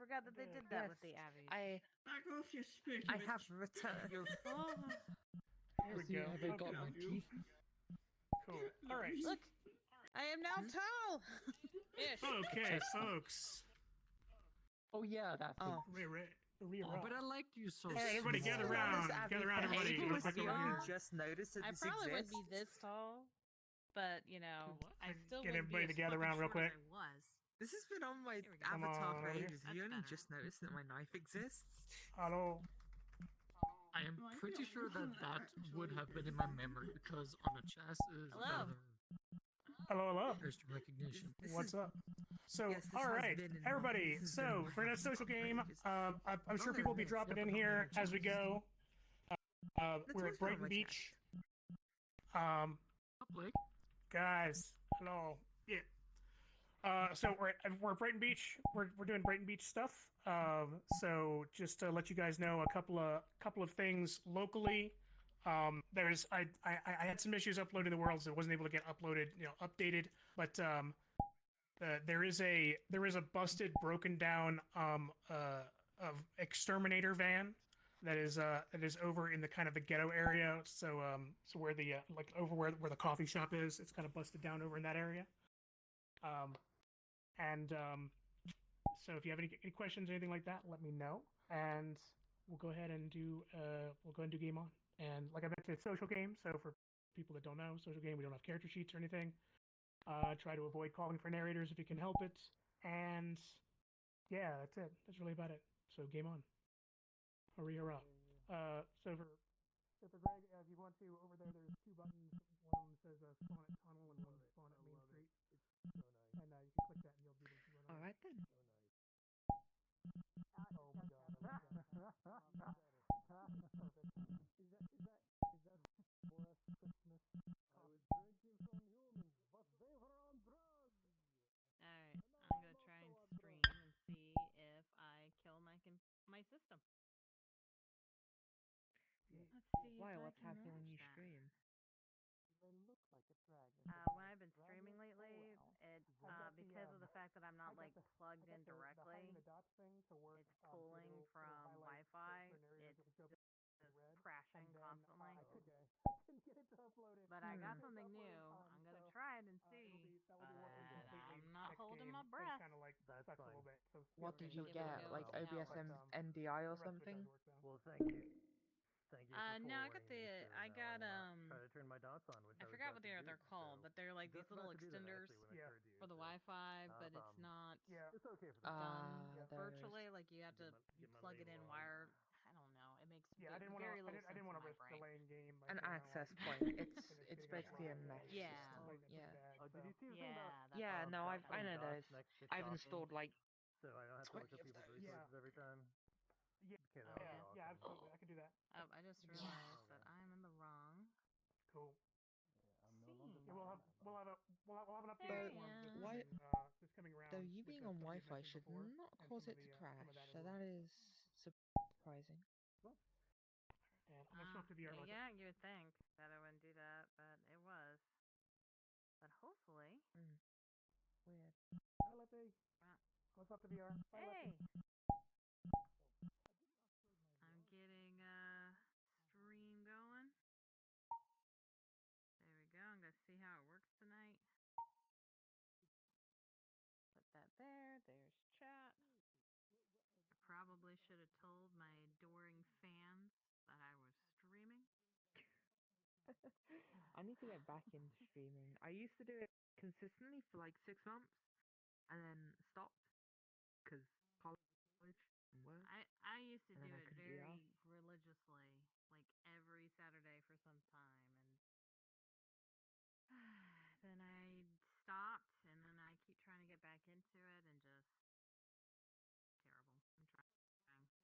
forgot that they did that with the Abbeys. Back off, you spirit. I have returned. Here we go. Have I got my teeth? Cool. All right. Look, I am now tall. Ish. Okay, folks. Oh yeah, that thing. But I liked you so. Hey, everybody, gather This around. Abby Gather around, thing. everybody. Looks like Have we're you here. just noticed that I this probably exists? wouldn't be this tall, but you know, I still Get wouldn't everybody be to gather around real quick. This has been on my Here we go. Come avatar on for over here. ages. Have you That's only better. just noticed that my knife exists? Hello. I am pretty sure that would have been in my memory because on a chest is Hello. Hello. First recognition. This What's is- up? So, Yes, this all has right, been in- everybody. this has been So, in for my that social avatar for game, ages. I'm sure people will be dropping in here as we go. We're at always been on Brighton my Beach. Blake. Guys, hello. Yeah. So we're at Brighton Beach. We're doing Brighton Beach stuff. So just to let you guys know a couple of things locally. There's I had some issues uploading the world, so it wasn't able to get uploaded, updated. But there is a busted, broken down of exterminator van that is over in the kind of the ghetto area. So where the like over where the coffee shop is, it's kind of busted down over in that area. So if you have any questions or anything like that, let me know, and we'll go ahead and do game on. And like I mentioned, it's social game. So for people that don't know, social game, we don't have character sheets or anything. Try to avoid calling for narrators if you can help it. And yeah, that's it. That's really about it. So game on. Hurry her up. So for Greg, if you want to, over there, there's two buttons. One of them says spawn at tunnel, and one spawn at main street. And you can click that, and you'll be able to run. All right then. Oh my god. Alright, I'm gonna try and stream and see if I kill my system. Let's see Why? if I What's can happening when manage you that. stream? When I've been streaming lately, it because of the fact that I'm not like plugged in directly, it's pulling from Wi-Fi. It's just crashing constantly. But I got something new. I'm gonna try it and see. But I'm not holding my breath. What did you Give it a get? go, Like see how it OBS works. NDI or something? Well, thank you. Thank you. No, I got I got Try to turn my dots on, which I was forgot about what to they're do, called, so but they're like these just little about to do that, extenders actually, when I heard you, for the so Wi-Fi, not a but it's problem. not It's okay for done there virtually. is. Like you have to Get my plug it in label on. wire. I don't know. It makes Yeah, I didn't want very little I didn't want to sense risk in my brain. delaying game. An access point. It's basically a mesh Yeah. system. Yeah. Oh, did you see the thing about? Yeah, that's Yeah, no, I putting know dots those. next to I've talking, installed like so I don't have to look 20 at of people's those. resources every time. Yeah, Okay, that was Okay. awesome. yeah, absolutely. I can do that. Oh, I just realized that I'm in the wrong Cool. I'm no scene. longer Yeah, we'll have an update There form he this is. this coming round. Though you with being the on stuff you Wi-Fi mentioned should before, not and cause some it of to the, crash, some of that as so well. that is surprising. And I'm gonna swap to VR. Yeah, you would think that it wouldn't do that, but it was. But hopefully, Weird. Bye, Lefty. Let's swap to VR. Bye, hey, Lefty. I'm getting stream going. There we go. I'm gonna see how it works tonight. Put that there. There's chat. I probably should have told my adoring fans that I was streaming. I need to get back into streaming. I used to do it consistently for like 6 months, and then stopped because college and work. I used to And do then I it couldn't do very that. religiously, like every Saturday for some time, and then I stopped, and then I keep trying to get back into it, and just terrible. I'm trying. Depression.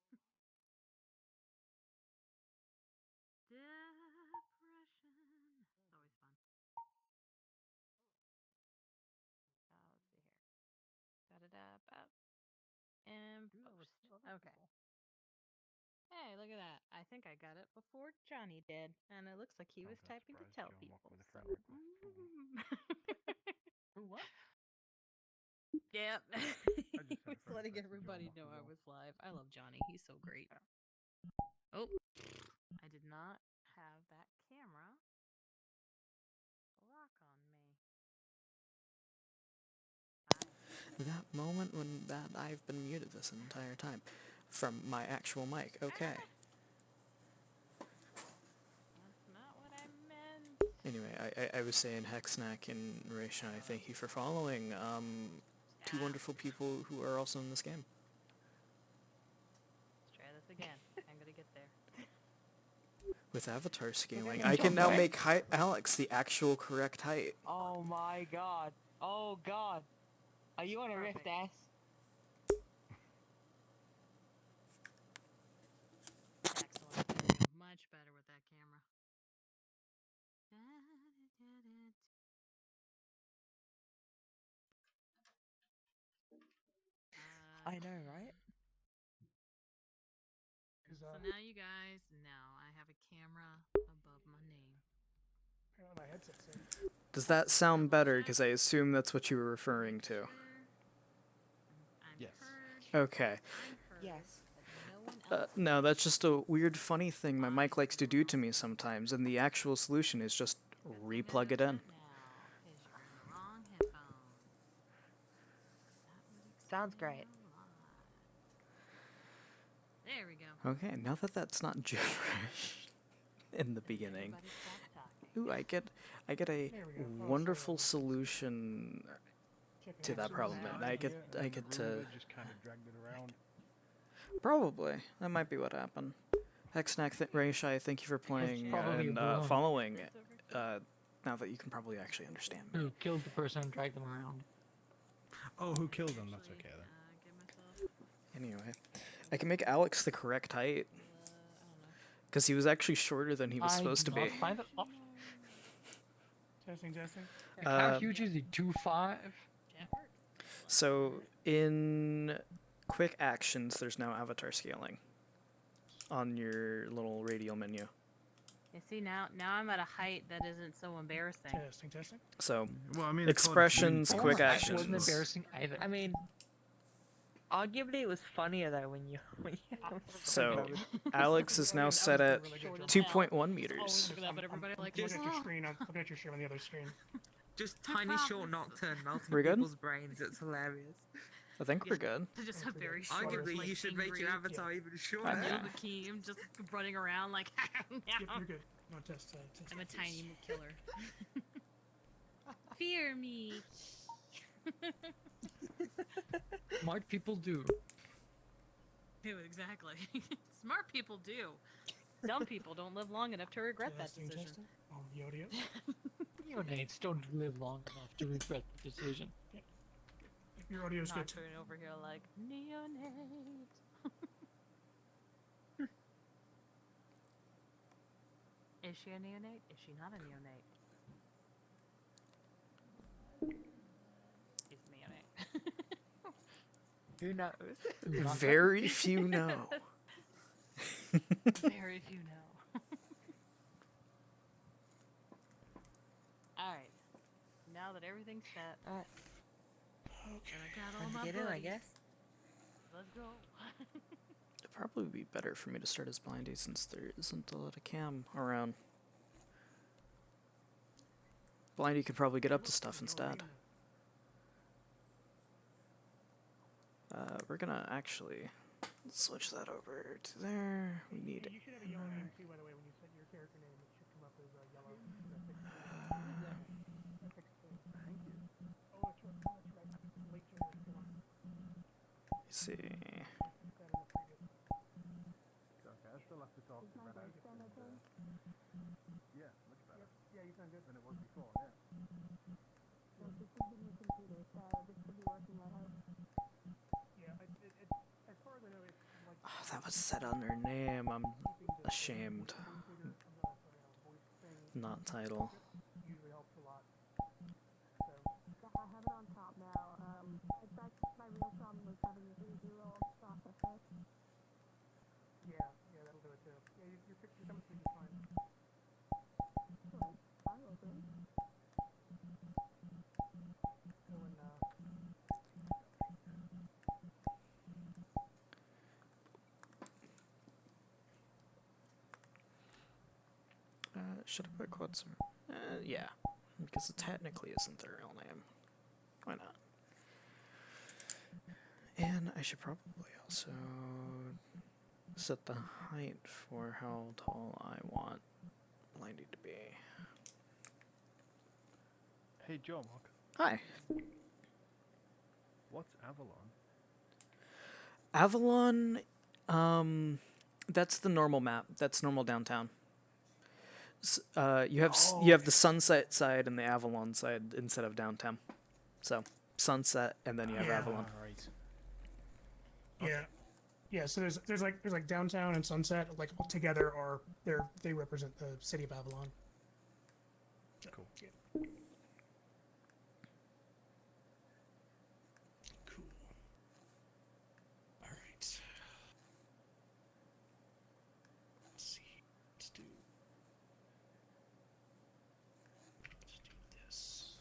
It's always fun. Let's see here. Got it up. And post. Okay. Hey, look at that. I think I got it before Johnny did. And it looks like he was typing to tell people. So. What? Yep. I He just was had a letting first everybody person know jump I off the was live. I love Johnny. He's so great. Oh, I did not have that camera lock on me. That moment when that I've been muted this entire time from my actual mic. Okay. That's not what I meant. Anyway, I was saying Hexnack and Rayshai, thank you for following. Two wonderful people who are also in this game. Let's try this again. I'm gonna get there. With avatar scaling, I can now make Alex the actual correct height. Oh my god. Oh god. Are you on a Rift S? Excellent. There we go. Much better with that camera. I know, right? So now you guys know I have a camera above my name. Apparently my headset's in. Does that sound better? Because I assume that's what you were referring to. I'm Yes. heard. Okay. I'm heard. Yes. But no one else. No, that's just a weird, funny thing my mic likes to do to me sometimes, and the actual solution is just re-plug it in. Now, 'cause you're in the wrong headphones. That would Sounds explain great. a lot. There we go. Okay, now that that's not gibberish in the beginning, Everybody stop talking. ooh, I get a There we go. Oh, wonderful sorry. solution Chicken to that and problem, sauce. and I get to just kind of dragged it around. probably that might be what happened. Hexnack, Rayshai, thank you for playing probably and a bug. following. Now that you can probably actually understand me. Who killed the person and dragged them around? Oh, who killed them? That's Actually, okay then. give myself, Anyway, I can make Alex the correct height I don't know. because he was actually shorter than he was supposed to be. Find it off. Testing, testing. How huge is he? 2'5"? Chat works. So in quick actions, there's now avatar scaling on your little radial menu. You see now I'm at a height that isn't so embarrassing. Testing, testing. So Well, I mean, expressions, quick That actions. wasn't embarrassing either. I mean, arguably it was funnier though when you So Alex is now set at Short as 2.1 hell. meters. Look at that, but everybody like Look at your screen. I'm looking at your stream on the other screen. just tiny short nocturne melting We're good? people's brains. It's hilarious. I think we're good. just a very short, Arguably, like, you should make your angry avatar even shorter. Okay. Hakeem just running around like Yep, you're good. No, test, test. I'm a tiny killer. Fear me. Smart people do. Do exactly. Smart people do. Dumb people don't live long enough to regret that Testing, decision. testing. Oh, Yodio. Neonates don't live long enough to regret the decision. Your audio's Not good. turning over here like neonate. Is she a neonate? Is she not a neonate? She's a neonate. Who knows? Very few know. Very few know. Alright. Now that everything's set, Alright, and I got all time my to get in, I buddies, guess. let's go. It'd probably be better for me to start as Blindy since there isn't a lot of cam around. Blindy could probably get up to stuff instead. We're gonna actually switch that over to there. We need You should have a yellow name too, by the way, when you set your character name. It should come up as yellow. Thank you. Oh, that's right. Oh, that's right. Late generation. let's see. Okay, I still have to talk to Brad. Yeah, much better Yeah, you sound good. than it was before, yeah. Yeah, as far as I know, it's like Oh, that was set under name. I'm ashamed. voice thing Not title. usually helps a lot. I have it on top now. In fact, my real problem was having a zero processor. Yeah, that'll do it too. Yeah, your coming through just fine. I open. So when should I put quotes? Yeah, because it technically isn't their real name. Why not? And I should probably also set the height for how tall I want Blindy to be. Hey, Joe Mark. Hi. What's Avalon? Avalon, that's the normal map. That's normal downtown. You have the Sunset side and the Avalon side instead of downtown. So Sunset and then you have Avalon. Right. Yeah. So there's like downtown and Sunset like all together are they represent the city of Avalon. So, Cool. Yeah. Cool. All right. Let's see. Let's do this.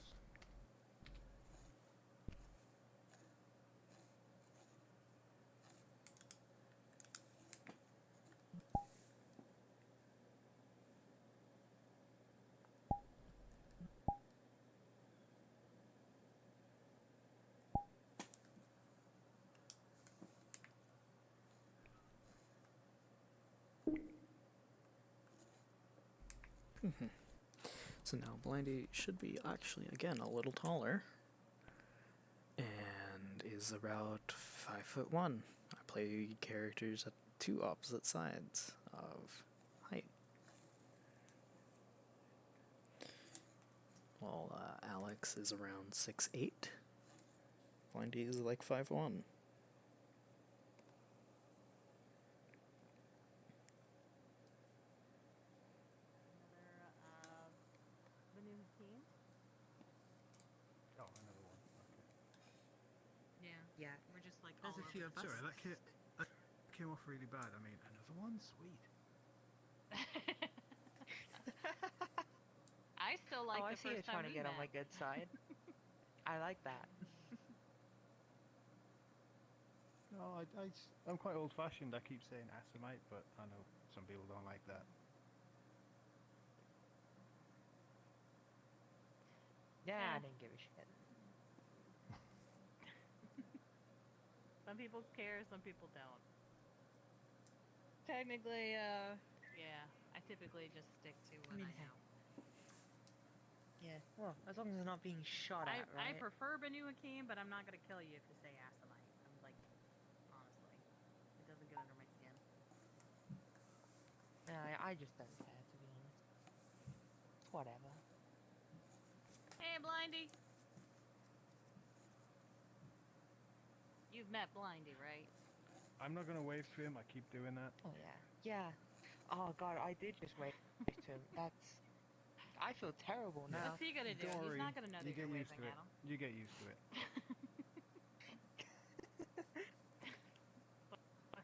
So now Blindy should be actually again a little taller, and is about 5'1". I play characters at two opposite sides of height. While Alex is around 6'8". Blindy is like 5'1". Oh, another one. Okay. Yeah, we're just like There's a few of us. Sorry, that came off really bad. I mean, another one? Sweet. I still like Oh, I the see you first time trying to we get on met. my good side. I like that. No, I'm quite old-fashioned. I keep saying Assamite, but I know some people don't like that. Yeah, Yeah. I didn't give a shit. Some people care, some people don't. Technically, yeah, I typically just stick to what I know. Yeah, well, as long as it's not being shot at, I right? prefer Banu Hakim, but I'm not gonna kill you if you say Assamite. I'm like, honestly, it doesn't get under my skin. I just don't care, to be honest. Whatever. Hey, Blindy. You've met Blindy, right? I'm not gonna wave to him. I keep doing that. Oh, yeah. Yeah. Oh, God, I did just wait to him. That's... I feel terrible now. What's he gonna do? Don't He's worry. not gonna know You that get you're used waving to it. at him. You get used to it.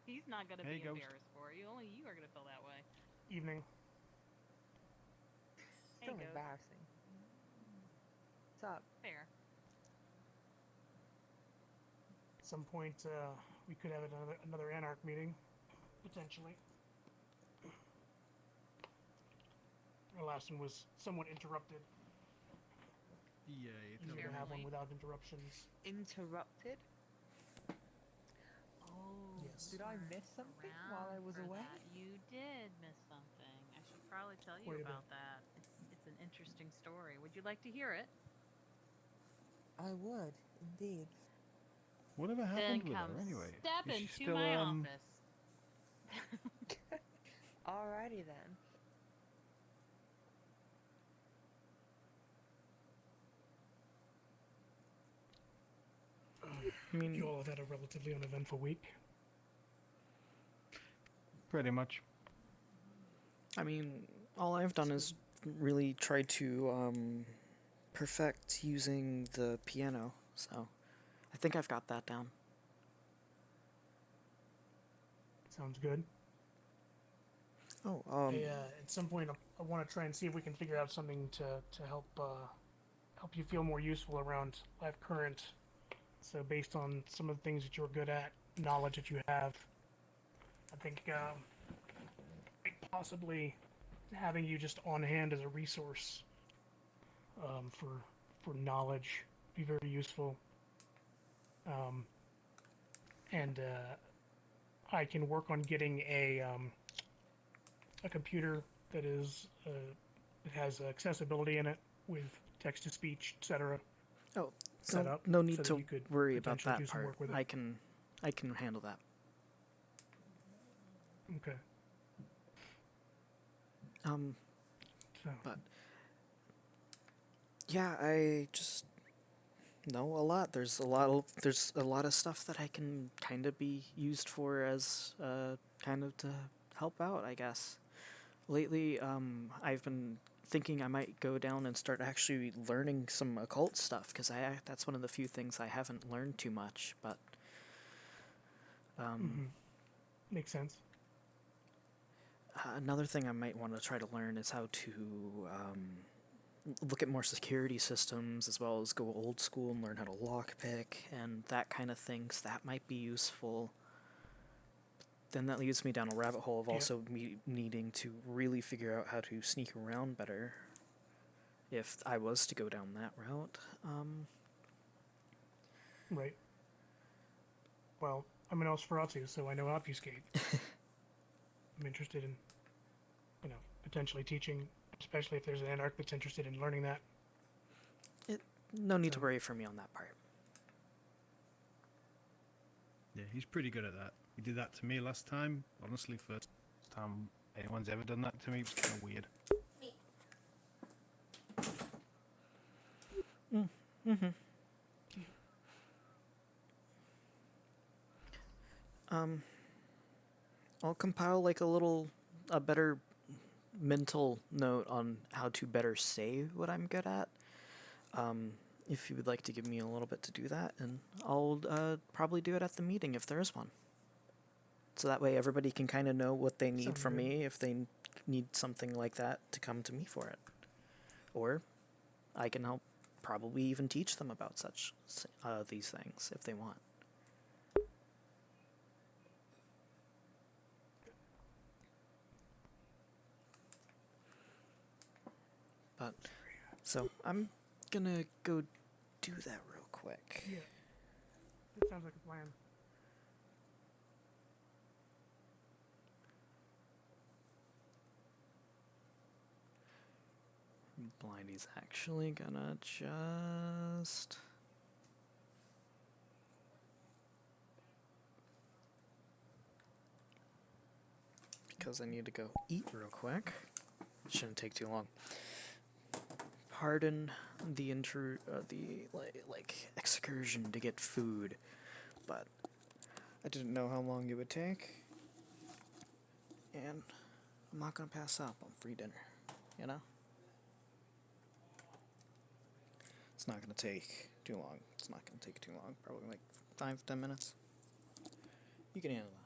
He's not gonna Hey, be Ghost. embarrassed for you. Only you are gonna feel that way. Evening. Still Ghost. embarrassing. What's up? Fair. At some point, we could have another Anarch meeting, potentially. Our last one was somewhat interrupted. Yeah, Easier to have one without interruptions. Interrupted? Oh, Yes. did I miss something while I was away? You did miss something. I should probably tell you Quite a about that. It's an interesting story. Would you like to hear it? I would, indeed. Whatever Then happened with come her anyway? step Is she into still, my office. Alrighty then. I mean, You all have had a relatively uneventful week. Pretty much. I mean, all I've done is really try to perfect using the piano, so I think I've got that down. Sounds good. Oh, At some point, I want to try and see if we can figure out something to help help you feel more useful around Live Current. So based on some of the things that you're good at, knowledge that you have, I think possibly having you just on hand as a resource for knowledge be very useful. And I can work on getting a computer that is that has accessibility in it with text to speech, etc. Oh, set up. no need so that to you could worry about potentially that do some part. work with it. I can handle that. Okay. So. But yeah, I just know a lot. There's a lot of stuff that I can kind of be used for as kind of to help out, I guess. Lately, I've been thinking I might go down and start actually learning some occult stuff, because that's one of the few things I haven't learned too much. But makes sense. Another thing I might want to try to learn is how to look at more security systems, as well as go old school and learn how to lockpick and that kind of things. That might be useful. Then that leads me down a rabbit hole of also needing to really figure out how to sneak around better if I was to go down that route. Right. Well, I'm an Nosferatu, so I know obfuscate. I'm interested in, potentially teaching, especially if there's an anarch that's interested in learning that. No need to worry for me on that part. Yeah, he's pretty good at that. He did that to me last time. Honestly, first time anyone's ever done that to me, it's kind of weird. I'll compile like a better mental note on how to better say what I'm good at. If you would like to give me a little bit to do that, and I'll probably do it at the meeting if there is one. So that way everybody can kind of know what they need from me if they need something like that to come to me for it. Or I can help probably even teach them about these things if they want. But, so I'm gonna go do that real quick. Yeah. That sounds like a plan. Blindy's actually gonna just... because I need to go eat real quick. It shouldn't take too long. Pardon the excursion to get food, but I didn't know how long it would take, and I'm not gonna pass up on free dinner, you know? It's not gonna take too long. It's not gonna take too long. Probably like 5-10 minutes. You can handle that.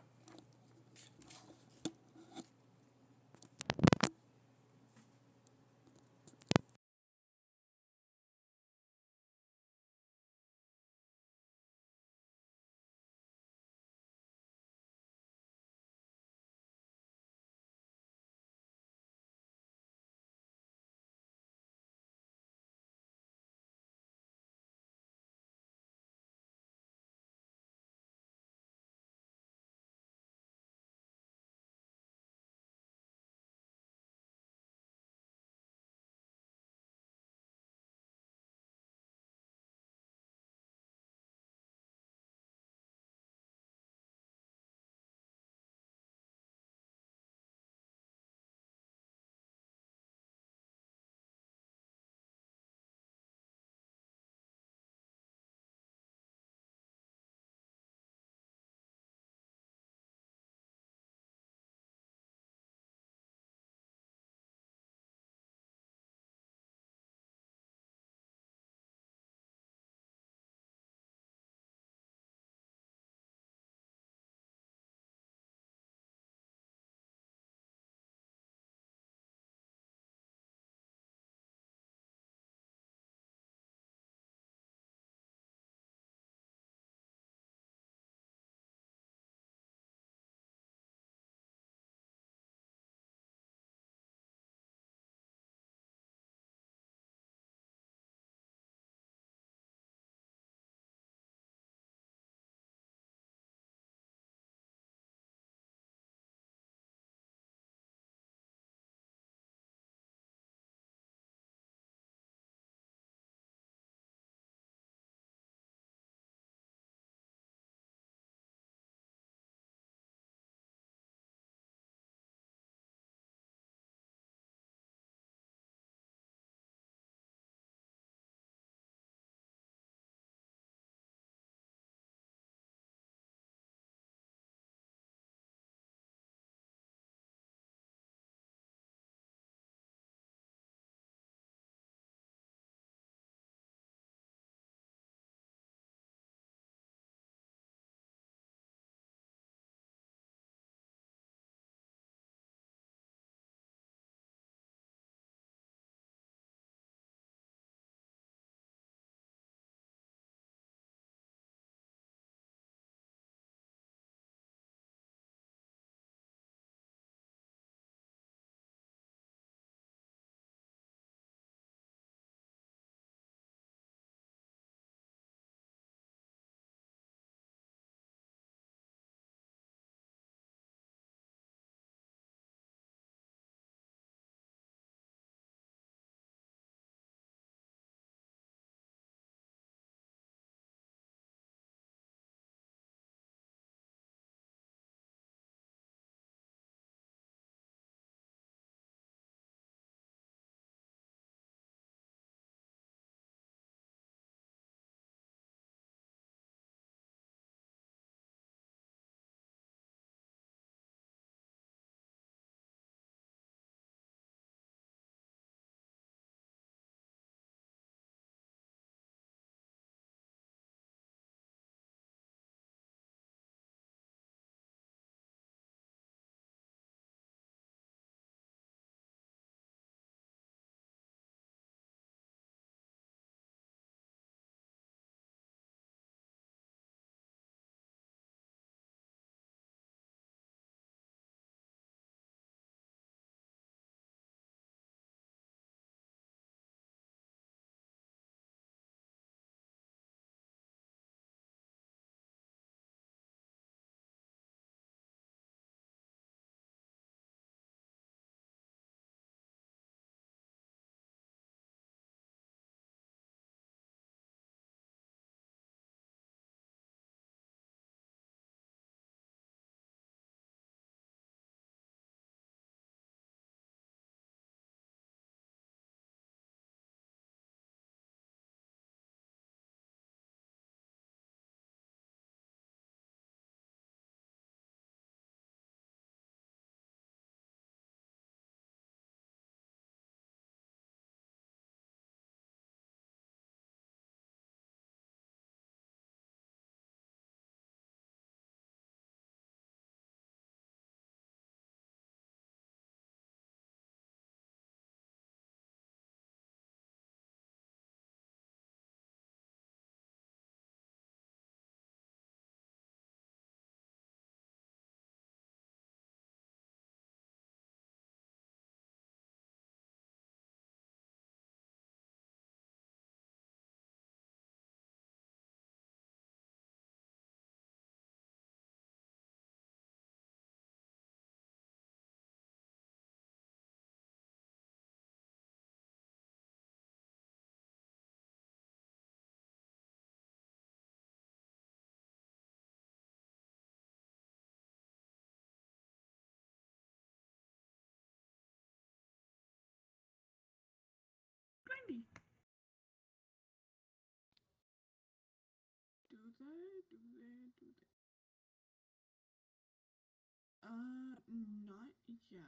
Not yet.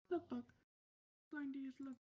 The fuck? 90 is left.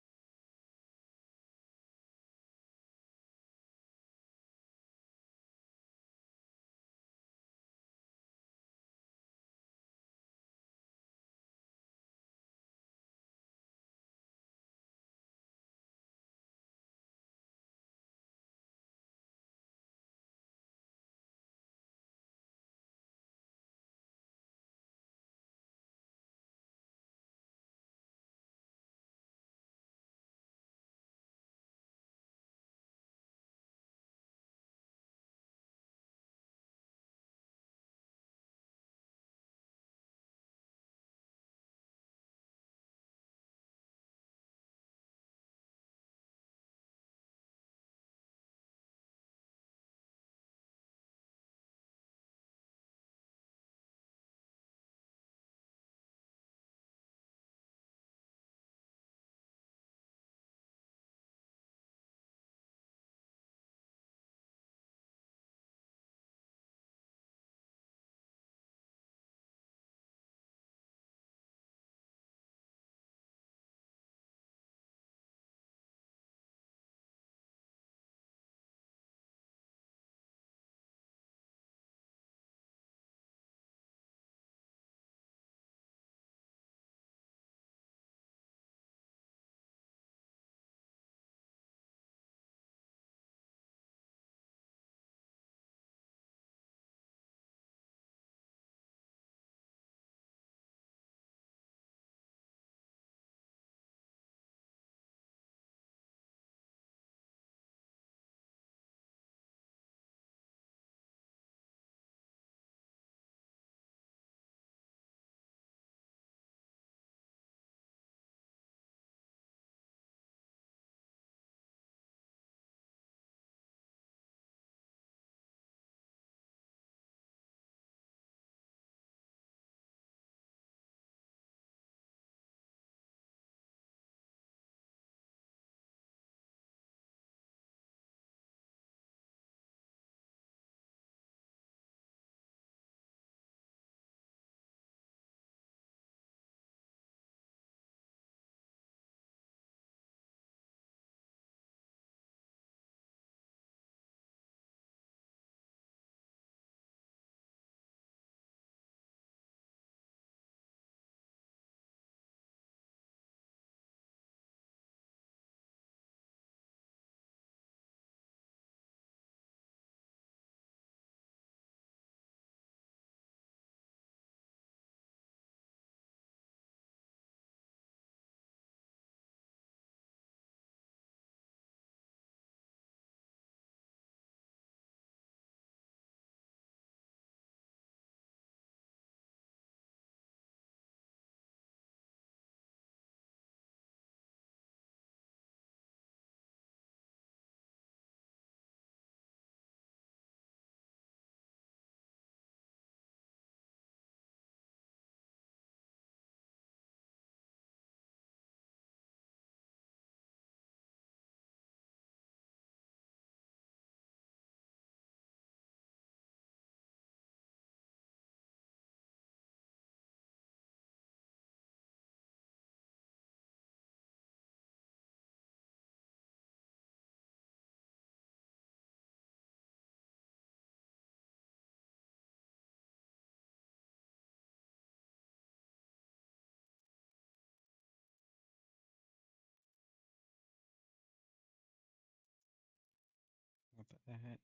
What the heck?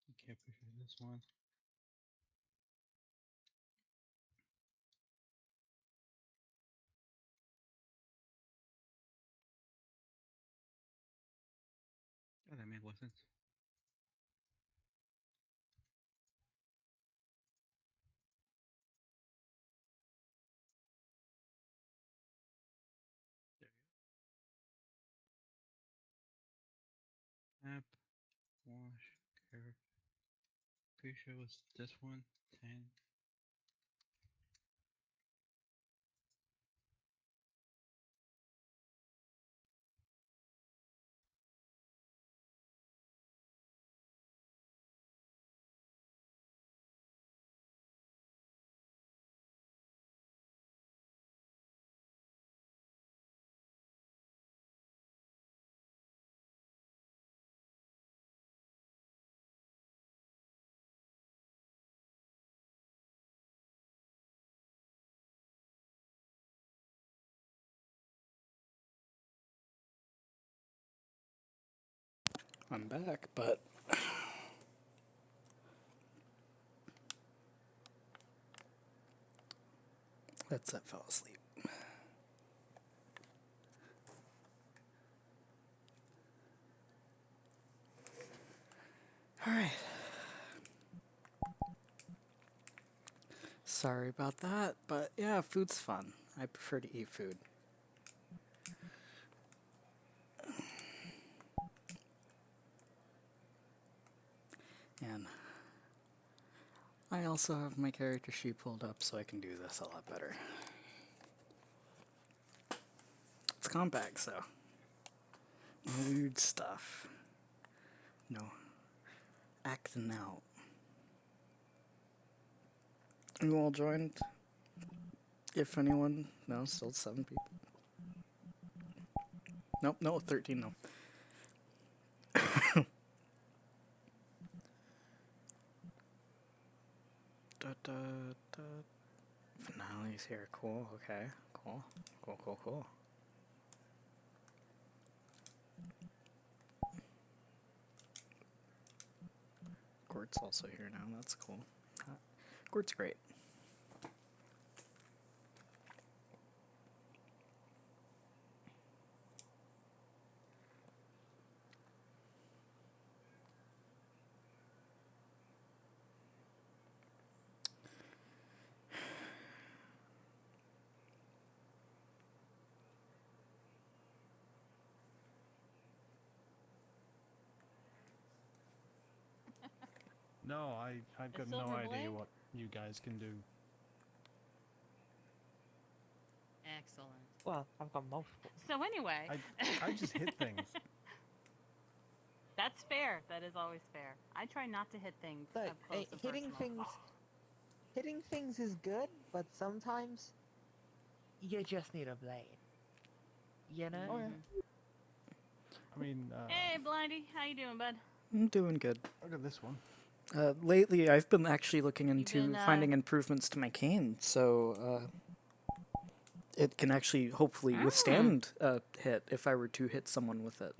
You can't push this one. Oh, that made more sense. There we go. App, wash, care. Pretty sure it was this one. 10. I'm back, but that fell asleep. All right. Sorry about that, but yeah, food's fun. I prefer to eat food. And I also have my character sheet pulled up so I can do this a lot better. It's compact, so no weird stuff. No acting out. You all joined? If anyone? No, still 7 people. Nope, no, 13, no. Da, da, da. Finale's here. Cool, okay. Cool. Cool, cool, cool. Gort's also here now. That's cool. Gort's great. No, I've got no silver idea blade? what you guys can do. Excellent. Well, I've got multiple. So anyway, I just hit things. That's fair. That is always fair. I try not to hit things Look, up close and personal. hitting things is good, but sometimes you just need a blade. You know? Mhm. I mean, Hey, Blindy, how you doing, bud? I'm doing good. look at this one. Lately, I've been actually looking into been, finding improvements to my cane, so it can actually hopefully withstand a hit if I were to hit someone with it.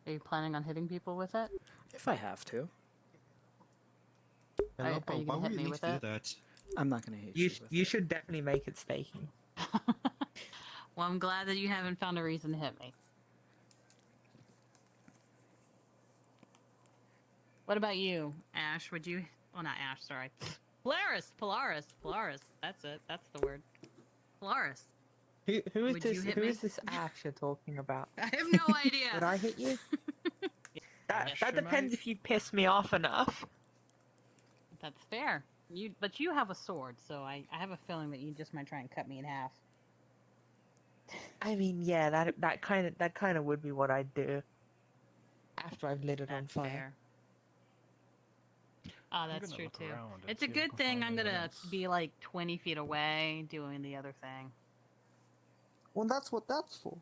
Are you planning on hitting people with it? If I have to. Are you gonna hit me with it? I'm not going to hit you with You it. should definitely make it staking. Well, I'm glad that you haven't found a reason to hit me. What about you, Ash? Would you... Oh, not Ash, sorry. Polaris. That's it. That's the word. Polaris. Who Would you hit me? is this Ash you're talking about? I have no idea. Would I hit you? That Ash, depends if you piss me off enough. That's fair. But you have a sword, so I have a feeling that you just might try and cut me in half. I mean, yeah, that kind of would be what I'd do after I've lit it on fire. Fair. Oh, that's true look too. around and It's a see if I good can thing find I'm anyone gonna else. be like 20 feet away doing the other thing. Well, that's what that's for.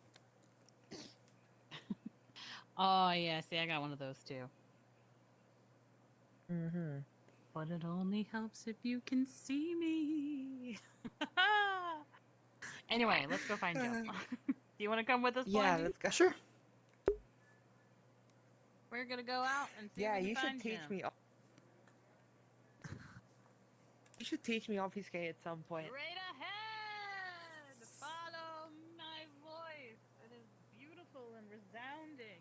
Oh yeah, see, I got one of those too. Mm-hmm. But it only helps if you can see me. Anyway, let's go find Joe. Do you want to come with us, Yeah, Blondie? let's go. Sure. We're gonna go out and see Yeah, if we you can should find teach Jim. me. You should teach me obfuscate at some point. Straight ahead! Follow my voice. It is beautiful and resounding.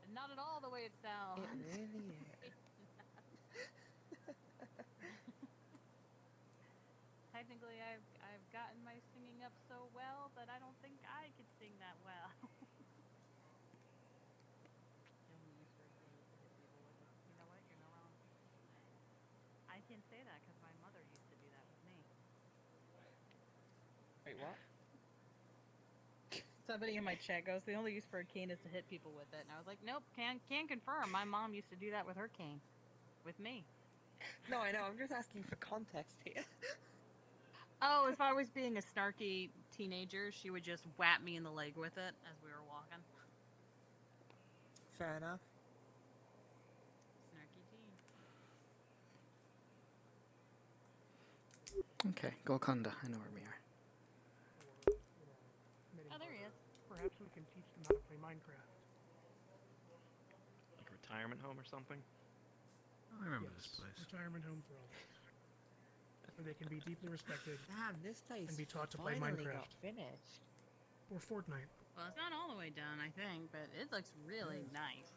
And not at all the way it sounds. It really is. Technically, I've gotten my singing up so well that I don't think I could sing that well. You know what? You're not wrong. I can say that because my mother used to do that with me. Wait, what? Somebody in my chat goes, the only use for a cane is to hit people with it. And I was like, nope, can confirm. My mom used to do that with her cane. With me. No, I know. I'm just asking for context here. Oh, if I was being a snarky teenager, she would just whap me in the leg with it as we were walking. Fair enough. Snarky teen. Okay, Golconda. I know where we are. Oh, there he is. Perhaps we can teach them how to play Minecraft. Like a retirement home or something? I remember Yes, this place. retirement home for elders, where they can be deeply respected Damn, this place and be taught to play finally Minecraft. got finished. Or Fortnite. Well, it's not all the way done, I think, but it looks really nice.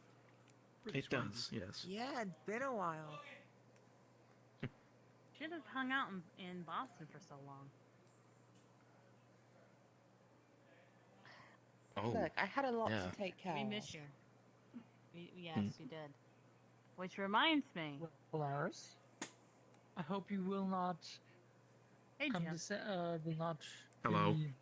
Pretty It sweet. does, yes. Yeah, it's been a while. Should have hung out in Boston for so long. Oh, Look, I had a lot yeah. to take care We of. miss you. Yes, you did. Which reminds me. Well, Polaris, I hope you will not Hey, come Jim. to will not Hello. be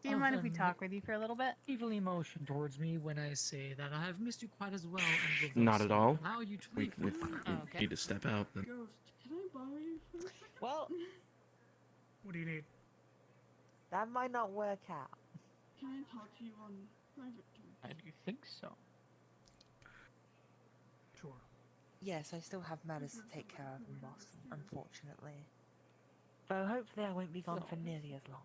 Do you of mind if we an talk with you for a little bit? evil emotion towards me when I say that I have missed you quite as well and will Not thus at all. allow you to We leave for a while. Oh, okay. need to step out then. Ghost, can I borrow you for a second? Well, What do you need? that might not work out. Can I talk to you on private terms? I do think so. Sure. Yes, I still have matters to take care of in Boston, unfortunately. Though hopefully I won't be gone for nearly as long.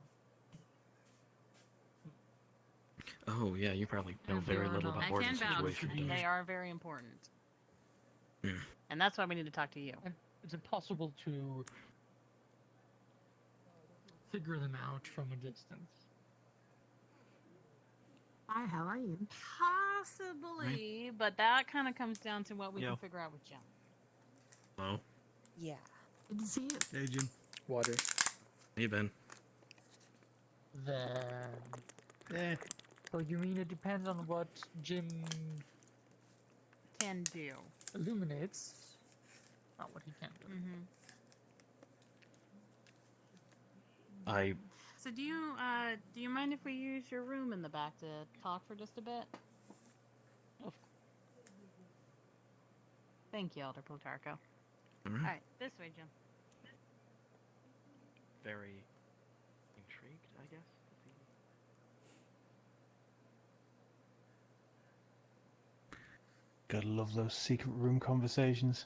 Oh, yeah, you probably know very little about I Morgan's can vouch. situation. don't you? They are very important. Yeah. And that's why we need to talk to you. And it's impossible to figure them out from a distance. Hi, how are you? Possibly, but that kind of comes down to what we Yo. can figure out with Jim. Hello? Yeah. Good to see you. Hey, Jim. Water. How you been? Then, Yeah. so you mean it depends on what Jim Can do. illuminates, not what he can do. Mm-hmm. I So do you mind if we use your room in the back to talk for just a bit? Of Thank you, Elder Plutarcho. All All right. right, this way, Jim. Very intrigued, I guess. To see. Gotta love those secret room conversations.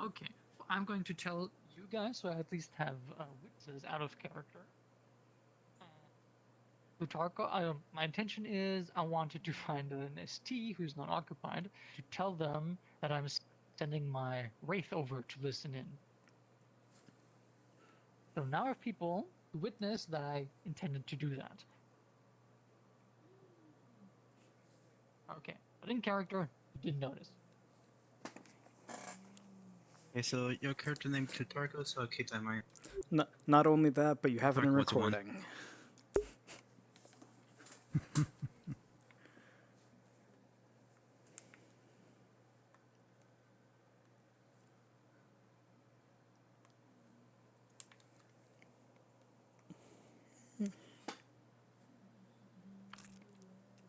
Okay, I'm going to tell you guys, so I at least have witnesses out of character. Plutarcho, my intention is I wanted to find an ST who's not occupied to tell them that I'm sending my Wraith over to listen in. So now I have people who witness that I intended to do that. Okay, but in character, you didn't notice. Okay, so your character name Plutarcho, so I'll keep that in mind. Not only that, but you have it in What's the one? recording.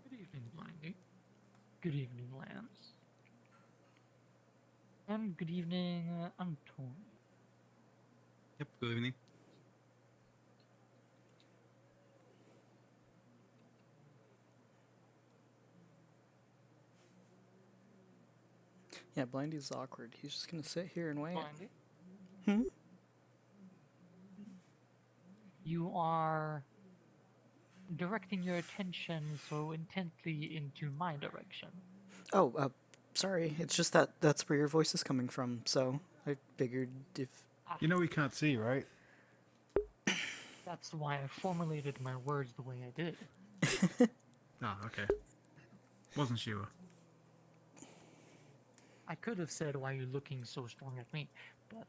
Good evening, Blindy. Good evening, Lance. And good evening, Anton. Yep, good evening. Yeah, Blindy's awkward. He's just gonna sit here and wait. Blindy, Hmm? you are directing your attention so intently into my direction. Oh, sorry. It's just that that's where your voice is coming from, so I figured if... You know we can't see, right? That's why I formulated my words the way I did. Ah, okay. Wasn't sure. I could have said, "Why are you looking so strong at me?" But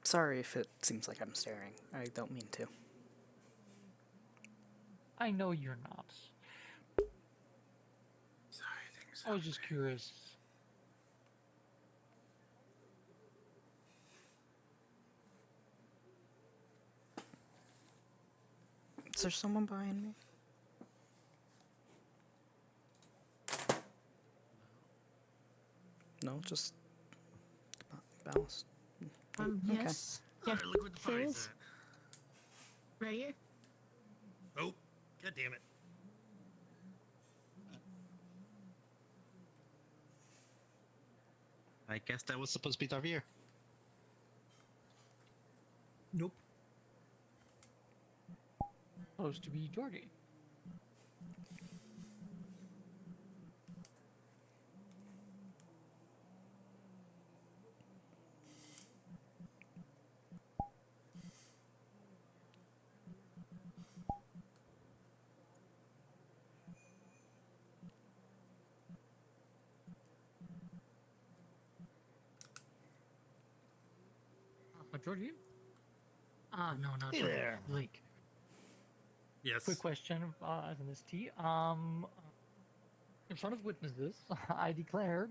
Sorry if it seems like I'm staring. I don't mean to. I know you're not. I was just curious. Is there someone behind me? No, just ballast. Okay. Yes. Jeff, Alright, look what the party's serious? Right here? at. Oh, God damn it. I guess that was supposed to be Javier. Nope. Supposed to be Georgie. Georgie? No, not Hey Georgie. there. Blake. Yes. Quick question, as an ST. In front of witnesses, I declared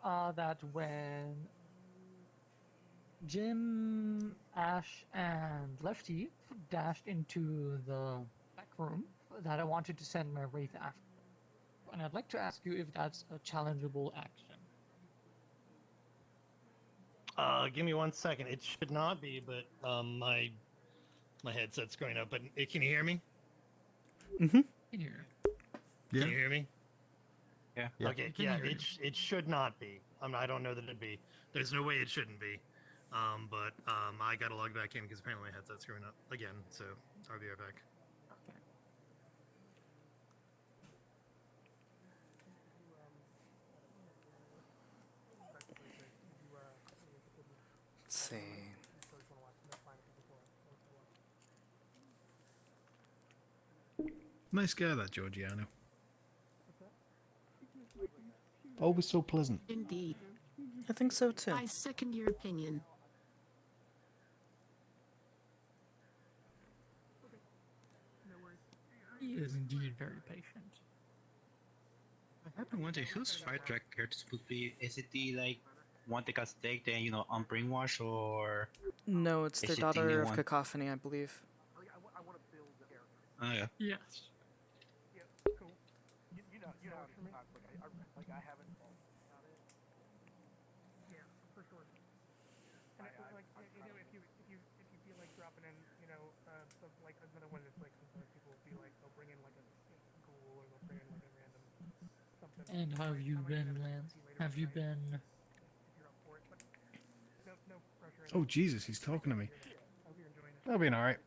that when Jim, Ash, and Lefty dashed into the back room, that I wanted to send my Wraith after. And I'd like to ask you if that's a challengeable action. Give me 1 second. It should not be, but my headset's going up. But can you hear me? Mm-hmm. In here. Yeah. Can you hear me? Yeah. Okay. Can Yeah. hear you. It should not be. I don't know that it'd be. There's no way it shouldn't be. But I gotta log back in because apparently my headset's screwing up again. So I'll be right back. Okay. Let's see. Nice guy, that Giorgiano. Always so pleasant. Indeed. I think so too. I second your opinion. He is indeed very patient. I have been wondering whose fire track character supposed to be. Is it the like one that got staked and on brainwash, or No, it's is their it the daughter new of one? Cacophony, I believe. Oh yeah. Yes. Yeah, cool. You know, I haven't. Yeah, for sure. And if you feel like dropping in, some, like another one that's like sometimes people will be like they'll bring in like a ghoul or they'll bring in like a random something. And how have you been, Lance? Have you been? If you're up for it, but no pressure. Oh Jesus, he's talking to me. I hope you're enjoying it. That'll be all right.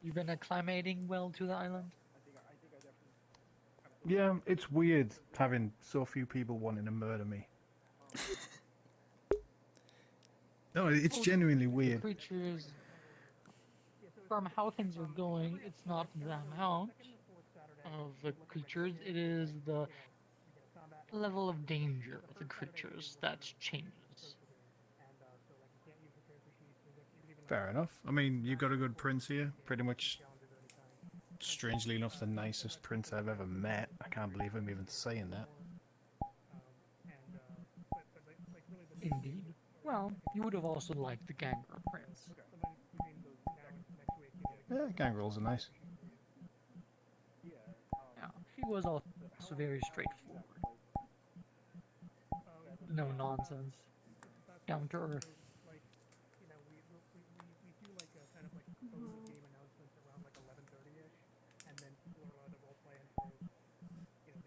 You've been acclimating well to the island? Yeah, it's weird having so few people wanting to murder me. No, it's genuinely The weird. creatures, from how things are going, it's not the amount of the creatures, it is the level of danger of the creatures that changes. Fair enough. I mean, you got a good prince here. Pretty much, strangely enough, the nicest prince I've ever met. I can't believe I'm even saying that. Indeed. Well, you would have also liked the Gangrel Prince. Yeah, gangrels are nice. Yeah, he was also very straightforward. No nonsense. Down to earth.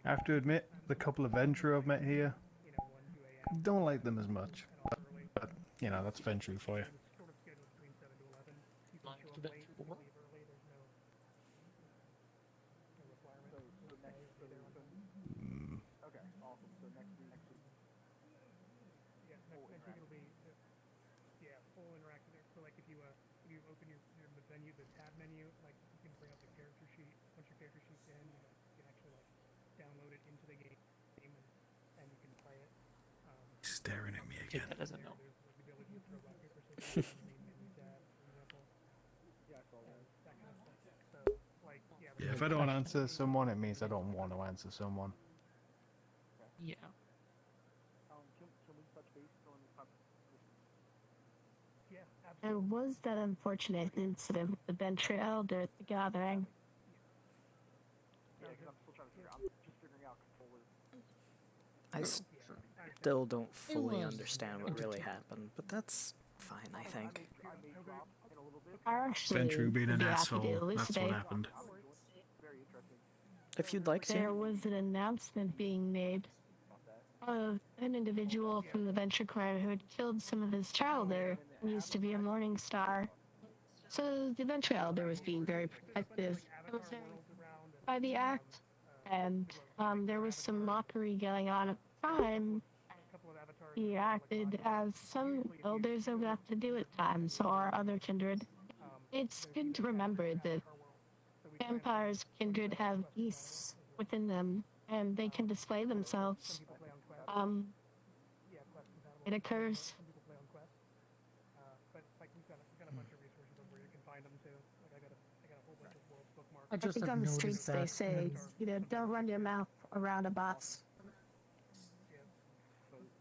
I have to admit, the couple of Ventru I've met here, don't like them as much. But that's Ventru for you. Okay, awesome. So next week next week it'll be full interactive. So like if you open the menu, the tab menu, like you can bring up the character sheet. Once your character sheet's in, you can actually like download it into the game and you can play it. He's staring at me Take again. that as a no. There's the ability to throw rock paper scissors on the main menu tab, for example. Yeah, I saw that. That kind of stuff. So like Yeah, if I don't answer someone, it means I don't want to answer someone. Yeah. Can we touch base on this topic? Yeah, There absolutely. was that unfortunate incident with the Venture Elder at the gathering. Yeah, because I'm still trying to figure out. I'm just figuring out controller. I still don't fully understand what really happened, but that's fine, I think. I may drop in a little are actually Ventrue being an be happy to asshole. That's what elucidate. happened. If you'd like to. There was an announcement being made of an individual from the Venture Clan who had killed some of his child there, who used to be a Morning Star. So the Venture Elder was being very protective by the act, and there was some mockery going on at the time. He acted as some elders have got to do at times, so are other kindred. It's good to remember that vampires' kindred have beasts within them, and they can display themselves. It occurs. I I just think have on the noticed streets they that, say, don't run your mouth around a boss.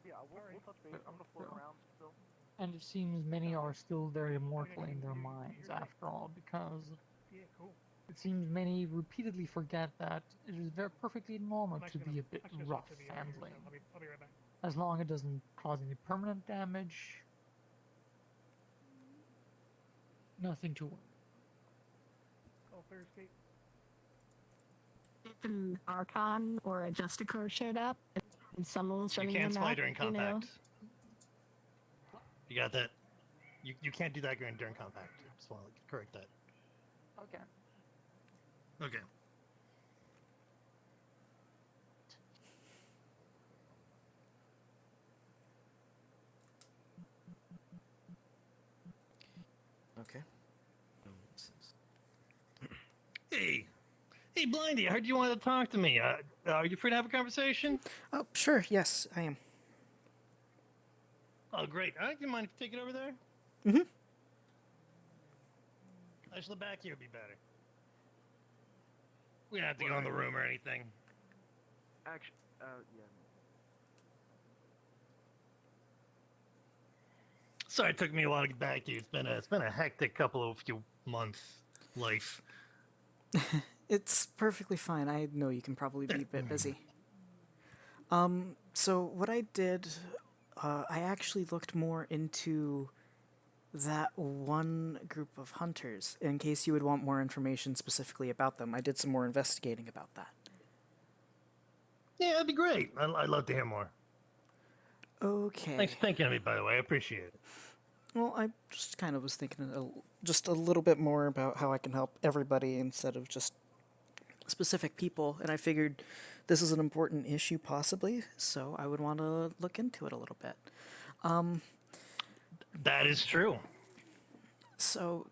Yeah, we'll touch base. I'm gonna float around still. and it seems many are still very immortal in their minds after all, because it seems many repeatedly forget that it is very perfectly normal to be a bit rough handling, as long as it doesn't cause any permanent damage. Nothing to worry. If an Archon or a Justicar showed up, and someone was You running can't their spy mouth, during you know, compact. You got that? You can't do that during compact. Just want to correct that. Okay. Okay. Okay. Hey, hey, Blindy! I heard you wanted to talk to me. Are you free to have a conversation? Oh, sure. Yes, I am. Oh, great. Do you mind if you take it over there? Mm-hmm. Actually, the back here would be better. We don't have to go in the room or anything. Actually, yeah. Sorry, it took me a while to get back to you. It's been a hectic couple of few months. Life. It's perfectly fine. I know you can probably be a bit busy. So what I did, I actually looked more into that one group of hunters, in case you would want more information specifically about them. I did some more investigating about that. Yeah, that'd be great. I'd love to hear more. Okay. Thanks for thinking of me, by the way. I appreciate it. Well, I just kind of was thinking just a little bit more about how I can help everybody instead of just specific people, and I figured this is an important issue possibly, so I would want to look into it a little bit. That is true. So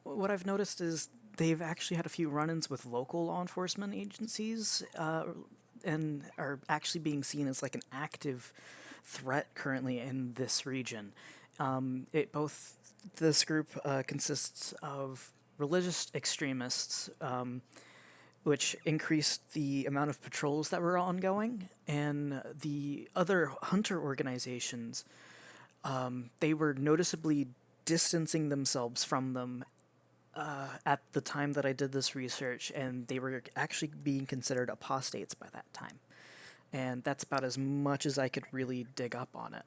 what I've noticed is they've actually had a few run-ins with local law enforcement agencies, and are actually being seen as like an active threat currently in this region. This group consists of religious extremists, which increased the amount of patrols that were ongoing, and the other hunter organizations, they were noticeably distancing themselves from them at the time that I did this research, and they were actually being considered apostates by that time. And that's about as much as I could really dig up on it.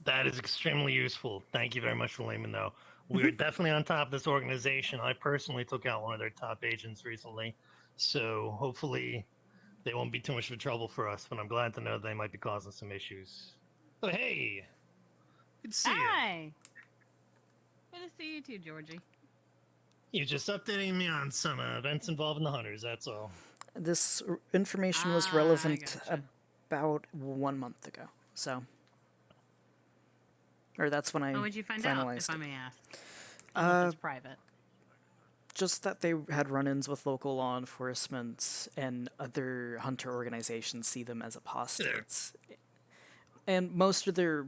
That is extremely useful. Thank you very much for letting me know. We are definitely on top of this organization. I personally took out one of their top agents recently, so hopefully they won't be too much of a trouble for us, but I'm glad to know they might be causing some issues. Oh, hey! Good to see you. Hi! Good to see you too, Georgie. You're just updating me on some events involving the hunters, that's all. This information was relevant about 1 month ago, so... Or that's when I How would you find finalized out, if it. I may ask? Unless it's private. Just that they had run-ins with local law enforcement, and other hunter organizations see them as apostates. And most of they're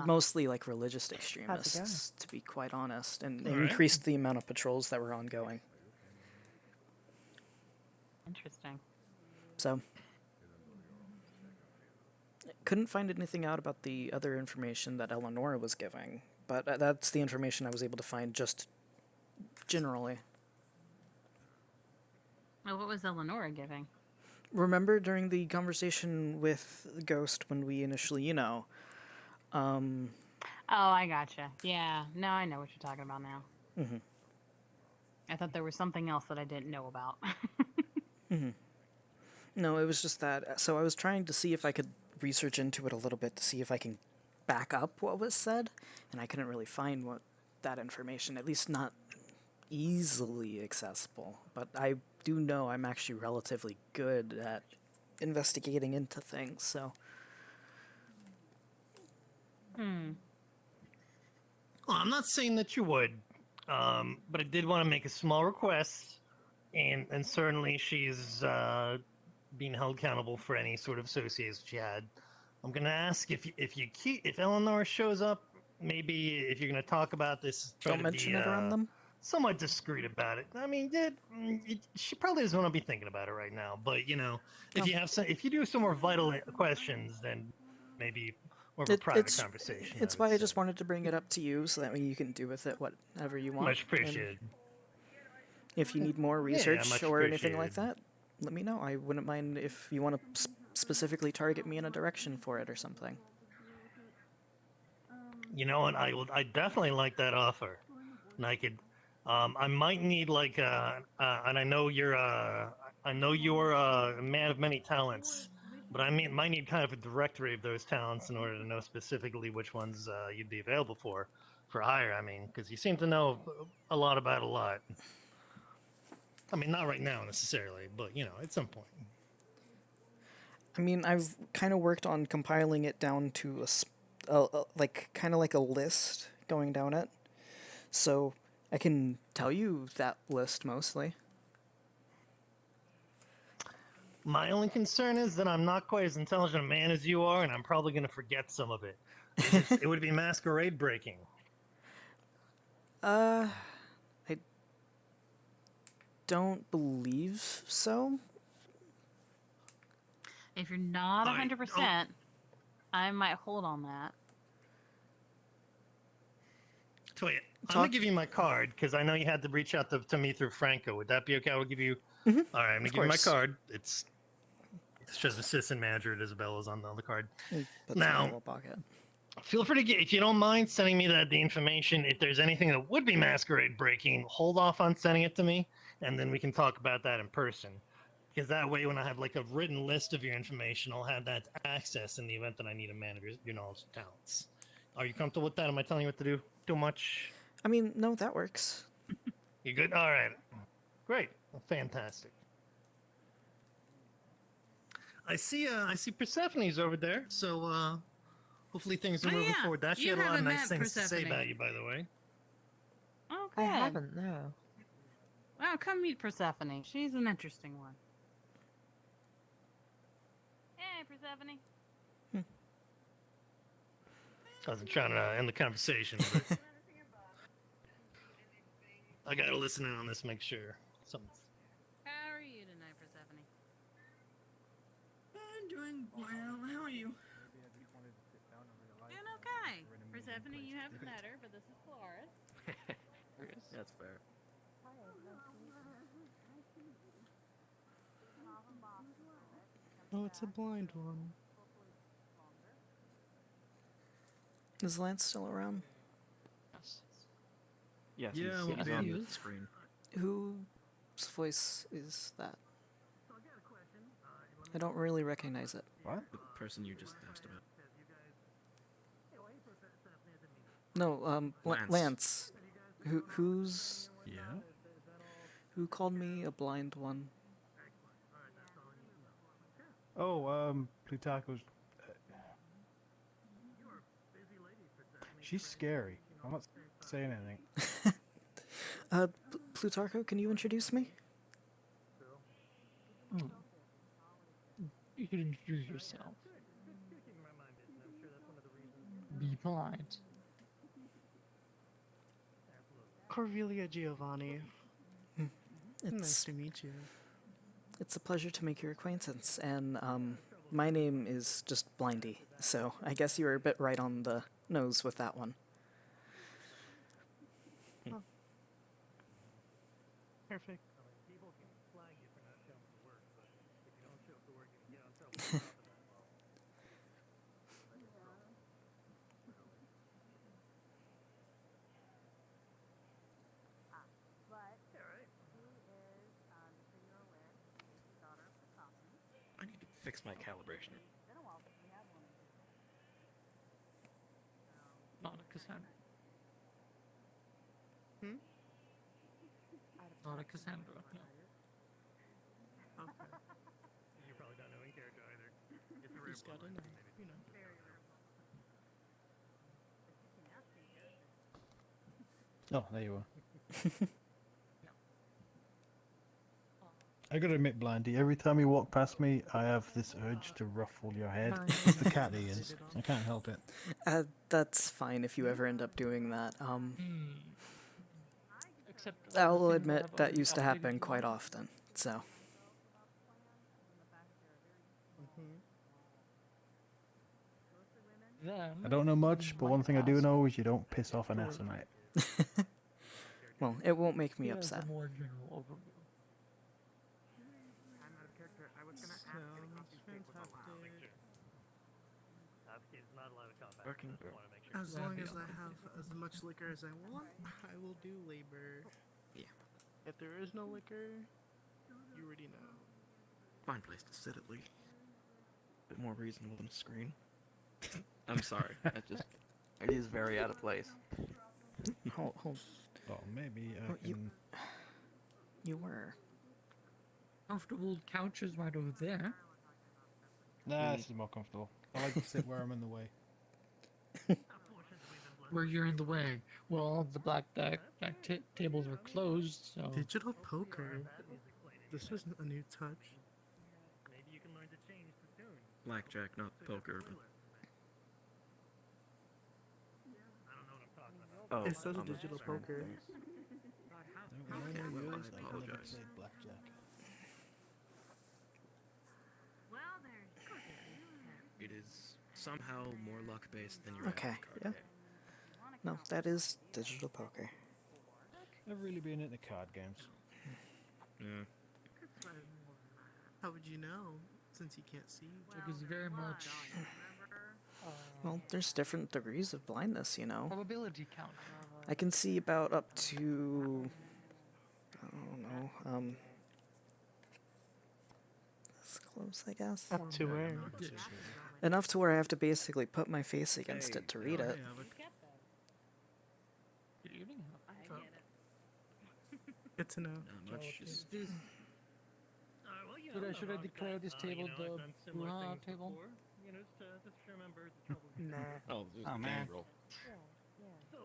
mostly like religious extremists, to be quite honest, and increased the amount of patrols that were ongoing. Interesting. So, couldn't find anything out about the other information that Eleonora was giving, but that's the information I was able to find just generally. Well, what was Eleonora giving? Remember during the conversation with Ghost when we initially, Oh, I gotcha. Yeah, no, I know what you're talking about now. Mm-hmm. I thought there was something else that I didn't know about. Mm-hmm. No, it was just that. So I was trying to see if I could research into it a little bit to see if I can back up what was said, and I couldn't really find what that information, at least not easily accessible. But I do know I'm actually relatively good at investigating into things, so. Well, I'm not saying that you would, but I did want to make a small request, and certainly she's being held accountable for any sort of association she had. I'm gonna ask if Eleanor shows up, maybe if you're gonna talk about this, try Don't to mention be it around them? somewhat discreet about it. I mean, she probably doesn't want to be thinking about it right now. But you know, if you do some more vital questions, then maybe more of a private conversation. It's why I just wanted to bring it up to you, so that way you can do with it whatever you want. Much appreciated. And if you need more research or anything like that, let me know. I wouldn't mind if you want to specifically target me in a direction for it or something. You know what? I definitely like that offer. And I could, I might need like and I know you're a man of many talents, but might need kind of a directory of those talents in order to know specifically which ones you'd be available for hire. I mean, because you seem to know a lot about a lot. I mean, not right now necessarily, but you know, at some point. I mean, I've kind of worked on compiling it down to like kind of like a list going down it, so I can tell you that list mostly. My only concern is that I'm not quite as intelligent a man as you are, and I'm probably going to forget some of it. It would be masquerade breaking. I don't believe so. If you're not 100%, I might hold on that. Tell you, I'm gonna give you my card because I know you had to reach out to me through Franco. Would that be okay? I will give you. Mm-hmm. All right, I'm gonna give you my card. It shows assistant manager at Isabella's on the card. Now, feel free to if you don't mind sending me the information. If there's anything that would be masquerade breaking, hold off on sending it to me, and then we can talk about that in person. Because that way, when I have like a written list of your information, I'll have that access in the event that I need a manager, your knowledge and talents. Are you comfortable with that? Am I telling you what to do? Too much? I mean, no, that works. You good? All right. Great. Well, fantastic. I see Persephone's over there, so hopefully things are moving forward. That she had a lot of nice things to say about you, by the way. Oh, good. I haven't, no. Well, come meet Persephone. She's an interesting one. Hey, Persephone. I wasn't trying to end the conversation, but I gotta listen in on this, make sure. Something's... How are you tonight, Persephone? I'm doing well. How are you? Doing okay. Persephone, you haven't met her, but this is Polaris. That's fair. Oh, it's a blind one. Is Lance still around? Yes. Yeah, he's we'll be on on the screen. Whose voice is that? I don't really recognize it. What? The person you just asked about. No, Lance. Who's... Yeah? Who called me a blind one? Oh, Plutarcho's... she's scary. I'm not saying anything. Plutarcho, can you introduce me? You could introduce yourself. Be polite. Corvelia Giovanni. Nice to meet you. It's a pleasure to make your acquaintance, and my name is just Blindy, so I guess you were a bit right on the nose with that one. Oh. Perfect. fix my calibration. Not a Cassandra. Hmm? Not a Cassandra. No. Okay. You probably don't know in character either. It's a rare Just gotta know, you know. Oh, there you are. I gotta admit, Blindy, every time you walk past me, I have this urge to ruffle your head. It's the cat ears. I can't help it. That's fine if you ever end up doing that. Except I'll admit that used to happen quite often, so. I don't know much, but one thing I do know is you don't piss off an Asimite. Well, it won't make me He has upset. a more general overview. Working As long as I have as much liquor as I want, I will do labor. Yeah. If there is no liquor, you already know. Fine place to sit at least. A bit more reasonable than a screen. I'm sorry. It is very out of place. Hold. Oh, maybe I can... You were. Comfortable couches right over there. Nah, this is more comfortable. I like to sit where I'm in the way. Where you're in the way. Well, the black tables are closed, so... Digital poker. This is a new touch. Maybe you can learn to change the tune. Blackjack, not poker. I don't know what I'm talking about. Oh, It says digital poker. Okay, well, I apologize. Blackjack. It is somehow more luck-based than your Okay, average card yeah. game. No, that is digital poker. I've really been into card games. Yeah. How would you know, since you can't see? Because very much... Well, there's different degrees of blindness, you know. Probability count. I can see about up to... I don't know, this close, I guess. Up to where? Enough to where I have to basically put my face against it to read it. Good to know. Not much. Just Should I declare this table the Bruja table? You know, just remember the trouble. Nah. Oh, there's a man. game roll. So,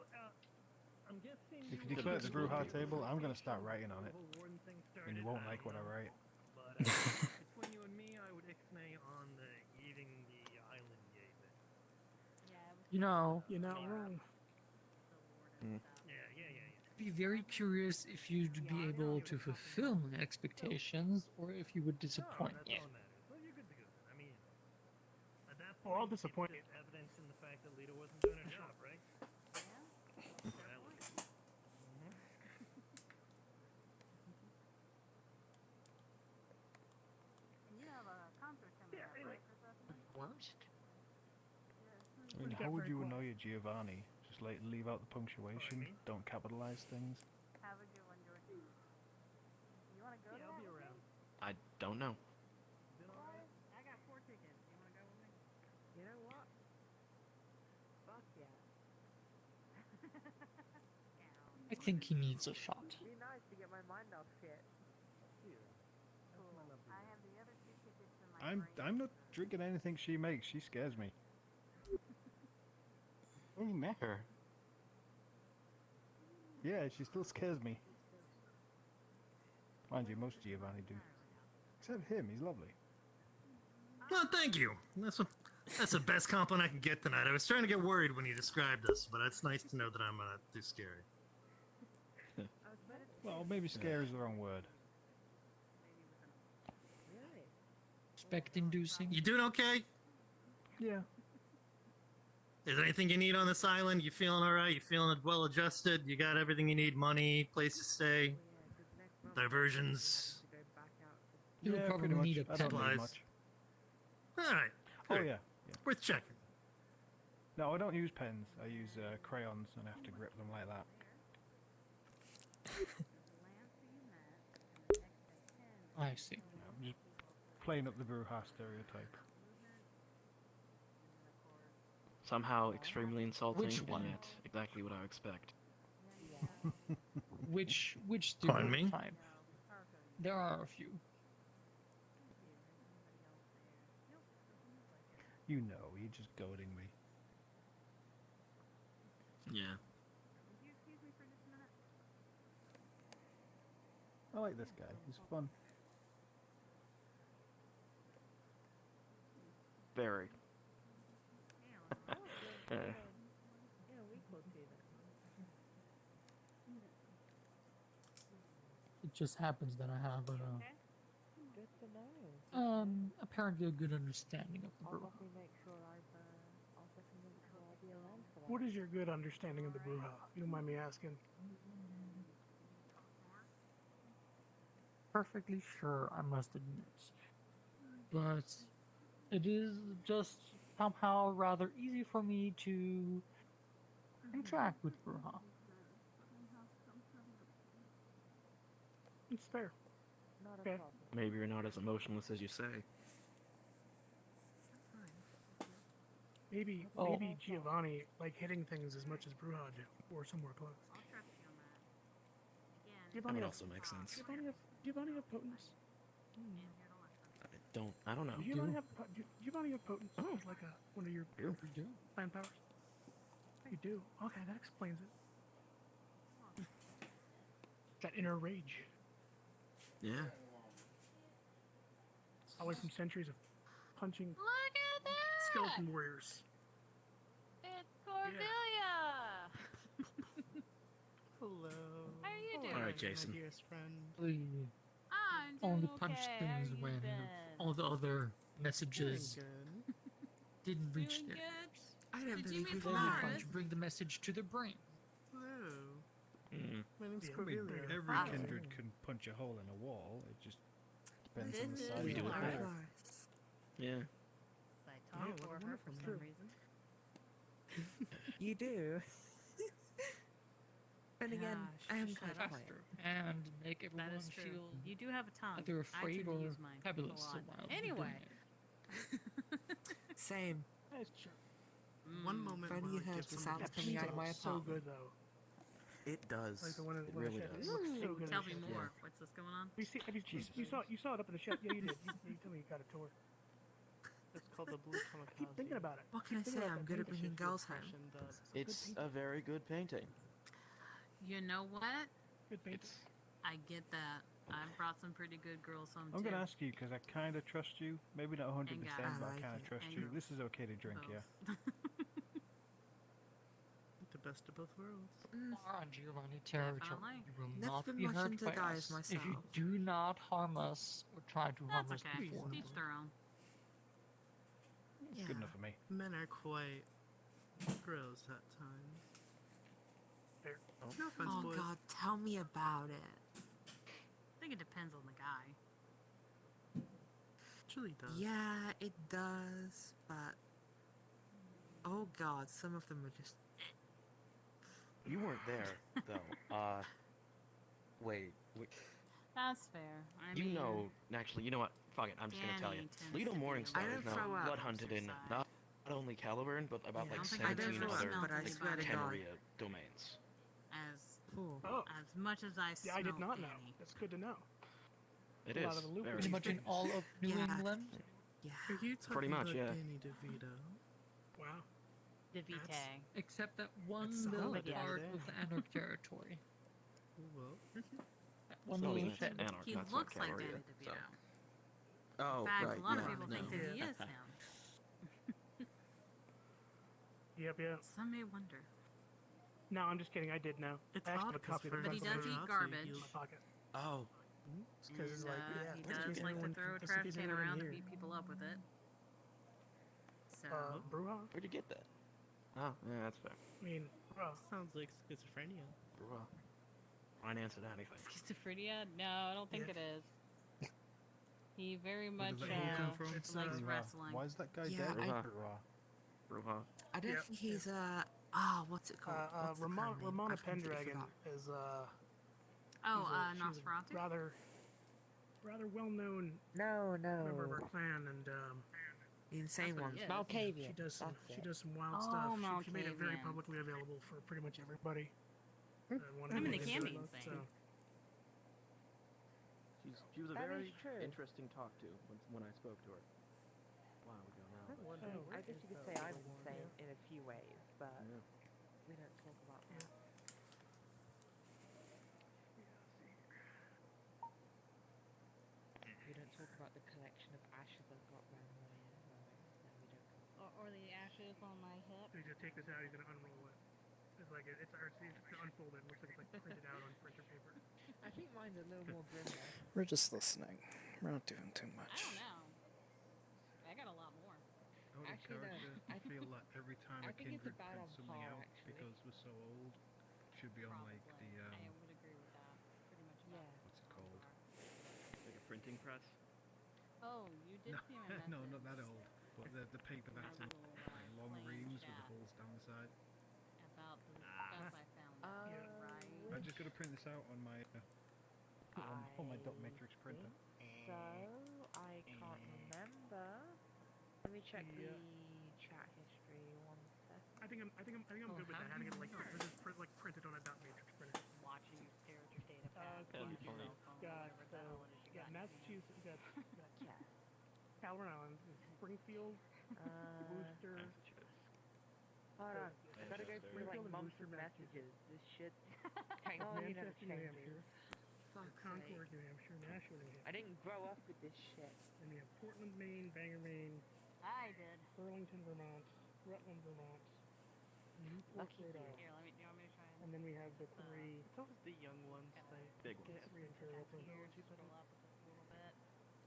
I'm guessing If you declare it the Bruja table, I'm going to start writing on it. And you won't like what I write. But between you and me, I would ixnay on the eating the island game. You know, You're not wrong. Yeah. I'd be very curious if you'd be able to fulfill my expectations, or if you would disappoint me. Well, you're good to go then. I mean, at that point, Well, I'll disappoint you get evidence in the fact that Lita wasn't doing her job, right? I mean, how would you annoy a Giovanni? Just like leave out the punctuation, don't capitalize things. I'll be around. I don't know. I got 4 tickets. You want to go with me? You know what? Fuck yeah. I think he needs a shot. It'd be nice to get my mind off shit. I have the other 2 tickets in my I'm not drinking anything she makes. She scares me. Oh, you met her. Yeah, she still scares me. Mind you, most Giovanni do. Except him, he's lovely. Well, thank you. That's the best compliment I can get tonight. I was trying to get worried when you described us, but it's nice to know that I'm not too scary. Well, maybe scare is the wrong word. Respect-inducing. You doing okay? Yeah. Is there anything you need on this island? You feeling all right? You feeling well adjusted? You got everything you need? Money, place to stay, diversions. You would probably pretty need a much. I don't pen. need much. All right. Oh Good. yeah. Worth checking. No, I don't use pens. I use crayons and I have to grip them like that. I see. playing up the Bruja stereotype. Somehow extremely insulting, Which one? and yet exactly what I expect. Which Pardon me? stereotype? There are a few. You know, you're just goading me. Yeah. I like this guy. He's fun. Very. It just happens that I have Good to know. apparently a good understanding of the I'll Bruja. definitely make sure I'll definitely make sure I'll be around for that. What is your good understanding of the Bruja? If you don't mind me asking. Perfectly sure, I must admit. But it is just somehow rather easy for me to interact with Bruja. It's fair. Okay. Maybe you're not as emotionless as you say. Maybe Giovanni like hitting things as much as Bruja do, or somewhere close. That would also make sense. Giovanni have potence? I don't know. Do Giovanni have potence? Oh. Like one of your clan powers? You do? Okay, that explains it. That inner rage. Yeah. Away from centuries of punching Look at that! skeleton warriors. It's Cordelia! Hello. How are you doing? All right, Jason. My dearest friend. Please I'm only doing punch okay. things How you when been? all the other messages Good. didn't reach Doing there. good? I don't Did you believe meet we've Only met. punch bring the message to their brain. Hello. Mm. My name's Yeah, Cordelia. Every Hi. kindred can punch a hole in a wall. It just depends on the This size is We of do the it hole. better. Nice. Yeah. I Yeah, talk what for a her for wonderful some name. reason. You do. But again, I am shut quite up. quiet. And make That everyone is true. feel You do have a tongue. either I afraid tend to or use mine fabulous a lot. while they're doing Anyway. it. Same. That's true. One moment Funny while you I have get the some sounds of coming out of my So apartment. good though. It does. Like the one in It the really chat. does. It looks so good. Tell in the me chat. more. What's this going on? You saw it up in the chat. Yeah, you did. You told me you got a tour. It's called the Blue Kamikaze. I keep thinking about it. What can I say? I'm good at bringing girls home. It's a very good painting. You know what? Good painting. I get that. I've brought some pretty good girls home I'm too. going to ask you because I kind of trust you. Maybe not 100%, And but guys. I like kind of it. trust And you. girls. This is okay to drink, yeah? The best of both worlds. Are on Giovanni territory. Definitely. You will Never not been be much hurt into by guys us if you myself. do not harm us or try to harm That's us okay. before. Each their own. It's good enough for me. Men are quite gross at times. Fair. No offense, Oh boys. god, tell me about it. I think it depends on the guy. It truly does. Yeah, it does, but oh god, some of them are just. You weren't there, though. Wait. That's fair. I You mean, know, actually, you know what? Fuck it, I'm just gonna tell you. Danny tends Lido to be a Morningstar little is now throw up. blood hunted in not only Caliburn, but about Yeah, like I don't think 17 I've other smelled but I anybody. swear to God. Temeria domains. as much as I Yeah, I did smell not know. Danny. That's good to know. It A is. lot of the loop very. Pretty much in all of New Yeah. England. Yeah. Are you talking Pretty much, about yeah. Danny DeVito? Wow. DeVite. Except that one That's little solid, part yeah. of the Anarch territory. Well, That one No, little that's shed. Anarch, He that's looks not like Camarilla, Danny DeVito. Oh, In fact, right. a lot yeah, of people no. think that he is him. Yep. Some may wonder. No, I'm just kidding. I did know. It's I actually odd have a copy of the But he rest of does it eat I'll garbage. in my pocket. Oh. Because it's And, like, yeah, he just in does case like to anyone- throw a just in trash case can anyone around to here. beat people up with it. So, Bruja? Where'd you get that? Oh, yeah, that's fair. I mean, Bruja. sounds like schizophrenia. Bruh. Why didn't answer to anything? schizophrenia? No, I don't think Yeah. it is. He very Where much did that name come from? It's, likes Bruja. wrestling. Why is that guy Yeah, dead? I- Bruja. Bruja. I don't Yep. think he's what's it called? What's the Ramona, clan name? Ramona I've completely Pendragon forgot. Oh, she's Nosferatu? rather. rather well-known No, member of no. our clan, and The insane That's what ones. he is. Malkavian. she does some That's it. wild Oh, stuff. She made it very Malkavian. publicly available for pretty much everybody. I mean, they can be insane. So. She was a That very is true. interesting talk to when I spoke to her. A while ago now. But, I guess you could say I'm insane in a few ways, but yeah. we don't talk about that. We don't talk about the collection of ashes I've got around my no, we don't. Or the ashes on my hip. So he's gonna take this out. He's gonna unroll it. It's like it's gonna unfold it. It looks like it's like printed out on printer paper. I think mine's a little more grim though. We're just listening. We're not doing too much. I don't know. I got a lot more. I would Actually, encourage no. you to feel that every time I a think it's kindred about prints on something par, out, actually. because we're so old, should be on like the I would agree with that. Pretty much. Yeah. what's it called? like a printing press. Oh, you did No, see my message. no, not that old. But the paper that's in little, like long plain reams with the chat holes down the side. About the stuff I found. Right. I'm just gonna print this out on my on my dot matrix printer. So I can't remember. Let me check the chat history 1 second. I think I'm good with that. Having it like printed on a dot matrix printer. Watching you stare at your data pad. Got Massachusetts. We got Calvert Island, Springfield, Worcester. Hold on, I gotta go through like months of messages. This shit. Technology never Manchester, New changes. Hampshire. Concord, New Hampshire. Nashville, New Hampshire. I didn't grow up with this shit. Then we have Portland, Maine, Bangor, Maine. I did. Burlington, Vermont. Rutland, Vermont. Newport, Rhode Island. Here, do you want me to try And then we have the three. Those the young ones. Big ones. Three Ontario scroll up just a little bit.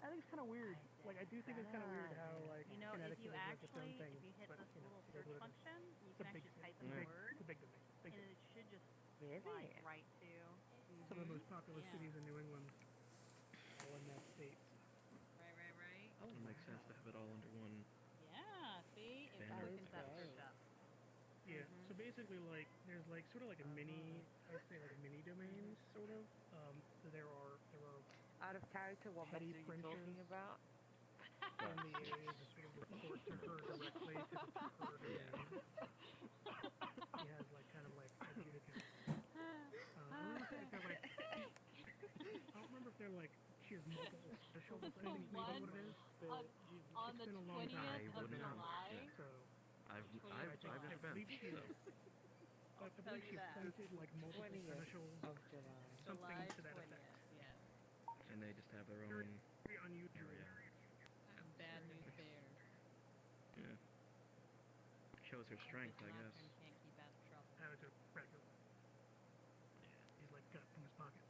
I think it's kind of weird. Like I do think it's kind of weird how like You know, if Connecticut you is like its own actually, thing, if you hit but this you know, little it is search what it is. function, you It's can a big, actually type it's in a the big, word, it's a big domain. Big and domain. it should just Really? fly right to Some of the most popular cities in New England, all in that state. Right. Oh, It makes sense to have it all under one. Yeah, see? It That opens is that great. search up. Yeah. So basically, like, there's like sort of like a mini, I would say like a mini domains sort of. So there are Out of character, what petty message are you talking printers about? in the area that sort of report to her directly because it's her domain. She has like kind of like adjudicates. I don't remember if they're like she has multiple specials. I think maybe what it is. On the It's been a long 20th time. of July, So I've I never believe been. she So. is. I believe she printed like multiple 20th specials, of July. something July to that 20th, effect. yes. And they just have their own Very unusual. area. Bad news bears. Yeah. Shows her strength, I guess. Can't keep out of trouble. Have it to regular. He's like got it from his pocket.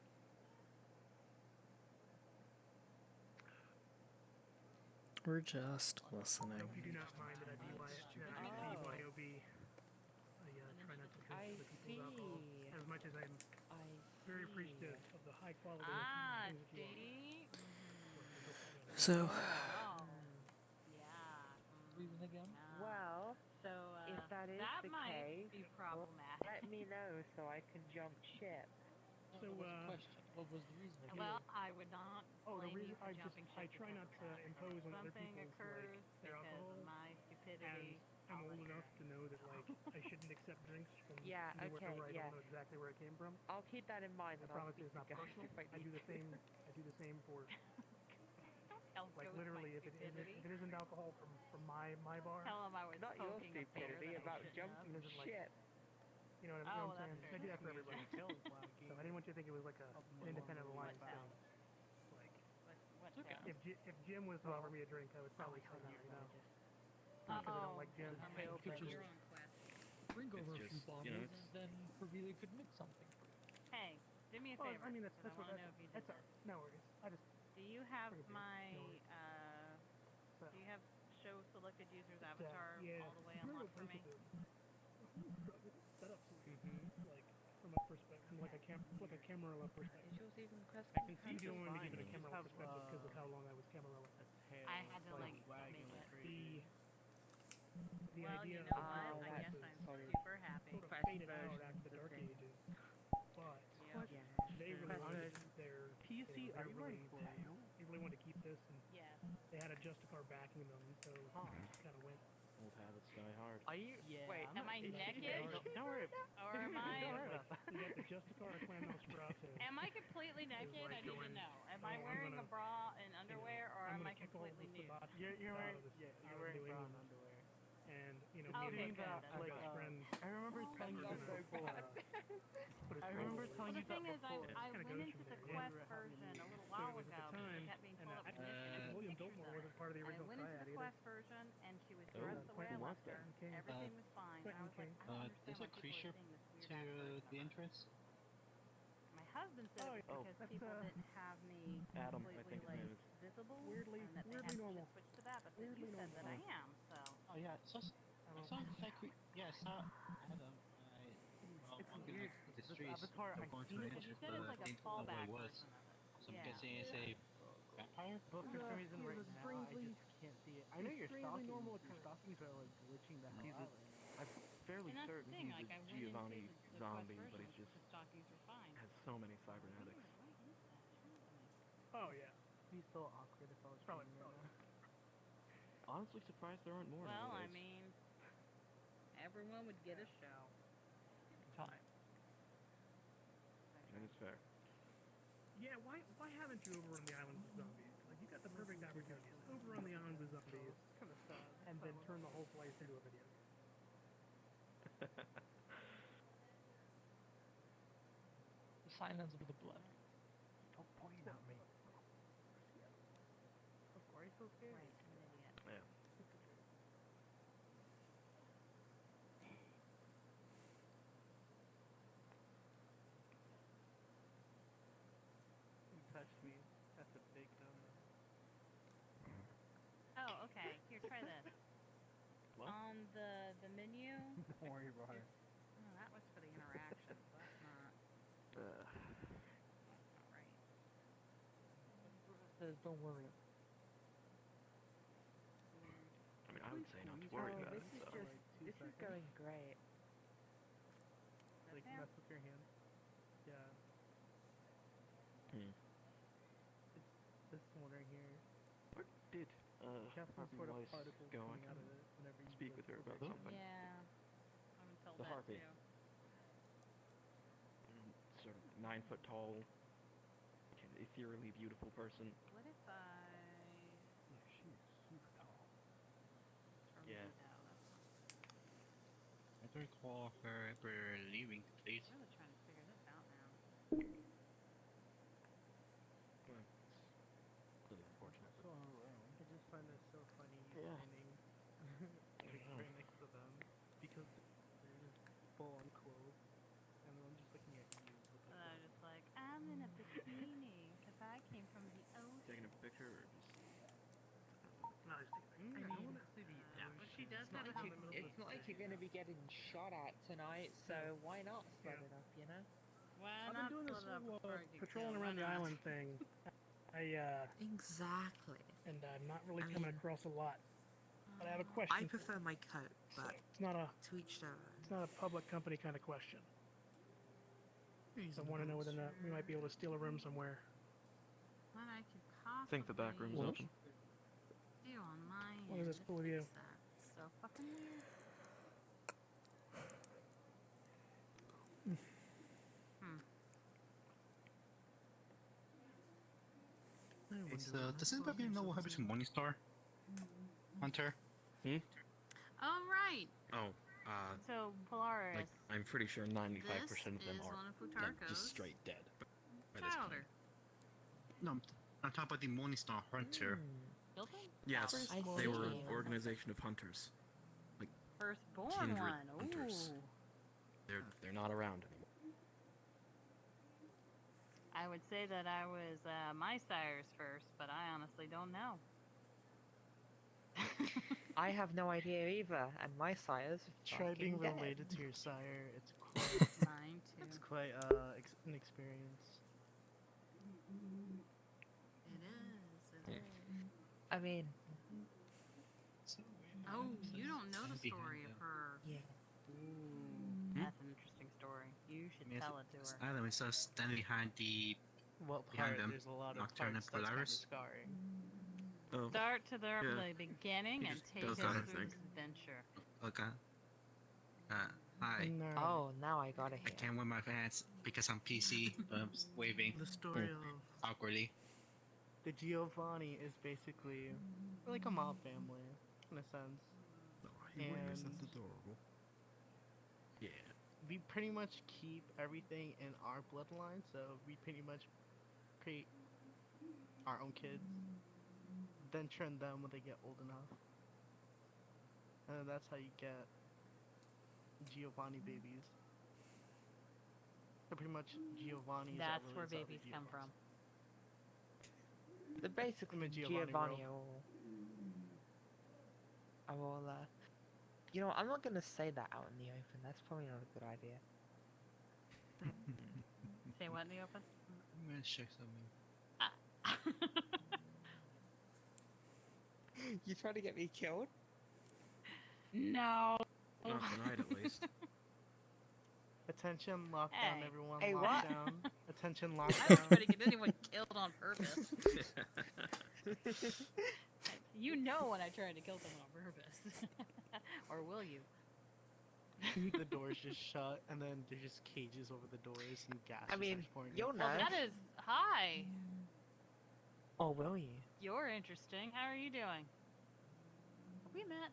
We're just listening. I hope you do not mind that I BYOB. I try not to drink other people's alcohol as much as I'm very appreciative of the high quality things that you offer. So, Reason again? Well, So, if that is that the might case, be problematic. let me know so I can jump ship. So, question. What was the reason? Well, I would not the blame reason you for jumping I ship try not to impose on other something people's occurs like their because alcohol. of my stupidity. And I'm old enough to know that like I shouldn't accept drinks from Yeah, anywhere okay, where I yeah. don't know exactly where it came from. I'll keep that in mind. I And I'll promise speak it's not to guys personal. if I I do need the same. I do the same for like literally if it isn't alcohol from my bar. Tell him I was Not your poking a bear stupidity that I about shouldn't jumping have. ship. You know what I'm saying? I do that for everybody. So I didn't want you to think it was like an independent alliance thing. What If Jim was to offer me a drink, I would probably say no. You know, because I don't like Jim. Bring over a few just, bottles, you know, and then Pravila could mix something for you. Hey, do me a Well, favor. I mean that's I what want to know if you did that's this. no worries. I just Do you have Pretty good. my No worries. do you have show selected users avatar yeah. all the way unlocked for me? Set up like from a perspective, from like a Camarilla perspective. Is yours even I can see you don't want me to give it a Camarilla perspective because of how long I was Camarilla. I had to like make it. The Well, idea you know of what? the I guess was I'm super happy. sort of faded out after the Dark Ages, but they really wanted their PC, are you really recording? they had a Justicar backing them, so kind of went. Old habits die hard. Are you? Yeah. Wait, Am I naked? Don't worry. Or am I? Don't worry about that. You got the Justicar Clan Nosferatu. Am I completely naked? I need to going, know. Am "Oh, I I'm wearing a gonna- bra and underwear, or I'm am I gonna kick all completely the nude? Sabat You're wearing out of wearing New bra and England. underwear. And me Okay, and good. my Like, best friend. I remember telling you That's this so before. Put his I remember friend- telling Well, you the thing that is, before. I kinda went goes into from the there, yeah. Quest version a little So while it was at ago the because time, it kept being and pulled up I in this, and it was William pictures Biltmore of wasn't it. part of the And I original went into triad the either. Quest version, and she was Oh, dressed the way I who was left her. that? Everything was fine. And I was like, I don't understand there's why a people are creature seeing this weird to ass version the of her. entrance. My husband said it was Oh, because people didn't have me Adam, I completely think his like name is. visible, Weirdly and that they weirdly had to normal. switch to that. But that you Weirdly said normal. that I am, so. Oh yeah, I saw that yeah, I saw Adam. It's Walking weird. like the This streets, avatar, so I've going to seen the it Because you entrance, said but it's I like a didn't know what fallback it was. version of it. So I'm Yeah. guessing it's a vampire. But for some reason right now, I strangely- just can't see it. I know your strangely normal stockings. Your occurrence. stockings are like glitching the hell He's out a- right now. I'm fairly And that's the certain thing, he's like a I went into Giovanni the zombie, Quest but version, he's just the stockings were fine. has so many Wait a cybernetics. minute, why is that happening? Oh yeah. be so awkward if I was Probably- streaming right now. Honestly, surprised there aren't more Well, I nowadays. mean, everyone would get a show. Time. That is fair. Yeah, why haven't you overrun the islands with zombies? Like you got the perfect opportunity. Overrun the islands with zombies, Kind of sad. and then turn the whole place into a video game. The silence of the blood. Don't point at me. Why are you so scared? Right, I'm an idiot. Yeah. You touched me. That's a big no-no. Oh, okay. Here, try this. What? On the menu. Don't worry about it. Oh, that was for the interactions. That's not. That's not right. Says, don't worry. I mean, I would say not to worry about it. So. This is going great. Like Sam? mess with your hand. Yeah. This one right here. Where did You have some Harpy sort of Weiss particles go? I coming out can of it whenever you speak go with her to about the something. Yeah. I've been told The that harpy. too. Sort of 9 foot tall, ethereally beautiful person. What if I? Yeah, she's super tall. Or Yeah. maybe no, that's not. I don't recall her ever leaving the place. I'm really trying to figure this out now. Well, it's really unfortunate. So, I just find this so funny Yeah. standing like, right next to them because they're just full on clothes, and I'm just looking at you. With, And I was just like, I'm in a bikini because I came from the ocean. Taking a picture or just. No, just take a picture. I mean, But she does It's not have like a you, it's not like you're going to be getting shot at tonight, so why not split it up, you know? Why I've not been doing this split it up little before I get patrolling killed? around the Why not? island thing. Exactly. And I'm not really I coming mean- across a lot. But I have a I question. prefer my coat, but It's not a to each their own. it's not a public company kind of question. So I want to know whether or not we might be able to steal a room somewhere. What I could I possibly think the back room's What? open. do on my What is this end cool to with you? fix that. So fucking weird. Does anybody know what happened to Morningstar? Hunter? Oh right. Oh, So Polaris. like, I'm pretty sure 95% This of them is are one of like, Futarko's just straight dead. By this point. Childer. No, I'm talking about the Morningstar Hunter. Hilton? Yes, I they were see. an organization of hunters. Firstborn kindred one. hunters. Ooh. They're not around anymore. I would say that I was my sire's first, but I honestly don't know. I have no idea either, and my sire's Try being fucking dead. related to your sire. It's quite. Mine too. It's quite an experience. It is. It is. I mean, Oh, you don't know the story of her. yeah. Ooh, that's an interesting story. You should tell it to her. Adam is just standing behind the What Behind part? them, There's a lot of Nocturne parts and that's kind of Polaris. scarring. Oh. start to the Yeah. beginning He and just take does us that, I through think. this adventure. Okay. Hi. Oh, now I got it I here. can't wear my pants because I'm PC, but I'm waving The story of awkwardly. the Giovanni is basically like a mob family, in a sense. Oh, he was. And That's adorable. Yeah. we pretty much keep everything in our bloodline, so we pretty much create our own kids, then train them when they get old enough. And then that's how you get Giovanni babies. So pretty much Giovanni's that That's release where other babies come from. The basically Giovanni. I will. You know, I'm not gonna say that out in the open. That's probably not a good idea. Say what in the open? I'm gonna check something. You trying to get me killed? No. Not tonight, at least. Attention, lockdown, Hey. everyone. Hey, what? Lockdown. Attention, I was lockdown. trying to get anyone killed on purpose. You know when I tried to kill someone on purpose. Or will you? The doors just shut, and then there's just cages over the doors and gas. I mean, pouring in. you'll know. Well, that is hi. Or will you? You're interesting. How are you doing? Have we met?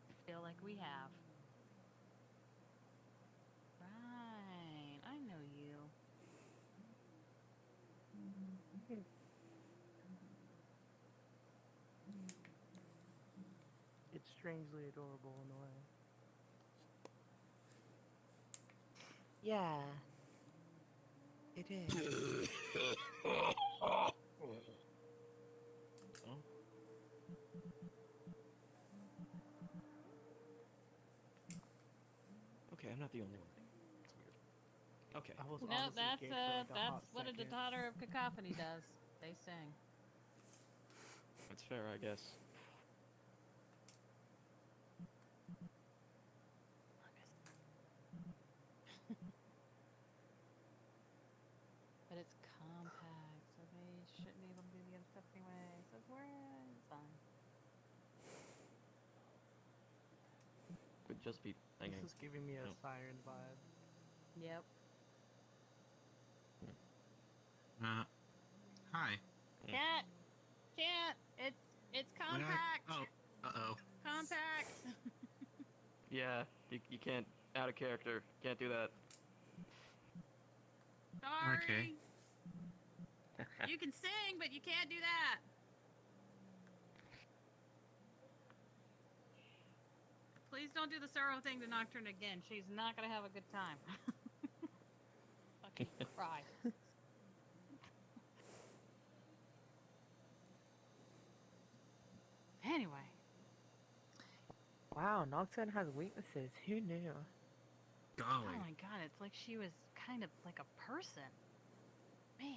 I feel like we have. Right. I know you. It's strangely adorable in a way. Yeah. It is. Oh. Okay, I'm not the only one. It's weird. Okay. I was No, honestly that's gay for like a that's hot what a second. daughter of cacophony does. They sing. That's fair, I guess. But it's compact, so they shouldn't be able to do the other stuff anyway. So it's fine. Could just be hanging. This is giving me a No. siren vibe. Yep. Hi. Cat, it's compact. Oh, uh-oh. Compact. Yeah, you can't add a character. Can't do that. Sorry. Okay. You can sing, but you can't do that. Please don't do the sorrow thing to Nocturne again. She's not gonna have a good time. Fucking cry. Anyway. Wow, Nocturne has weaknesses. Who knew? Golly. Oh my god, it's like she was kind of like a person. Man.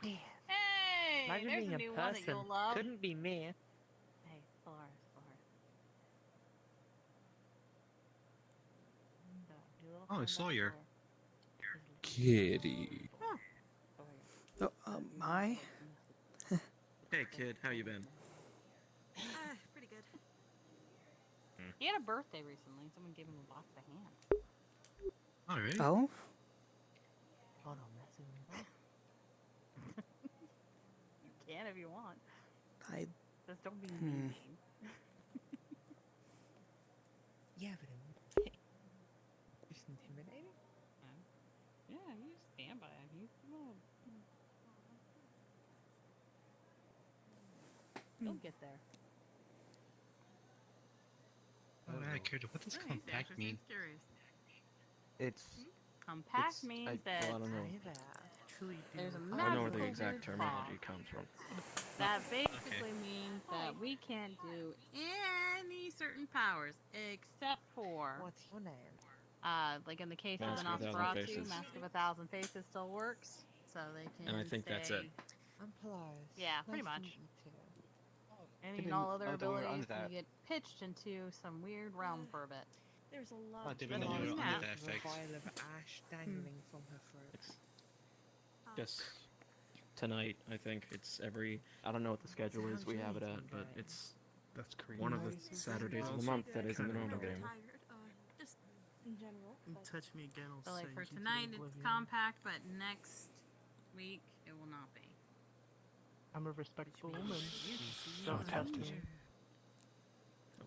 Man. Hey! Imagine There's being a a new one that person. you'll love. Couldn't be me. Hey, Polaris. Oh, Sawyer. Kitty. Oh, hi. Hey, kid, how you been? Pretty good. He had a birthday recently. Someone gave him a box of ham. Oh, really? Oh? Oh no, messing with You can if you want. Just don't be mean. Yeah, but it's intimidating. Yeah, you just stand by him. He'll get there. Oh, I cared. What does compact mean? Curious. It's Compact means that I don't know. there's a I don't know where the magical exact weird terminology fog comes from. that basically means that we can't do any certain powers except for what's your name? like in the case Mask of the of a Thousand Nosferatu, Faces. Mask of a Thousand Faces still works, so they can. And I think say, that's it. I'm Polaris. Yeah, pretty Nice to much. meet you too. Any and all other abilities can get pitched into some weird realm for a bit. There's a lot. Oh, didn't know you were under that effect. A vial of ash dangling from her throat. Just tonight. I think it's every. I don't know what the schedule is we have it at, but it's one of the Saturdays of the month that isn't the normal game. Just in general. Touch me again. I'll So like send for you to tonight it's oblivion. compact, but next week it will not be. I'm a respectable woman. Oh, Don't touch me.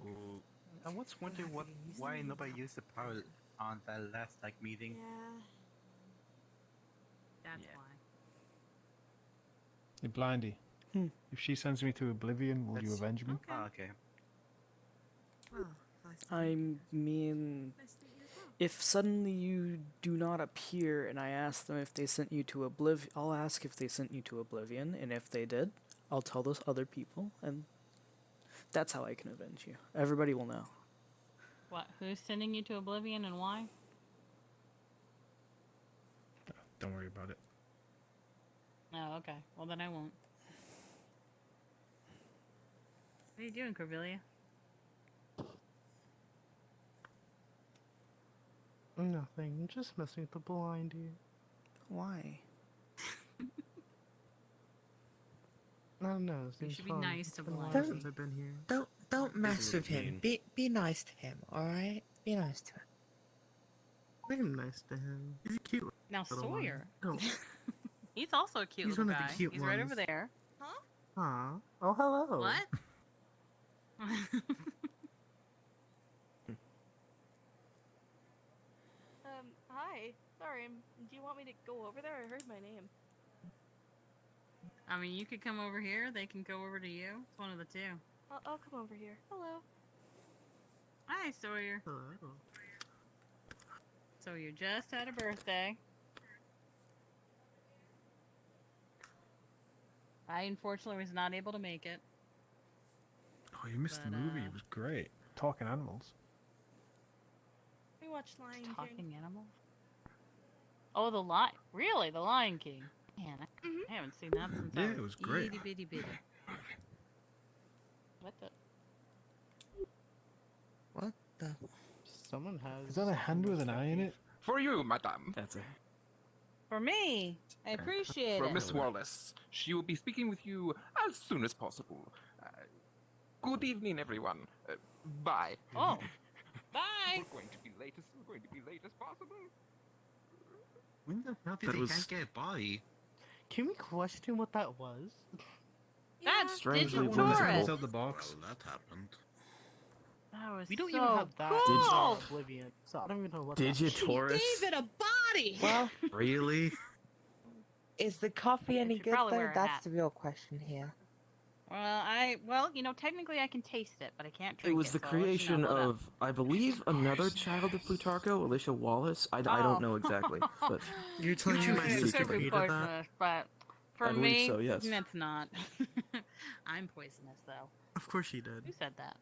Oh, I was wondering why nobody used the power on that last meeting. That's why. Hey, Blindy. If she sends me to oblivion, will you avenge me? Okay. I mean, if suddenly you do not appear and I ask them if they sent you to oblivion, I'll ask if they sent you to oblivion, and if they did, I'll tell those other people, and that's how I can avenge you. Everybody will know. What? Who's sending you to oblivion and why? Don't worry about it. Oh, okay. Well, then I won't. What are you doing, Corvelia? Nothing. I'm just messing with the blindy. Why? I don't know. It You seems should be fun. nice It's to been a while Blindy. since I've been here. Don't mess with him. mean. Be nice to him, alright? Be nice to him. I am nice to him. He's a cute Now little Sawyer. one. Oh. He's also a cute He's little one of guy. the cute He's right over ones. there. Aw. Oh, hello. What? Hi. Sorry, do you want me to go over there? I heard my name. I mean, you could come over here. They can go over to you. It's one of the two. I'll come over here. Hello. Hi, Sawyer. Hello. So you just had a birthday. I unfortunately was not able to make it. Oh, you missed the movie. It was great. Talking animals. We watched Lion King. Talking animals? Oh, the Lion. Really? The Lion King? Man, I haven't seen that since Yeah, I it was great. itty bitty bitty. What the? What the? Someone has. Is that a hand with an eye in it? For you, madame. That's it. For me? I appreciate From it. Miss Wallace. She will be speaking with you as soon as possible. Good evening, everyone. Bye. Oh. Bye. We're going to be late as possible. When the hell did That they was- guys get by? Can we question what that was? That's Strangely Digitaurus. whimsical. Inside the box. Well, that happened. That was We don't so even have that cool. in Oblivion, so I don't even know what Digitaurus? Gave it a body. Well, Really? is the coffee any should good probably though? wear a That's hat. the real question here. Well, technically I can taste it, but I can't drink It was the so I'll let you know creation about that. of, I believe, another child of Plutarcho, Alicia Wallace. I don't know exactly, but You're telling me my It sister could be created that? poisonous, but for I believe me, so, yes. it's not. I'm poisonous, though. Of course she did. Who said that?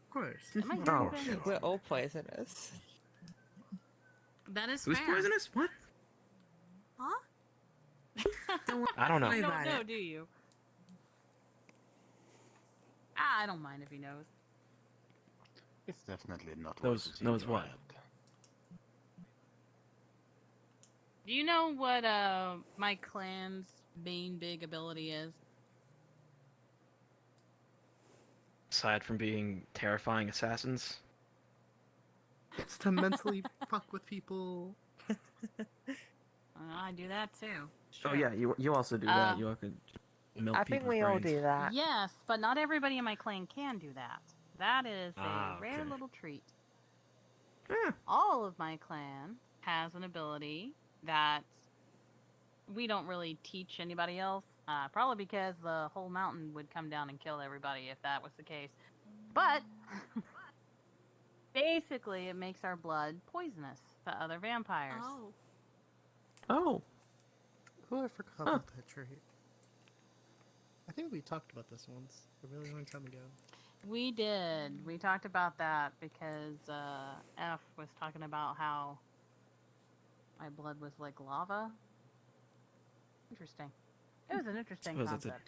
Of course. Am I hearing Oh, things? We're all poisonous. That is Who's fair. poisonous? What? Huh? I don't know. You don't about know, it. do you? I don't mind if he knows. It's definitely not. Knows what? Do you know what my clan's main big ability is? Aside from being terrifying assassins. It's to mentally fuck with people. I do that too. Oh yeah, you also do that. You could milk I think people's we all brains. do that. Yes, but not everybody in my clan can do that. That is a rare okay. little treat. Yeah. All of my clan has an ability that we don't really teach anybody else. Probably because the whole mountain would come down and kill everybody if that was the case. But basically, it makes our blood poisonous to other vampires. Oh. Oh. Oh, I forgot about that trait. I think we talked about this once a really long time ago. We did. We talked about that because F was talking about how my blood was like lava. Interesting. It was an interesting Suppose concept.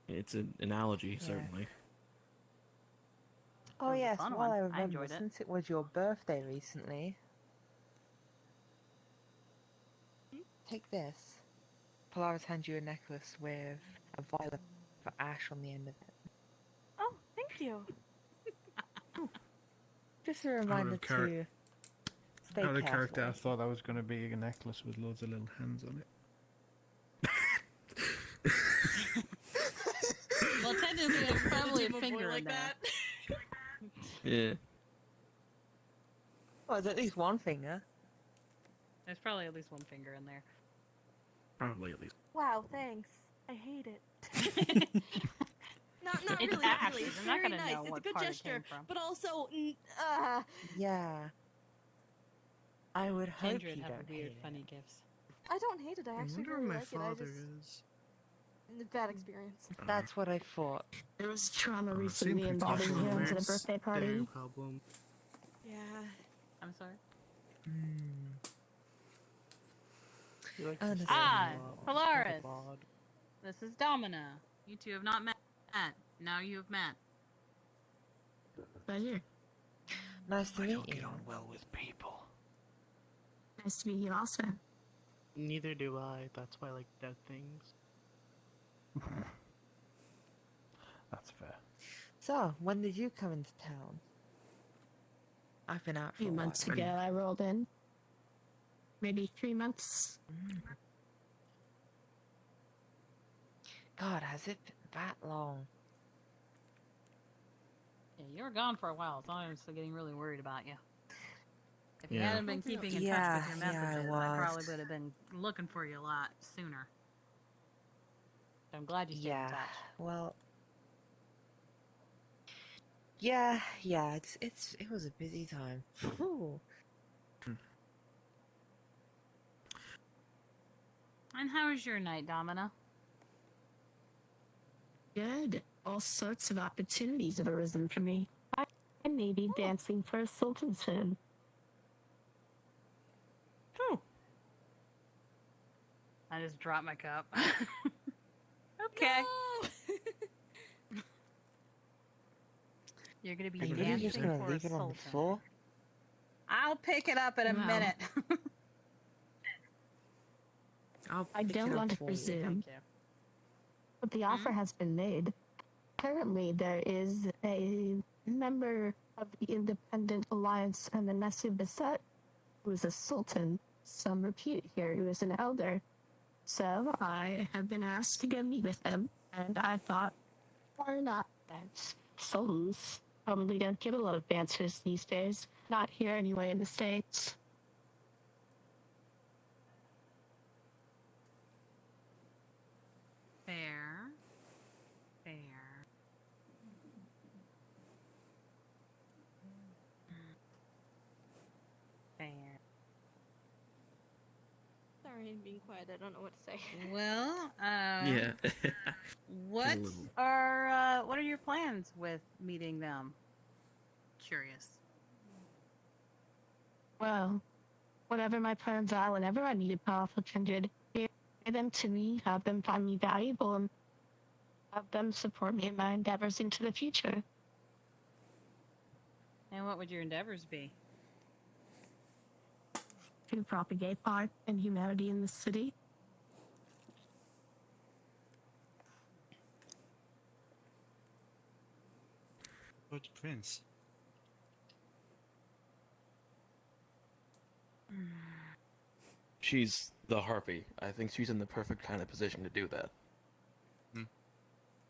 It's an analogy, Yeah. certainly. Oh was a yes, fun well one. I I remember, enjoyed it. since it was your birthday recently. Take this. Polaris hand you a necklace with a violet of ash on the end of it. Oh, thank you. Just a reminder to stay Out of careful. character, I thought that was going to be a necklace with loads of little hands on it. Well, technically, it's probably a finger like in that. Yeah. Well, there's at least one finger. There's probably at least one finger in there. Probably at least. Wow, thanks. I hate it. not It's really, not ash. really. It's They're not very gonna nice. know It's a what good part it gesture, came from. but also, Yeah. I would hope Kindred you have don't weird, hate it. funny gifts. I don't hate it. I actually wonder really where my like it. I father just is. bad experience. That's what I thought. There was trauma Oh, it recently seemed pretty involving close. him at a Where's birthday their party. problem? Yeah. I'm sorry. You like to Understand. stay Ah, in the Polaris. mod. This is Domina. You two have not met. Now you have met. Pleasure. Nice to I meet don't you. get on well with people. Nice to meet you also. Neither do I. That's why I like dead things. That's fair. So, when did you come into town? I've been out A for few a months while. ago, I rolled in. Maybe 3 months. God, has it been that long? Yeah, you were gone for a while, so I was getting really worried about you. If you Yeah. hadn't been keeping in touch Yeah, with your yeah, I messages, I was. probably would have been looking for you a lot sooner. So I'm glad you stayed in Yeah. touch. Well. Yeah. It was a busy time. Whew. And how was your night, Domina? Good. All sorts of opportunities have arisen for me. I may be dancing for a sultan soon. I just dropped my cup. Okay. No! You're gonna be Are you really dancing just gonna for leave a it on the sultan. floor? I'll pick it up in a Wow. minute. I pick don't it up want to for you. presume, Thank you. but the offer has been made. Currently, there is a member of the Independent Alliance and the Nasib Basset who is a sultan, some repute here, who is an elder. So I have been asked to go meet with them, and I thought, why not? That's sultans probably don't give a lot of dancers these days. Not here anyway in the States. Fair. Sorry, I'm being quiet. I don't know what to say. Well, Yeah. what little. what are your plans with meeting them? Curious. Well, whatever my plans are, whenever I need a powerful kindred, give them to me, have them find me valuable, and have them support me in my endeavors into the future. And what would your endeavors be? To propagate art and humanity in the city. Good prince. She's the harpy. I think she's in the perfect kind of position to do that.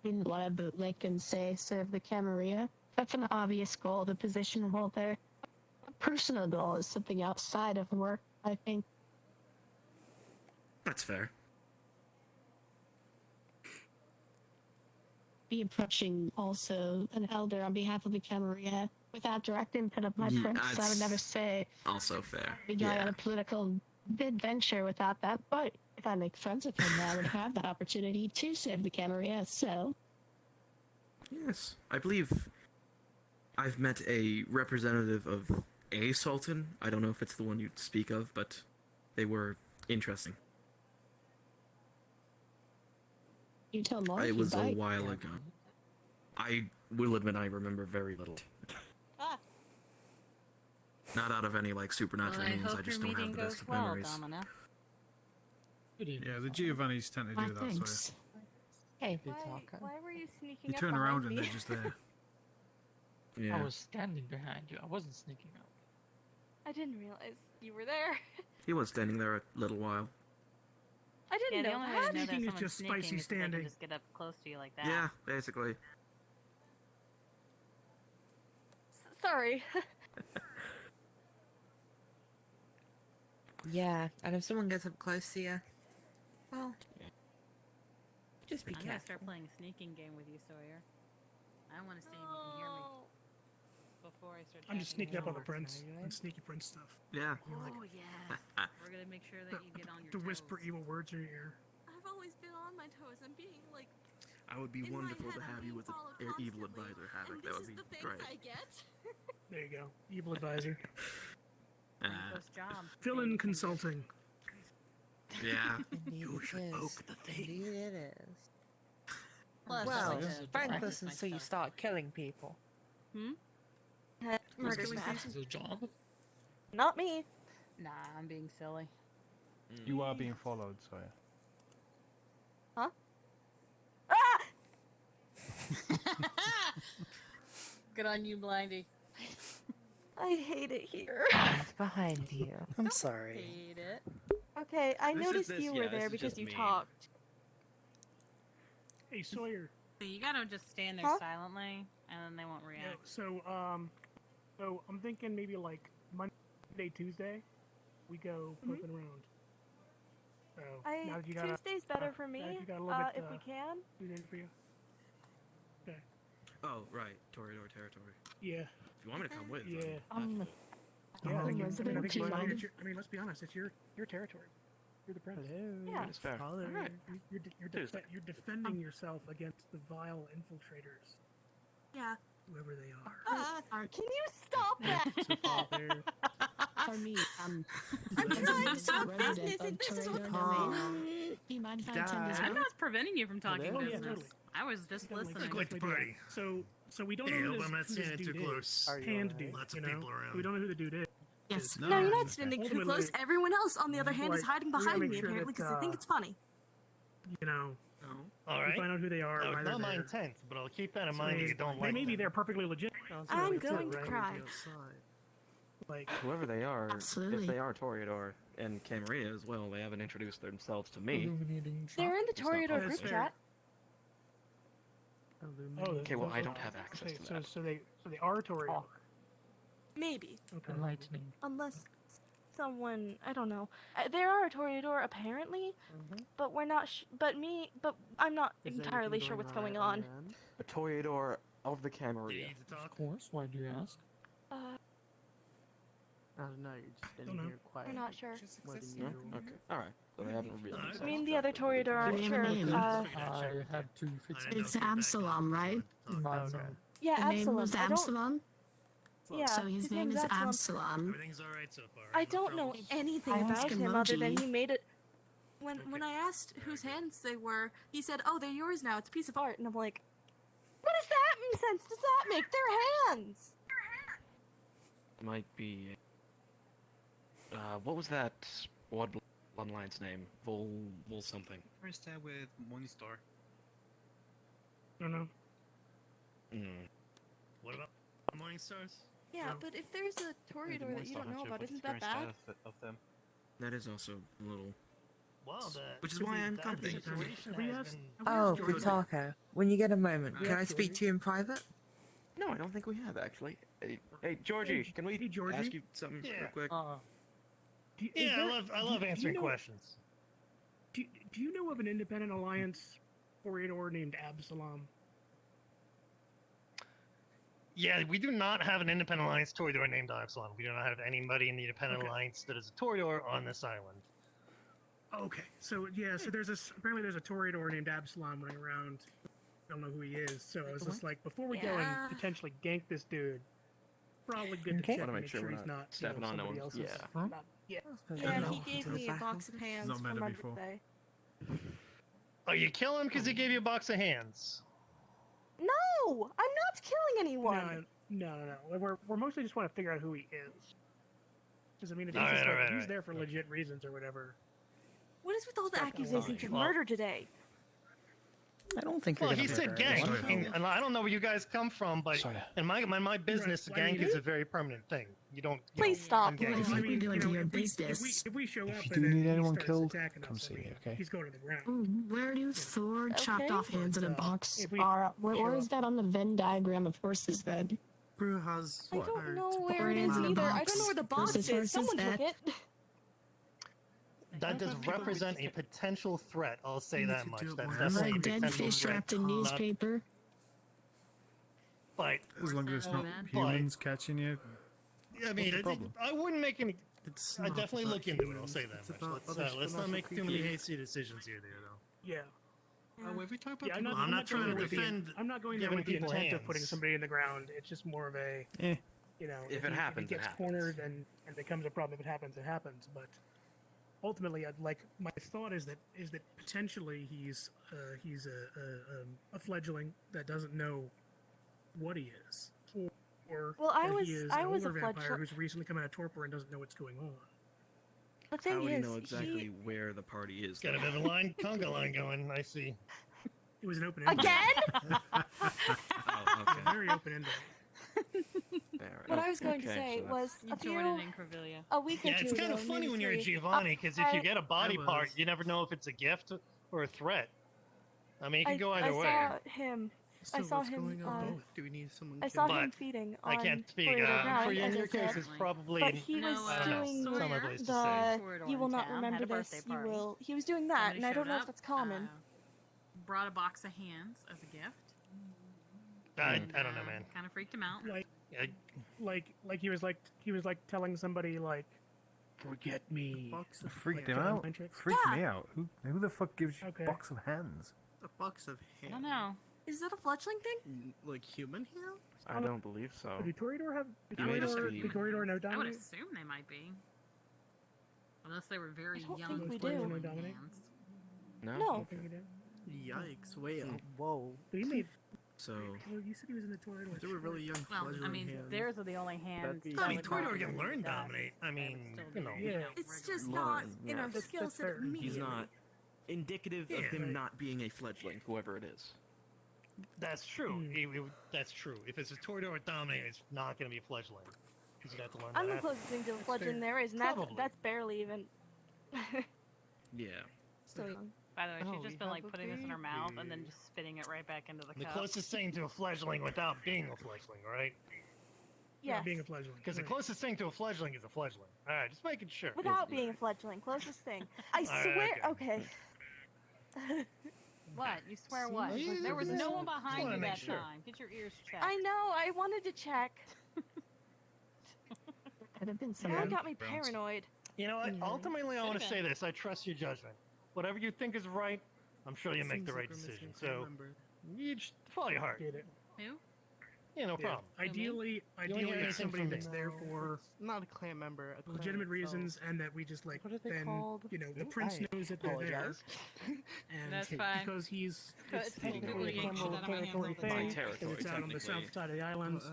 Didn't want to bootlick and say serve the Camarilla. That's an obvious goal, the position holder. A personal goal is something outside of work, I think. That's fair. Be approaching also an elder on behalf of the Camarilla without direct input of my Yeah, prince. I would that's never say Also fair. be going on Yeah. a political adventure without that, but if I make friends with him, I would have that opportunity to serve the Camarilla, so... Yes. I believe I've met a representative of a sultan. I don't know if it's the one you speak of, but they were interesting. You tell more if It you was a like. while ago. I will admit I remember very little. Ah, Not out of any like supernatural Well, I means. hope I just your don't have meeting the best goes of well, memories. Domina. Yeah, the Giovannis tend to do that. Thanks. So Hey, Why were you sneaking you up turn around behind and me? they're just there. Yeah. I was standing behind you. I wasn't sneaking up. I didn't realize you were there. He was standing there a little while. I didn't Yeah, the know only way that. to know that Sneaking is someone's just sneaking spicy is if they standing. can just get up close to you like that. Yeah, basically. Sorry. Yeah, and if someone gets up close to you, well, just be I'm gonna careful. start playing a sneaking game with you, Sawyer. I want to see if you can hear me before I start. I'm just tapping sneaking up on the more. prince and sneaky prince stuff. Yeah. Oh yes. We're gonna make sure that you get on your To toes. whisper evil words in your ear. I've always been on my toes. I'm being like. I would be In my wonderful head, to I'm have you being with an followed evil constantly, advisor, Havoc. and That this would is be the thanks great. I get. There you go. Evil advisor. Post job. Fill-in consulting. Yeah. Indeed You it should is. poke the thief. Indeed it is. Plus, Well, this is Frank my listens so you stuff. start killing people. Murder This bad. is a job. Not me. Nah, I'm being silly. You are being followed, so yeah. Huh? Ah! Good on you, Blindy. I hate it here. It's behind you. I'm sorry. Hate it. Okay, I This is noticed this- you yeah, were this there is because just you me. talked. Hey Sawyer. So you gotta just stand there Huh? silently, and then they won't Yeah, react. so I'm thinking maybe like Monday, Tuesday, we go poking around. So now that you got Tuesday's better for now me. that you got a little bit, If we can. tune in for you. Okay. Oh, right. Toreador territory. Yeah. If you want me to come with, Yeah. then Um, Yeah, I think you- resident I think you- Giovanni. it's your- I mean, let's be honest. It's your territory. You're the prince. Yeah. That's fair. Holler. Alright. You're defending yourself against the vile infiltrators, Yeah. whoever they are. Can you stop that? Father. For me, I'm resident business, of and this is Toreador what- domain. Do you mind if I attend as I'm well? not preventing you from talking Oh, yeah, business. totally. I was just Totally. listening. Quite the party. So we don't Hey, know hope who I'm this, not who standing this too dude close. is. Hand dude, Lots you of know? people around. We don't know who the dude is. Yes. No, you're not okay. standing too Ultimately- close. Everyone else, on the other hand, is Like, hiding we gotta behind make me sure apparently that, because they think it's funny. You know, All we right. find out who they are. That why was they're not my there. intent, but I'll keep that in So mind they- if you don't they like may be them. there perfectly legit. I'm going to right? cry. Like, whoever they are, Absolutely. if they are Toreador and Camarilla as well, they haven't introduced themselves to me. Illuminating They're in the It's not Toreador public. group Fair. chat. oh, Okay, well, those I are- don't have access okay, to so, that. so they are Toreador. Maybe. Okay. enlightening. Unless someone, I don't know. There are a Toreador apparently, but we're not. But I'm not entirely sure what's going on. A Toreador of the Do you Camarilla. need to talk? Of course. Why do you ask? I don't know, you're just Don't standing know. here quiet. We're not sure. More than Yeah? usual. Okay. Alright. So they haven't revealed I themselves. I mean, the other to Toreador aren't Do you sure. have a name? I had to fix I it. didn't know It's if you were back Absalom, on. right? No, Okay. no. Yeah, The Absalom. name was I don't. Absalom? Yeah. So his name is Absalom. Absalom. Everything's all right so far. I No don't know troubles? anything I about asked him other than Emoji. he made it. When I asked whose hands they were, he said, "Oh, they're yours now. It's a piece of art." And I'm like, "What does that sense does that make? They're hands." Might be. What was that bloodline's name? Vol something. First time with Morningstar. I don't know. What about Morning Stars? Yeah, but if there's a Toreador that you don't know about, isn't that bad? Of them. That is also a little. Well, Which is why I'm that coming. situation We has asked- been- Oh, Georgie. Futaka, when you get a moment, We can I asked speak Georgie. to you in private? No, I don't think we have actually. Hey Georgie, can we Hey, Georgie. ask you something Yeah. real quick? Is Yeah, there- I love do you answering know- questions. Do you know of an independent alliance Toreador named Absalom? Yeah, we do not have an independent alliance Toreador named Absalom. We do not have anybody in the independent Okay. alliance that is a Toreador on this island. Okay, so yeah, so apparently there's a Toreador named Absalom running around. I don't know who he is, so I was just like, before we go Yeah. and potentially gank this dude, probably good Okay. to check Wanna and make sure we're he's not not stepping on no somebody one's- else's. yeah. Not, yeah. Yeah, know. he gave To the me a back box of of it. hands Not for met my her before. birthday. Oh, you kill him because he gave you a box of hands. No, I'm not killing anyone. No. We're mostly just want to figure out who he is. Because I mean, if he's, Alright, just, like, alright, if he's alright. there for legit reasons or whatever, What is with all the accusations of Well- murder today? I don't think you're Well, gonna he said murder gang, anyone. and I don't know where you guys come from, but in my business, Right, I gang mean- is a very permanent thing. You don't. Please stop. gang What if is- you go into your if business? we show up If you and do then need he anyone starts killed, attacking come us, see I me, mean, okay? he's going to the ground. Where do Thor chopped Okay. off hands in a box if we are? Where show is up- that on the Venn diagram of horse's head? Brew has. I don't know where it Hands is in a either. I box don't know where the box versus is. horse's Someone took head. it. That does represent a potential threat. I'll say that much. That's Like definitely a dead potential fish threat. wrapped in Not- newspaper. But As long as it's not but- humans catching you. I mean, What's the problem? I wouldn't make any. I not definitely about look into it. I'll humans, say that it's much. about others, Let's but not also make too many creepy. hasty decisions here, there, though. Yeah. If we talk about Yeah, people, I'm not trying going to there with the- defend I'm not going there giving with the people intent of hands. putting somebody in the ground. It's just more of a, Eh. you know, If it happens, if it he gets happens. cornered and becomes a problem. If it happens, it happens. But ultimately, my thought is that potentially he's a fledgling that doesn't know what he is, or Well, I that was- he is I an was a older vampire fledgling- who's recently come out of torpor and doesn't know what's going on. The How thing would he is, know exactly where the party is? Got a bit of a line, conga line going. I see. It was an open Again? Oh, okay. Very open ended. What I was going to say was You a few, joined in Corvillia. a week or Yeah, two it's kind of ago, funny maybe when you're a 3, Giovanni because if you I- get a body I part, was. you never know if it's a gift or a threat. I mean, it can go I either way. saw him. So I saw what's him. going on? Both. Do we need someone? I saw But him feeding I on can't speak. corridor ground, For you, in as your I case, said. it's probably. But he was I don't know, doing some other place to say. the. Corridor You will in not town, remember had a this. birthday You party. will. He was doing that, Somebody and I don't showed know if up, that's common. Brought a box of hands as a gift. I don't know, man. Kind of freaked him out. Like he was like telling somebody like, forget me. Freaked him Like, out. mind trick. Freaked me out. Who the fuck gives you Okay. a box of hands? A box of I hands. don't know. Is that a fledgling thing? Like human hands? I don't believe so. Do Toreador have? Do I mean, it's Toreador, do Toreador know I would dominate? assume they might be. Unless they were very I don't young. think we Toreador do. know dominate? hands. No. No. I think he did. Yikes! Way up. Whoa. But he made. So Well, you said he was in the Toreador. They were really young Well, I fledgling mean, hands. theirs are the only hands. be- that I mean, would Toreador normally can do learn that. dominate. I mean, you know. Yeah. It's just Learn, not in yeah. our That's skill set fair. immediately. he's not indicative Yeah. of him not being a fledgling, whoever it is. That's true. Hmm. That's true. If it's a Toreador with dominate, it's not going to be a fledgling. Because you have to learn I'm the that. closest thing to a fledgling fair. there is, and Probably. that's barely even. Yeah. Still young. By the way, Oh, she's we just been like have a putting this in her mouth and then baby. just spitting it right back into the The cup. closest thing to a fledgling without being a fledgling, right? Yeah, Yes. being a fledgling. Because the Right. closest thing to a fledgling is a fledgling. All right, just making sure. Without being a fledgling, closest thing. I Alright, swear. Okay. What? You swear what? See? There was no one Just behind wanna you make that sure. time. Get your ears checked. I know. I wanted to check. Could have been Now someone. got me paranoid. You know what? Yeah. Ultimately, I want to Could've say this. I trust your judgment. Whatever you think is right, I'm sure you make the right decision. So, you just follow your heart. Get it. Who? Yeah, no Yeah. problem. Ideally, hear ideally, anything it's somebody from that's me? there for Not a clan member. A clan legitimate itself. reasons, and that we just like What are they then called? you know the Ooh, prince I knows that they're there, apologize. and That's fine. because he's Good. it's technically a Yank shit out of my hands territory all the thing, time. My territory, it's out on the technically. south side of the islands.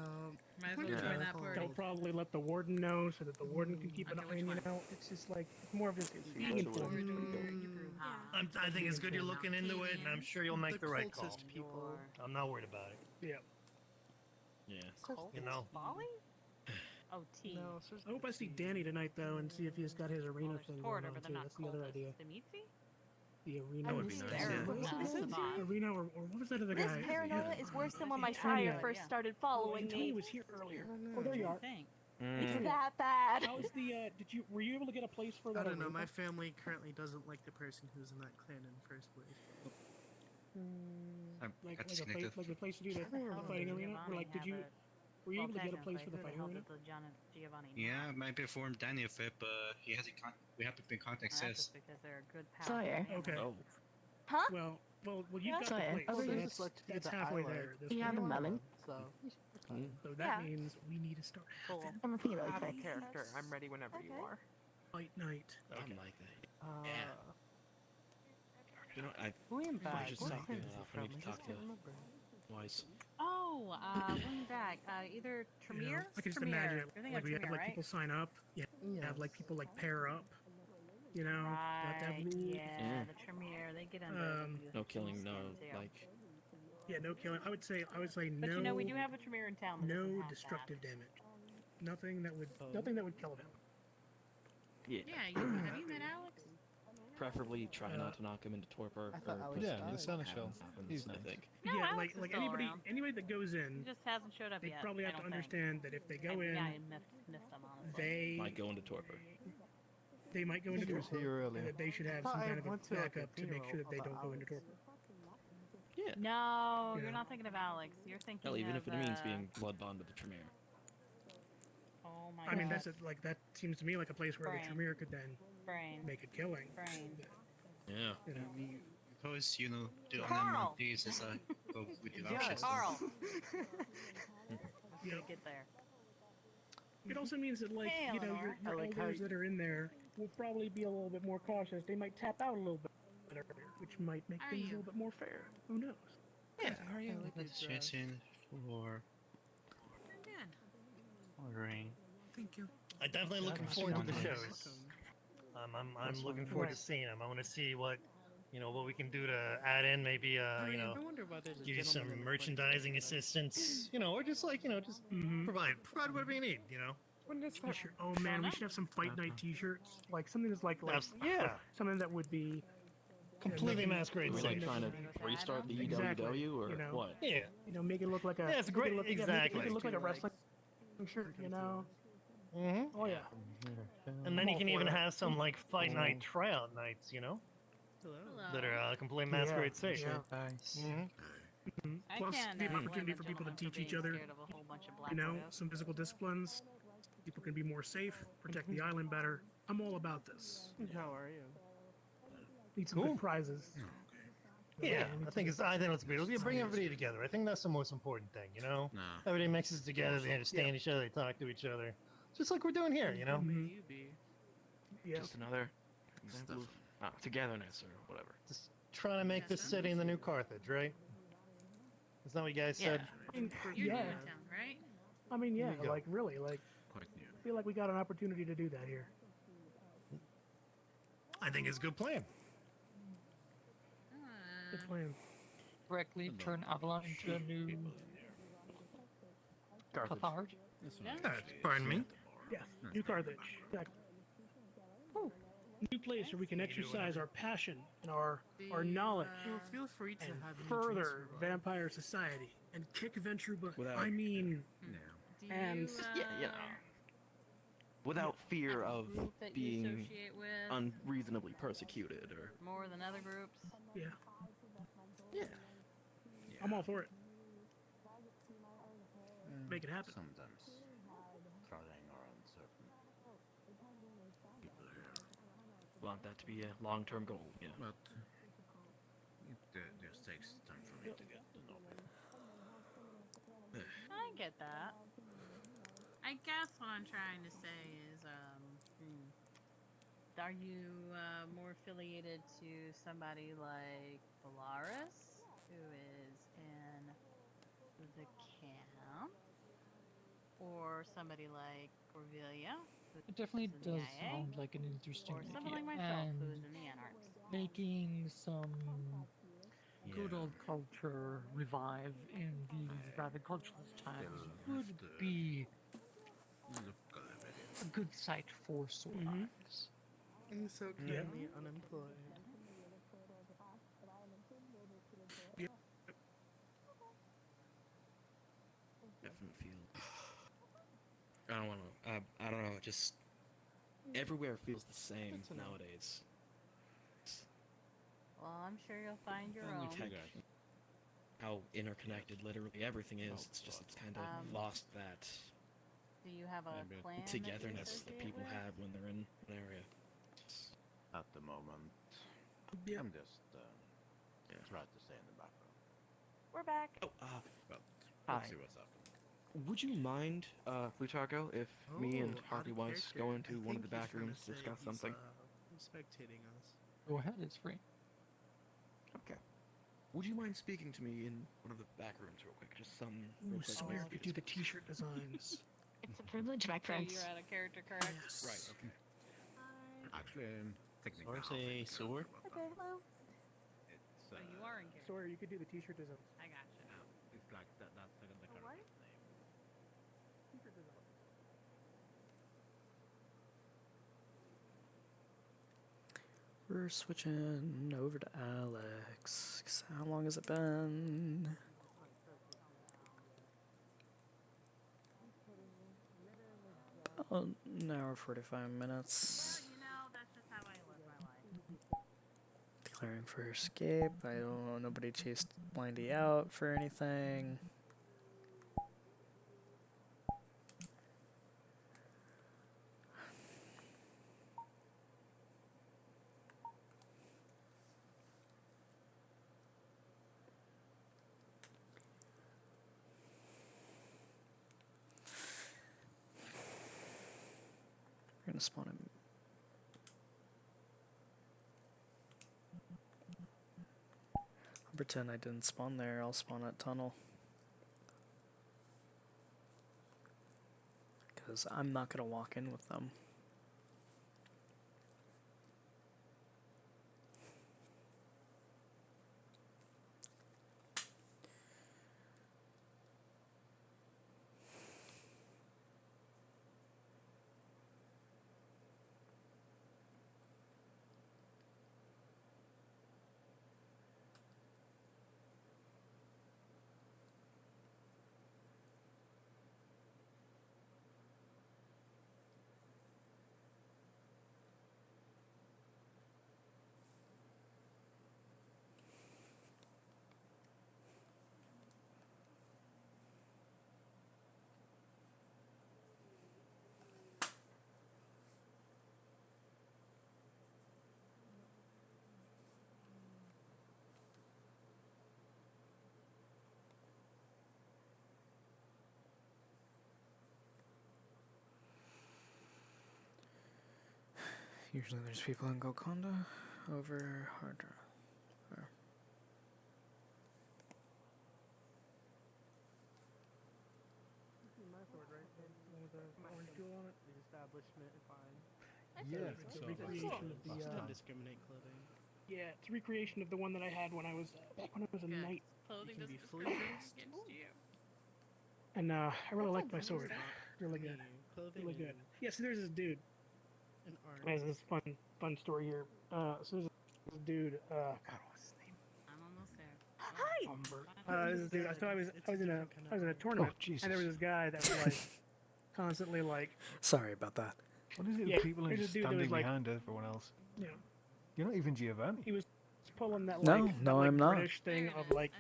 Might as well Yeah. join that party. They'll probably let the warden know so that the warden can keep an Okay, eye on you. which Know, it's just like it's more of just being Which informed. I think it's good you're looking into it, and I'm sure you'll make the right call. cultist people. I'm not worried about it. Yeah. Yeah. You know. Bali? Oh, T. No, I hope I see Danny tonight though, and see if he's got his arena thing going Corridor, on but too. they're not That's the other cultists. idea. Dimitri? The arena. That would be nice, yeah. What is it? Arena, or what was that other This guy? paranoia is worse than when my Antonio. sire first started following Antonio me. was here earlier. Oh, there you are. It's that bad. How's the? Were you able to get a place for that? I don't know. arena? My family currently doesn't like the person who's in that clan in the first place. Like a place to do the fighting arena, or like were you able to get a place for the fighting arena? Yeah, I might be informed Danny of it, but he hasn't. We haven't been contact since. Because they're a good Sawyer. Okay. Huh? Well, you've got Sawyer. the place. Okay. So that's halfway there. This You have a way. melon? So, So that Yeah. means we need to start having I'm a really I have a quick. character. I'm ready whenever you Okay. are. fight night. I'm like that. uh, You know, I William I Bag. just What talked clan to is he I from? need I to talk just to can't remember. Wise. Oh, one back. Either Tremere? I can just Tremere. imagine You're it. thinking Like of we have Tremere, like right? people sign up. Yeah. Have like people like pair up. You know, you have to have Right, rules. yeah, the Tremere, they get under the youth No killing, no skin, too. like. Yeah, no killing. I would say But no. you know, we do have a Tremere in town that doesn't No have destructive damage. Nothing that would kill him. Yeah. Yeah, have you met Alex? Preferably try not to knock him into torpor. I thought or Alex push Yeah, him. the Seneschal. He's I nice. think. No, Yeah, Alex is like still anybody around. that goes He in, just hasn't showed up they yet. probably I have to don't think. understand that if they go in, Yeah, I missed them, honestly. they might go into torpor. They might go into He was torpor, here and earlier. that they should have thought some I kind of a went to, like, a backup to make sure that they funeral don't go into about torpor. Yeah. No, Yeah. you're not thinking of Alex. You're thinking Hell, even of, if it means being blood bond with the Tremere. Oh my I mean, God. that seems to me like a place where Brain. the Tremere could then Brain. make a killing. Brain. Yeah. You know. Because, you know, the Carl! this is go with the Yeah, VRChat. Carl. You know, Get there. it also means that, like, Hey, you know, Eleanor. your I like how elders that are in there will probably be a little bit more cautious. They might tap out a little bit better, which might make How are things a you? little bit more fair. Who knows? Yeah, how are you? Chasing for Good. ordering. Thank you. I'm definitely looking that's forward to the wonderful. shows. I'm looking forward to seeing them. I want to see what we can do to add in, maybe I wonder why there's a give you gentleman some in the front merchandising seat. assistance, or just provide whatever you need, T-shirt. Oh man, we should have some fight night T-shirts. Like something that's like yeah, something that would be completely masquerade Are we safe. like trying to restart the Exactly, EWW or you know. what? Yeah, make it look like a. Yeah, it's make it great- look- yeah, exactly. Make it look like a wrestling shirt. You know. hmm Oh yeah. And then you all can for even that. have some fight night tryout nights, Hello. that are completely masquerade safe. Yeah. Nice. I Plus, can't, the blame opportunity a for people to gentleman teach being each other. scared of a whole bunch of black You know, widows. some physical disciplines. People can be more safe, protect the island better. I'm all about this. How are you? Need some good prizes. Yeah, I think it's beautiful. You bring everybody together. I think that's the most important thing. Nah. Everybody mixes together. They understand each other. They talk to each other, just like we're doing here. Mhm. You be. Yeah. Just another example of togetherness or whatever. Just trying to make this city the new Carthage, right? Isn't that what you guys said? I mean, You're yeah. new in town, right? I mean, yeah. Here we go. Like really, like Quite new. I feel like we got an opportunity to do that here. I think it's a good plan. Good plan. Correctly turn Avalon into a new Carthage. Pardon me. Yeah. New Carthage. Exactly. New place where we can exercise our passion and our knowledge Feel free to and have me further transfer. vampire society and kick Venture butt. Without- I mean, Do and you, Without fear of group that you being associate with unreasonably persecuted or. more than other groups? yeah, Yeah. I'm all for it. Make it happen. Sometimes trying or uncertain. People here. Want that to be a long-term goal. Yeah. But it just takes time for me to get to know people. I get that. I guess what I'm trying to say is, are you more affiliated to somebody like Polaris, who is in the camp, or somebody like Corvelia, It definitely who's in the does IA, sound like an interesting or idea. somebody like myself, and who's in the Anarchs? making some good old culture revive in these rather cultureless times would be a good sight for sore eyes. I'm so currently unemployed. Definite feel. I don't want to. I don't know. Just everywhere feels the same nowadays. Well, I'm sure you'll find your And own. we've had how interconnected literally everything is. It's just it's kind of lost that Do you have a plan that you togetherness that associate people with? have when they're in an area. At the moment, Yeah. I'm just trying to stay in the background. We're back. Oh, But hi. let's see what's happening. Would you mind, Plutarco, if me and Oh, Harvey out of Weiss character. go I into one of think the back he's trying to rooms to say discuss he's, something? spectating us. Go ahead, it's free. Okay. Would you mind speaking to me in one of the back rooms real quick? Just some Ooh, real quick Sawyer messages. could do the T-shirt designs. It's a privilege, my So friends. you're out of character, correct? Yes. Right, okay. Actually, Source a sewer? Okay, hello. So you are in character. Sawyer, you could do the t-shirt design. I gotcha. It's like that's the Oh, what? name. T-shirt design. We're switching over to Alex. 'Cause how long has it been? Oh, an hour 45 minutes. Well, you know, that's just how I live my life. Declaring for escape. I don't know. Nobody chased Blindy out for anything. We're gonna spawn him. I'll pretend I didn't spawn there. I'll spawn at tunnel. Because I'm not gonna walk in with them. Usually there's people in Golconda over hard drive. This is my sword, right? The one with the orange jewel on it? The establishment, fine. Yeah, it's a recreation of the. Don't discriminate clothing. Yeah, it's a recreation of the one that I had when I was back when I was a knight. Clothing You can be doesn't fully discriminate dressed. against you. And I really like my sword. Really good. Clothing Really good. Yeah, so there's this dude. and art. There's this fun story here. So there's this dude. God, what's his name? I'm almost there. Hi. This dude. So I was in a tournament, Jesus. and there was this guy that was like constantly like. Sorry about that. What is it with Yeah, people who are there's just a dude that standing was like, behind everyone else? you know, You're not even Giovanni. he was pulling that No, like no, I'm not. British thing of like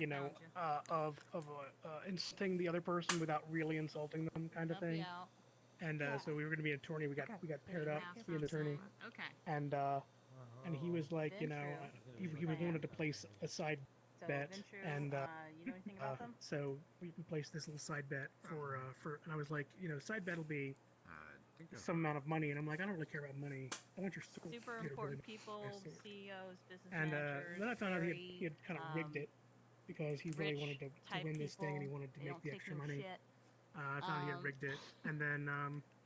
of insulting the other person without really insulting them kind of thing. And so we were gonna be in a tourney. We got paired up to be in the tourney. Okay. And he was like, you know, he wanted to place a side bet, and you know anything about them? so we placed this little side bet for and I was like, you know, side bet will be some amount of money, and I'm like, I don't really care about money. I want your sword. Super You know, important really people, nice sword. CEOs, business And managers. then I found out he had kind of rigged it because he really rich wanted to type win this thing, and he people, wanted to they make don't the take extra no money. shit. I found he had rigged it, and then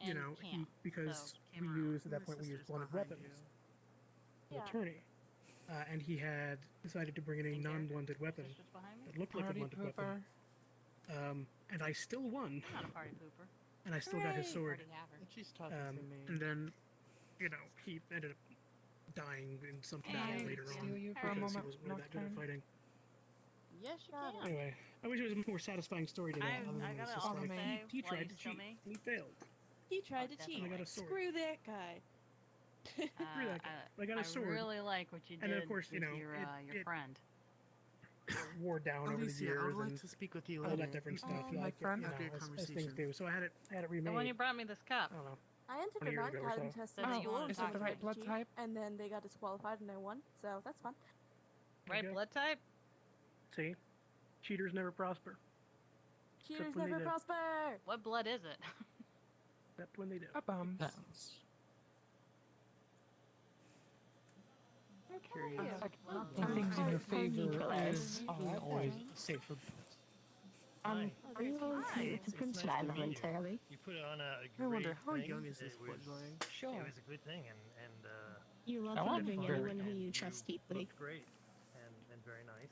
you and know, Cam. because So, we Cam used at that My point we used sister's blended behind weapons you. in the tourney, and he had decided to bring in a non-blended weapon Sisters behind me? that looked like a blended weapon. And I still won, I'm not a party pooper. and I still got his Hooray! sword. Party haver. And she's talking to me. And then, you know, he ended up dying in some battle later on steal you because for a he moment, wasn't really that good at fighting. Yes, you can. Anyway, I wish it was a more satisfying story to that. I other than gotta it's just also like, say, he while tried you to still cheat, me, and he failed. He tried to cheat. And I got a sword. Screw that guy. Screw that guy. I got a sword. really like what you did And then, of course, you with know, your it friend. wore down over the Alicia, I years would like and to speak with you all later. that different stuff. My Like, friend, you know, after your as things conversation. do. So I had it remade. The one you brought me this cup. I don't know. I entered 20 a years ago or non-academy so. test So in that you school wanna and Is it tried the to right cheat, blood type? and then they got disqualified and I won, so that's fun. Right Okay. blood type? See, cheaters never prosper. Cheaters when they never do. prosper! What blood is it? Except when they do. I'm curious. When things in your favor is always safer. Are you okay to Prince nice to meet you. momentarily? You put on a I wonder, great how thing. young is this It boy was- going? Sure. It was a good thing, and You That welcome to one's bring very anyone who good. you trust deeply. Looked great and very nice.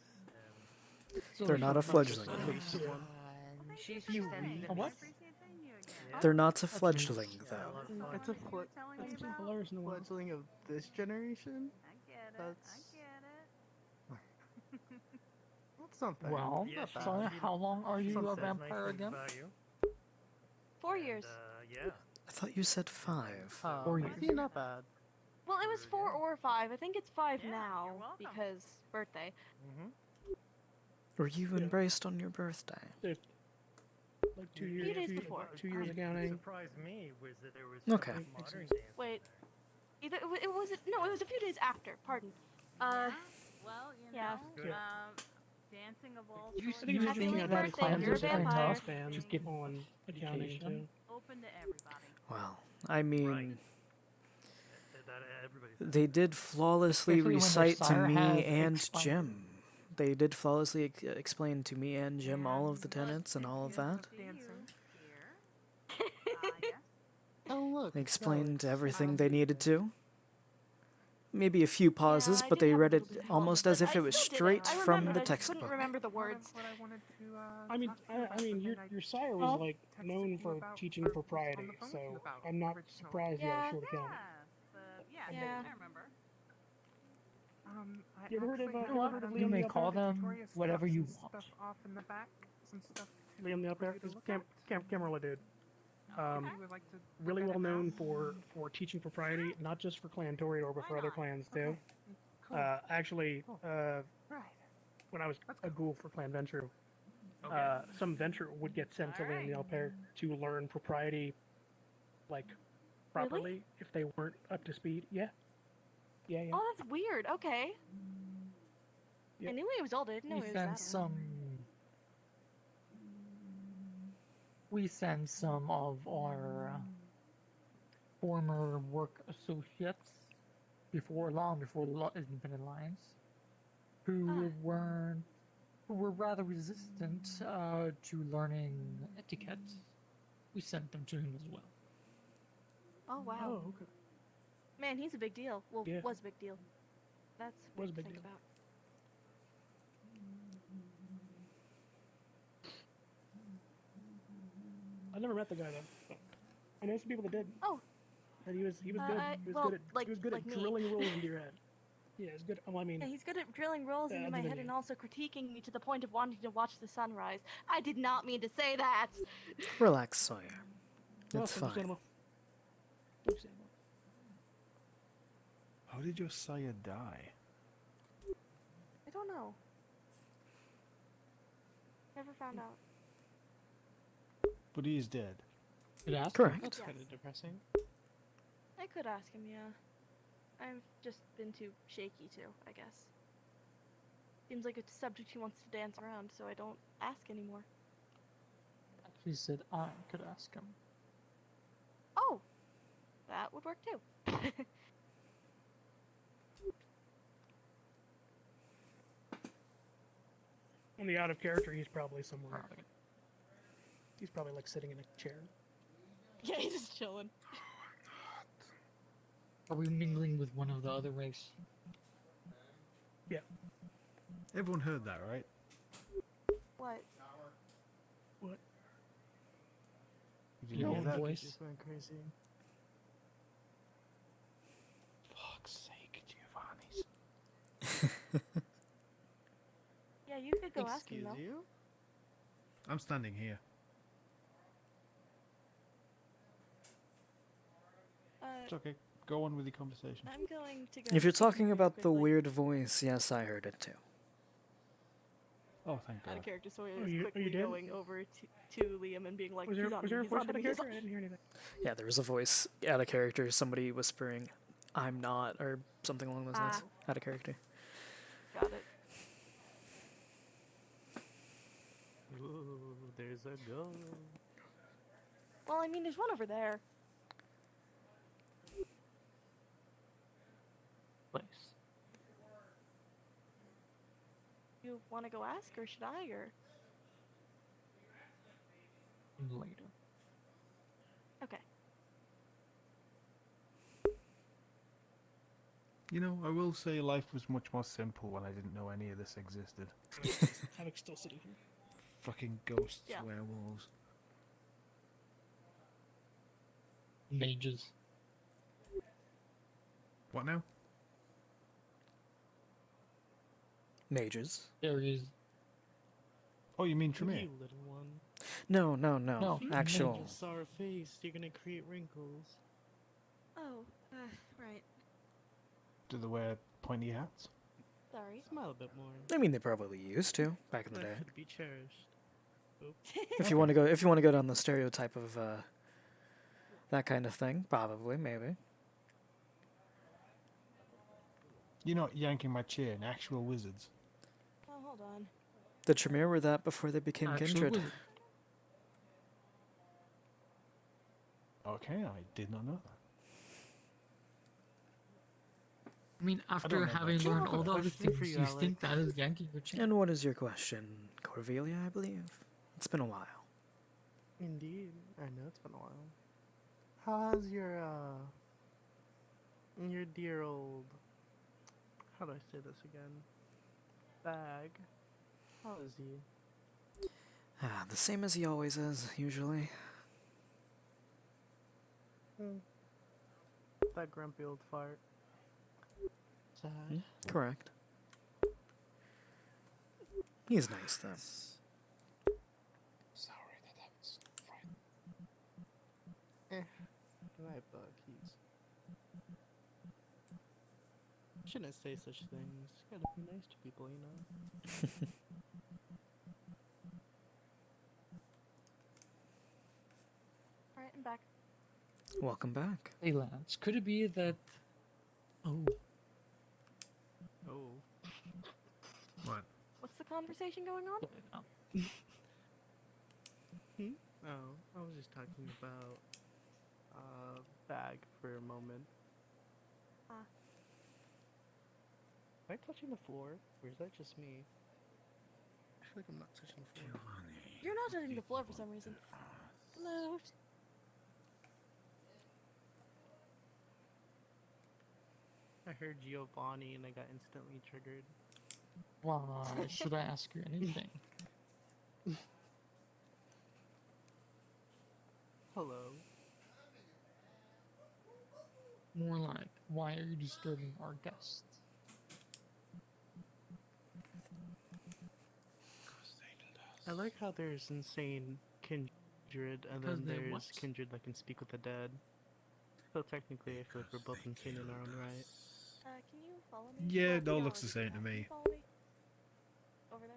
And They're not a fledgling. She's You extending a the what? They're not a fledgling, though. It's a fledgling of this generation. That's something. Well, Not bad. sorry, how long are you Some a says nice vampire things again? about you. 4 years. Yeah. I thought you said 5. See, not bad. Well, it was 4 or 5. I think it's 5 now because birthday. Were you embraced on your birthday? Like 2 years. Few days before. 2 years What accounting. surprised me was that there was Okay. some modern dance. Wait. Either it was no, it was a few days after. Pardon. Well, you Yeah. know, dancing of all You sorts. said you Happy just birthday, had you're a classes and vampire. span Just give on accounting education. too. Open to everybody. Well, I mean, That everybody's they did flawlessly Especially when their recite to sire me has and expired. Jim. They did flawlessly explain to me and Jim all of the tenets and all of that. Oh look. They explained everything they needed to. Maybe a few pauses, but they read it almost as if it was straight from the textbook. Couldn't remember the words. I mean, your sire was like known for teaching propriety, so I'm not surprised you had a short accounting. Yeah. I remember. You ever heard of You Liam may the call Upper? them whatever you want. Liam the Upper, this Camarilla dude. Really well known for teaching propriety, not just for Clan Toreador, but for other clans too. Actually, when I was a ghoul for Clan Venture, some Venture would get sent to Liam the Upper to learn propriety, like, properly if they weren't up to speed. Yeah. Yeah. Oh, that's weird. Okay. I knew he was old. I didn't know We he was sent that old. some. We send some of our former work associates long before the Independent Alliance, who were rather resistant to learning etiquette. We sent them to him as well. Oh wow. Oh, okay. Man, he's a big deal. Well, Yeah. was a big deal. That's Was a weird to big think deal. about. I never met the guy though. But I know some people that did. Oh. And he was good. He was well, good at like me. drilling rules into your head. Yeah, he's good. Well, I mean, Yeah, he's good at drilling rolls into other my than head you. and also critiquing me to the point of wanting to watch the sunrise. I did not mean to say that. Relax, Sawyer. Well, It's fine. understandable. How did your sire die? I don't know. Never found out. But he is dead. Correct. That's kind of depressing. I could ask him, yeah. I've just been too shaky too, I guess. Seems like it's a subject he wants to dance around, so I don't ask anymore. She said I could ask him. Oh! That would work too. On the out of character, he's probably somewhere. He's probably like sitting in a chair. Yeah, he's just chilling. Are we mingling with one of the other race? Yeah. Everyone heard that, right? What? What? Did you Your hear own that? voice? Just went crazy. Fuck's sake, Giovanni's. Yeah, you could go ask him Excuse though. you? I'm standing here. It's okay. Go on with the conversation. I'm going to go. If you're see him talking real about the quickly. weird voice, yes, I heard it too. Oh, thank Out of God. character, Sawyer Oh, is you quickly did? going over to Liam and being like, Was there he's on a me, he's voice on out of me, he's character? on I didn't hear anything. Yeah, there was a voice out of character, somebody whispering, I'm not, or something along those lines. Out of character. Got it. Ooh, there's a ghost. Well, I mean, there's one over there. Place. You want to go ask, or should I, or? Later. Okay. You know, I will say life was much more simple when I didn't know any of this existed. Havik's still sitting here. Fucking ghosts, Yeah. werewolves. Mages. What now? Mages. There is. Oh, you mean Tremere? You little one. No, No, actual. You saw her face. You're gonna create wrinkles. Oh, right. Do they wear pointy hats? Sorry. Smile a bit more. I mean, they probably used to back in the day. That could be cherished. Oops. If you want to go down the stereotype of that kind of thing, probably, maybe. You're not yanking my chain, actual wizards. Oh, hold on. The Tremere were that before they became Actual kindred. wizard. Okay, I did not know that. I mean, after don't know having much. learned I have a all the other question for things, you, you think Alex. that is yanking your chain? And what is your question, Corvelia, I believe? It's been a while. Indeed. I know it's been a while. How has your dear old, how do I say this again? Bag. How is he? The same as he always is, usually. That grumpy old fart. Sad. Correct. He's nice, though. Sorry that I was frightened. Right, bug. He's. Shouldn't say such things. You gotta be nice to people, you know. Alright, I'm back. Welcome back. Hey, Lance, could it be that... Oh, Oh. What? What's the conversation going on? Oh, I was just talking about bag for a moment. Ah. Am I touching the floor, or is that just me? I feel like I'm not touching the floor. You're not touching the floor for some reason. Hello. I heard Giovanni and I got instantly triggered. why should I ask you anything? Hello. More like, why are you disturbing our guests? I like how there's insane kindred, and Because then they there's what? kindred that can speak with the dead. So technically, I feel like we're both insane in our own right. Can you follow me? Yeah, it Well, all we looks the already same to have. Can you me. follow me? Over there.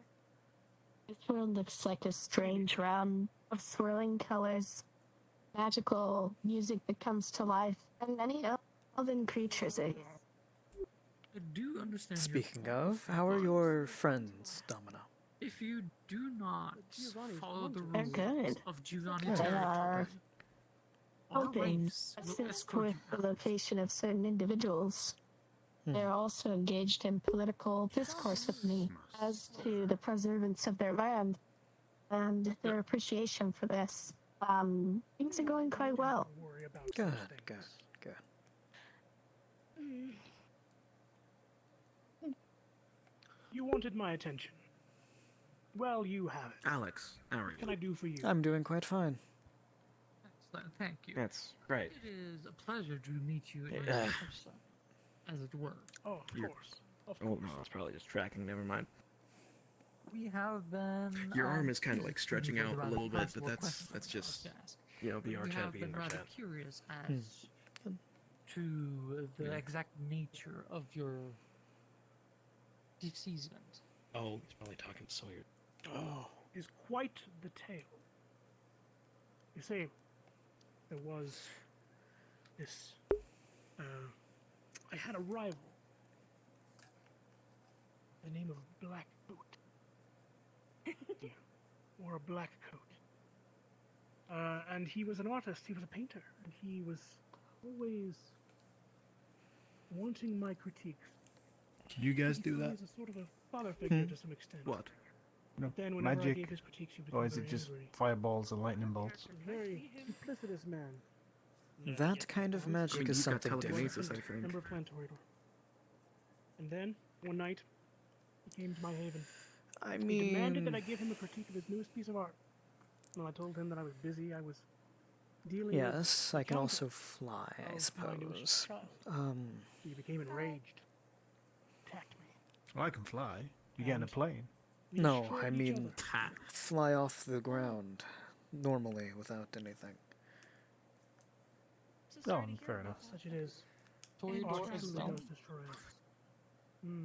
This world looks like a strange round of swirling colors, magical music that comes to life, and many elven creatures. I do understand your Speaking point, of, how are but your friends, Domino? if you do not Giovanni's follow the They're rules good. of Giovanni Good. They territory, are our hoping race will assist escort with you the out. location of certain individuals. They're also engaged in political discourse with me as to the preservance of their land and their appreciation for this. Things are going quite well. Don't worry about Good, such things. good. You wanted my attention. Well, you have it. Alex, how are What can you? I do for you? I'm doing quite fine. Excellent, thank you. That's right. It is a pleasure to meet you in Uh, person, as it were. Oh, of You're- course. Of Oh course. no, that's probably just tracking. Never mind. We have been. Your arm is kind of like curious stretching about out a rather little bit, but possible that's questions I was just to ask. VRChat We have being been rather VRChat. curious as to the exact nature of your deceasement. Oh, he's probably talking to Sawyer. Oh, is quite the tale. You see, there was this. I had a rival. The name of Black Boot. He wore a black coat. And he was an artist, he was a painter, and he was always wanting my critiques. You guys He do saw me that? as a sort of a father figure to some extent. What? No, But then whenever I magic? gave his critiques, he would Or become is it very just angry. fireballs and lightning bolts? A very duplicitous man. That kind of magic mean, is you've got something different. telekinesis, I think. Member of Clan Toreador. And then, one night, he came to my haven. I He demanded that mean, I give him a critique of his newest piece of art. Well, I told him that I was busy. I was dealing yes, with I can counterfeit also fly, I of my newest suppose. child. He became enraged, attacked me. Well, I can fly. You get in a plane. We No, destroyed I each mean, other. fly off the ground normally without anything. Oh, fair enough. Such it is. Toreador Art as truly well. does destroy us.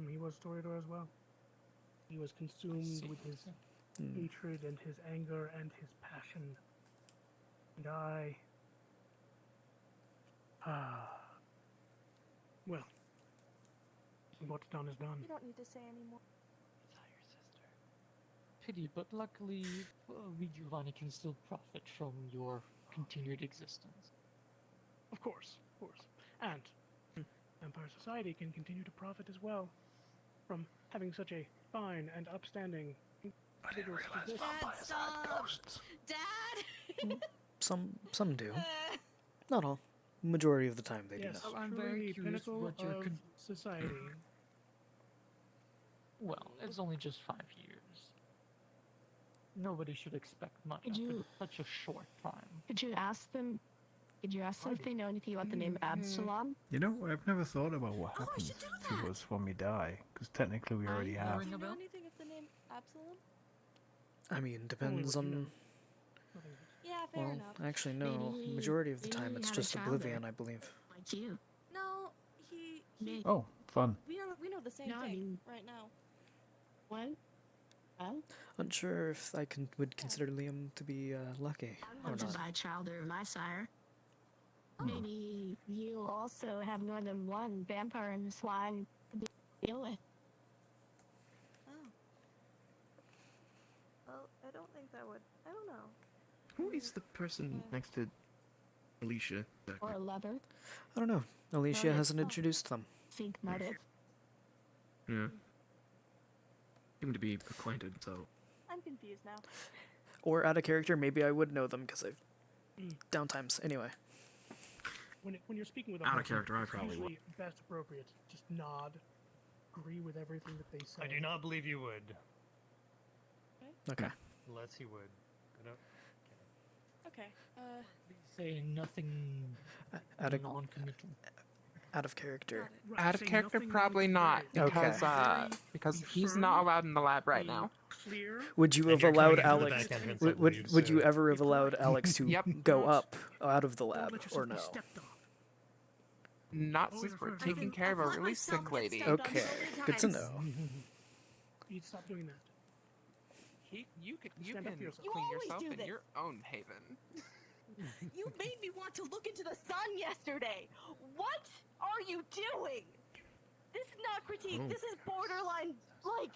He was Toreador as well. He was consumed with his hatred and his anger and his passion. And I... well, what's done is done. You don't need to say anymore. Pity, but luckily, we Giovanni can still profit from your continued existence. Of course. And Empire Society can continue to profit as well from having such a fine and upstanding individual such as this. Dad, stop! Dad! Some do. Not all. Majority of the time they Yes, do. I'm truly very the curious pinnacle what your of society. Well, it's only just 5 years. Nobody should expect much Could after you- such a short time. Could you ask them if they know anything about the name Absalom? You know, I've never thought about what happens to us when we die, because technically we already have. Do you know anything of the name Absalom? I mean, depends on. Yeah, fair Well, enough. actually, no. Maybe- Majority of the maybe time, he it's had a just child oblivion, there. I believe. Like you. No, he Oh, fun. we know the same No, I thing mean- right now. What? Well, Unsure if I would consider Liam to be lucky or hunted not. by a child of my sire. Oh. Maybe you also have more than one vampire in this line to deal with. Oh. Well, I don't think that would. I don't know. Who is the person next to Alicia? Or a lover. I don't know. Alicia Motive. hasn't introduced them. Seek motive. Yeah. Seem to be acquainted, so. I'm confused now. Or out of character, maybe I would know them because I've downtimes. Anyway. When you're speaking with a Out of person, character, I it's probably usually best appropriate. Just nod, agree with everything that they say. I do not believe you would. Okay. Unless he would. Okay. Say nothing Out of non-committal. out of character. Out of character, probably not, because he's not allowed in the lab right now. Would you have you're coming allowed into the Alex? back entrance, I Would believe, you so- ever have allowed Alex to Yep. go up out of the lab or no? Not since we're taking care of a really sick lady. Okay, good to know. You'd stop doing that. You can Stand up for yourself. clean always yourself do in this. your own haven. You made me want to look into the sun yesterday. What are you doing? This is not critique. Oh. This is borderline like.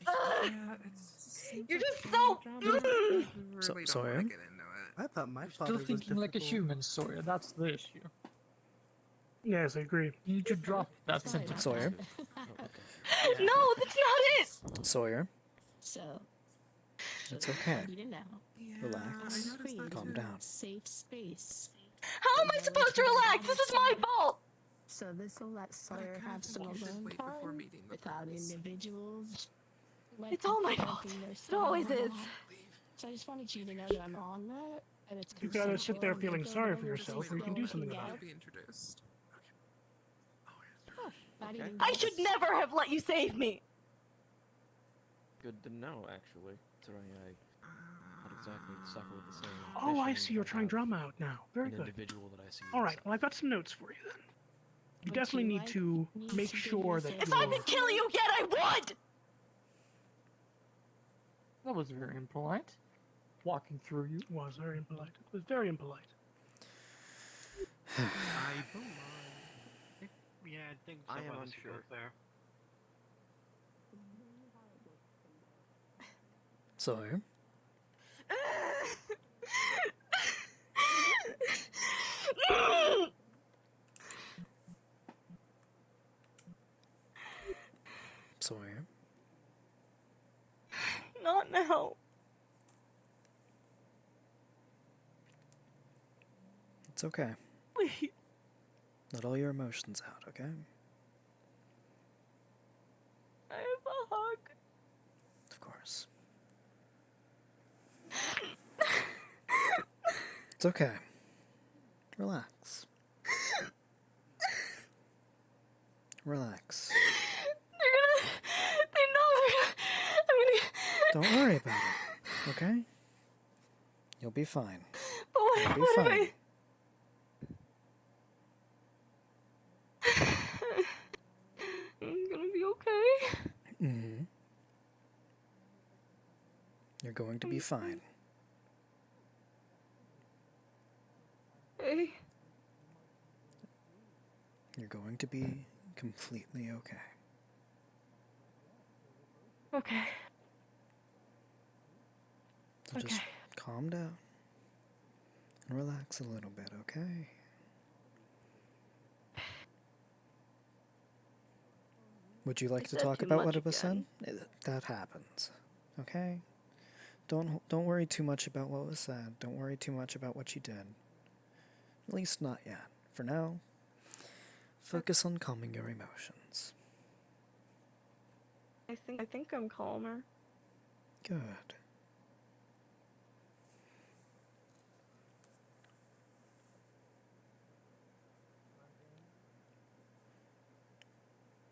Yeah, You're just so. So, really sorry. don't want to get into it. I thought my father Still was thinking like a difficult. human, Sawyer. That's the issue. Yes, I agree. You need to drop that sentence. Sawyer. No, that's not it. Sawyer, So, it's okay. you know. Relax. Calm down. Safe space. How am I supposed to relax? This is my fault. So this will let Sawyer have some alone time without individuals. like, It's all my fault. preventing their It always son. is. So I just wanted you to know that I'm on that, and it's You can either sit there consensual, feeling and sorry for you're yourself, or you can do something about it. Be introduced. Not even I should never have let you save me. Good to know, actually. Sorry, I not exactly suffer with the same. Oh, I issue see. You're that trying have drama out now. Very an good. individual that I see. All right. Well, I've got some notes for you then. You Would definitely you need like to me make to give sure you that some- If I you're. could kill you again, I would. That was very impolite. Walking through you. Was very impolite. It was very impolite. I don't mind. Yeah, I think I am someone should unsure. go there. Sawyer. Sawyer. Not now. It's okay. Please. Let all your emotions out, okay? It's okay. Relax. Relax. They know I'm gonna. Don't worry about it, okay? You'll be fine. But You'll be what fine. I'm gonna be okay. Mm-hmm. You're going to be fine. Hey. You're going to be completely okay. Okay. So just calm down and relax a little bit, okay? Would you like to said talk too about what much was said? again. That happens, okay? Don't worry too much about what was said. Don't worry too much about what you did. At least not yet. For now, focus on calming your emotions. I think I'm calmer. Good.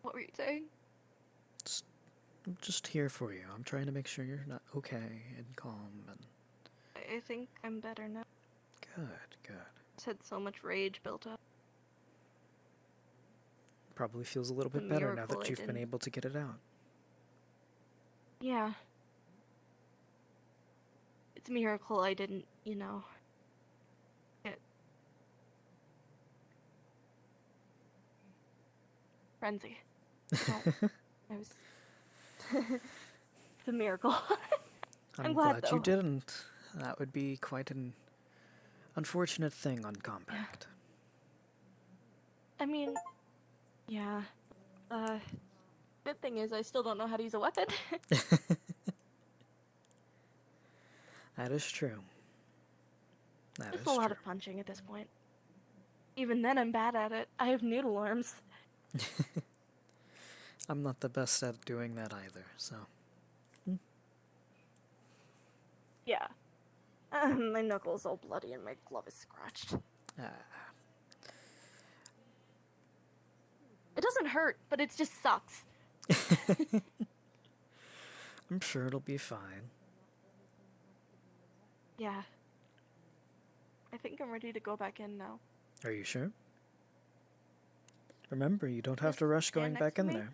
What were you saying? I'm just here for you. I'm trying to make sure you're not okay and calm and... I think I'm better now. Good, good. Just had so much rage built up. Probably feels a little The bit better now miracle that I you've been didn't- able to get it out. Yeah. It's a miracle I didn't, get frenzy. No, I was... It's a miracle. I'm glad, you though. didn't. That would be quite an unfortunate thing on Compact. I mean, yeah. Good thing is I still don't know how to use a weapon. That is true. That Just is a lot true. of punching at this point. Even then I'm bad at it. I have noodle arms. I'm not the best at doing that either, so... Yeah. My knuckle's all bloody and my glove is scratched. It doesn't hurt, but it just sucks. I'm sure it'll be fine. Yeah. I think I'm ready to go back in now. Are you sure? Remember, you don't have Just to rush stand going next back to in me? there.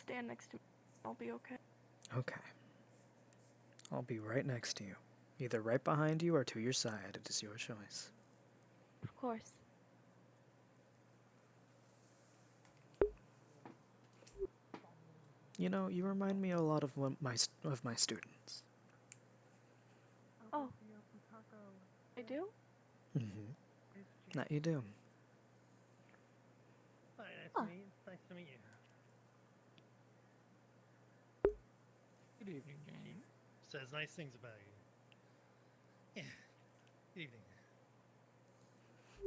Stand next to me. I'll be okay. Okay. I'll be right next to you. Either right behind you or to your side. It is your choice. Of course. You know, you remind me a lot of my students. Oh. I do? Mm-hmm. That you do. Hi, Huh. Nice to meet you. Good evening, Jane. Says nice things about you. Yeah. Good evening.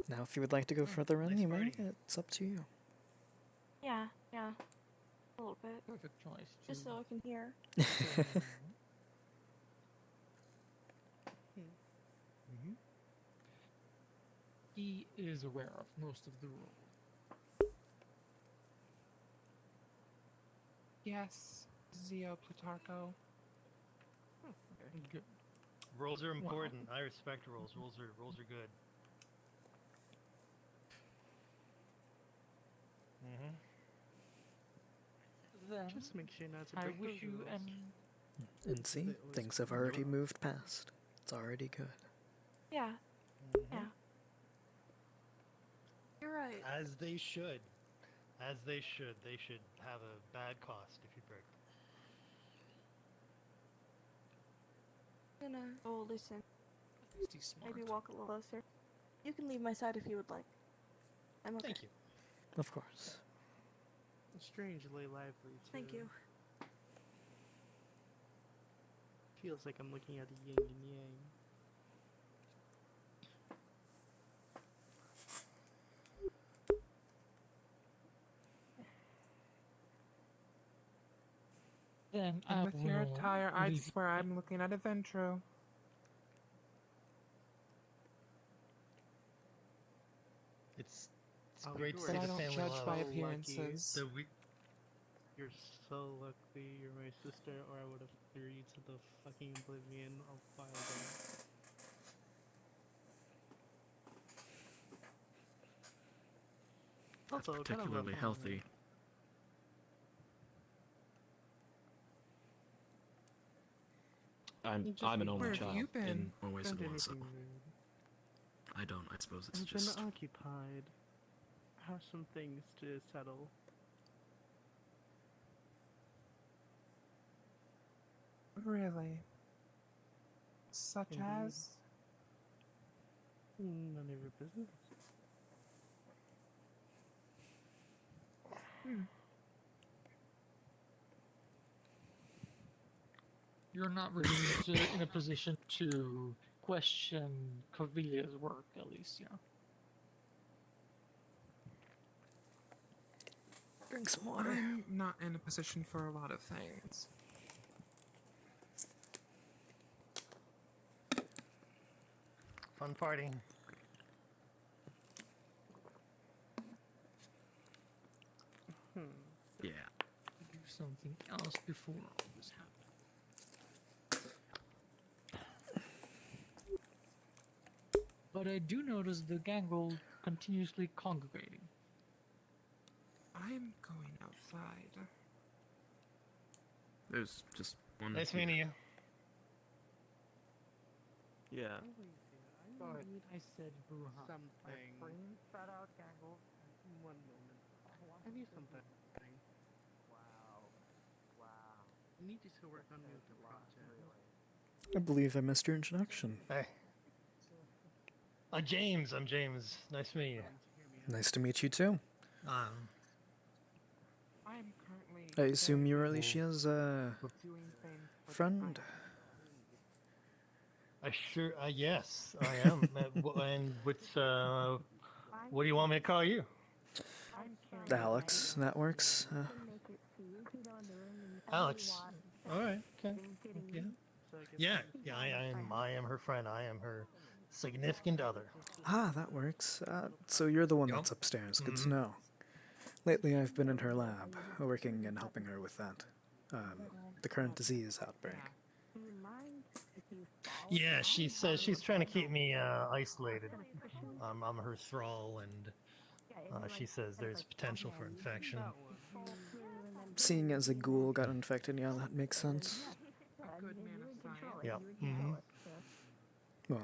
Now, if you would like to go further in, nice you may. party. It's up to you. Yeah. A little bit. Perfect choice. Just so I can hear. He is aware of most of the rules. Yes, Zio Plutarcho. Okay, good. Rules are important. I respect rules. Rules are good. Then Just make sure not to I break wish those you rules. And see, It was things have already moved past. It's already good. Yeah. Yeah. You're right. As they should. As they should. They should have a bad cost if you break them. I'm gonna go listen. Smart. Maybe walk a little closer. You can leave my side if you would like. I'm okay. Thank you. Of course. Strangely lively, too. Thank you. Feels like I'm looking at a yin and yang. Then And I with your will attire, I'd leave swear I'm looking at a Ventro. It's Oh, great you to are see But I the don't family judge love. by so lucky. appearances. The we You're so lucky you're my sister, or I would have threw you to the fucking oblivion a while ago. That's Also, kind of a particularly healthy. I'm an only Where child have you been? in more ways Don't than do one, so anything rude. I don't. I suppose it's I've just. been occupied. I have some things to settle. Really? Such Indeed. as? None of your business. You're not really in a position to question Cavilia's work, at least, you know. Drink some water. I'm not in a position for a lot of things. fun party. Yeah. Do something else before all this happens. But I do notice the gangle continuously congregating. I'm going outside. There's just one. Nice meeting you. Yeah. But I said brouhaha. Something. Spread out gangle. 1 moment. I need something. Wow. I need you to work on me with the project. I believe I missed your introduction. Hey. James. I'm James. Nice to meet you. Nice to meet you too. I'm currently. I assume you're Well, Alicia's doing things for the friend. I sure. Yes, I am. And what's what do you want me to call you? Alex, that works. Alex. All right. Okay. Yeah. Yeah. I am her friend. I am her significant other. Ah, that works. So you're the one Yup. that's upstairs. Good to Mhm. know. Lately, I've been in her lab, working and helping her with that. The current disease outbreak. Yeah. She says she's trying to keep me isolated. I'm her thrall, and she says there's potential for infection. Seeing as a ghoul got infected, yeah, that makes sense. A good man of science. Yep. Mm-hmm. Well,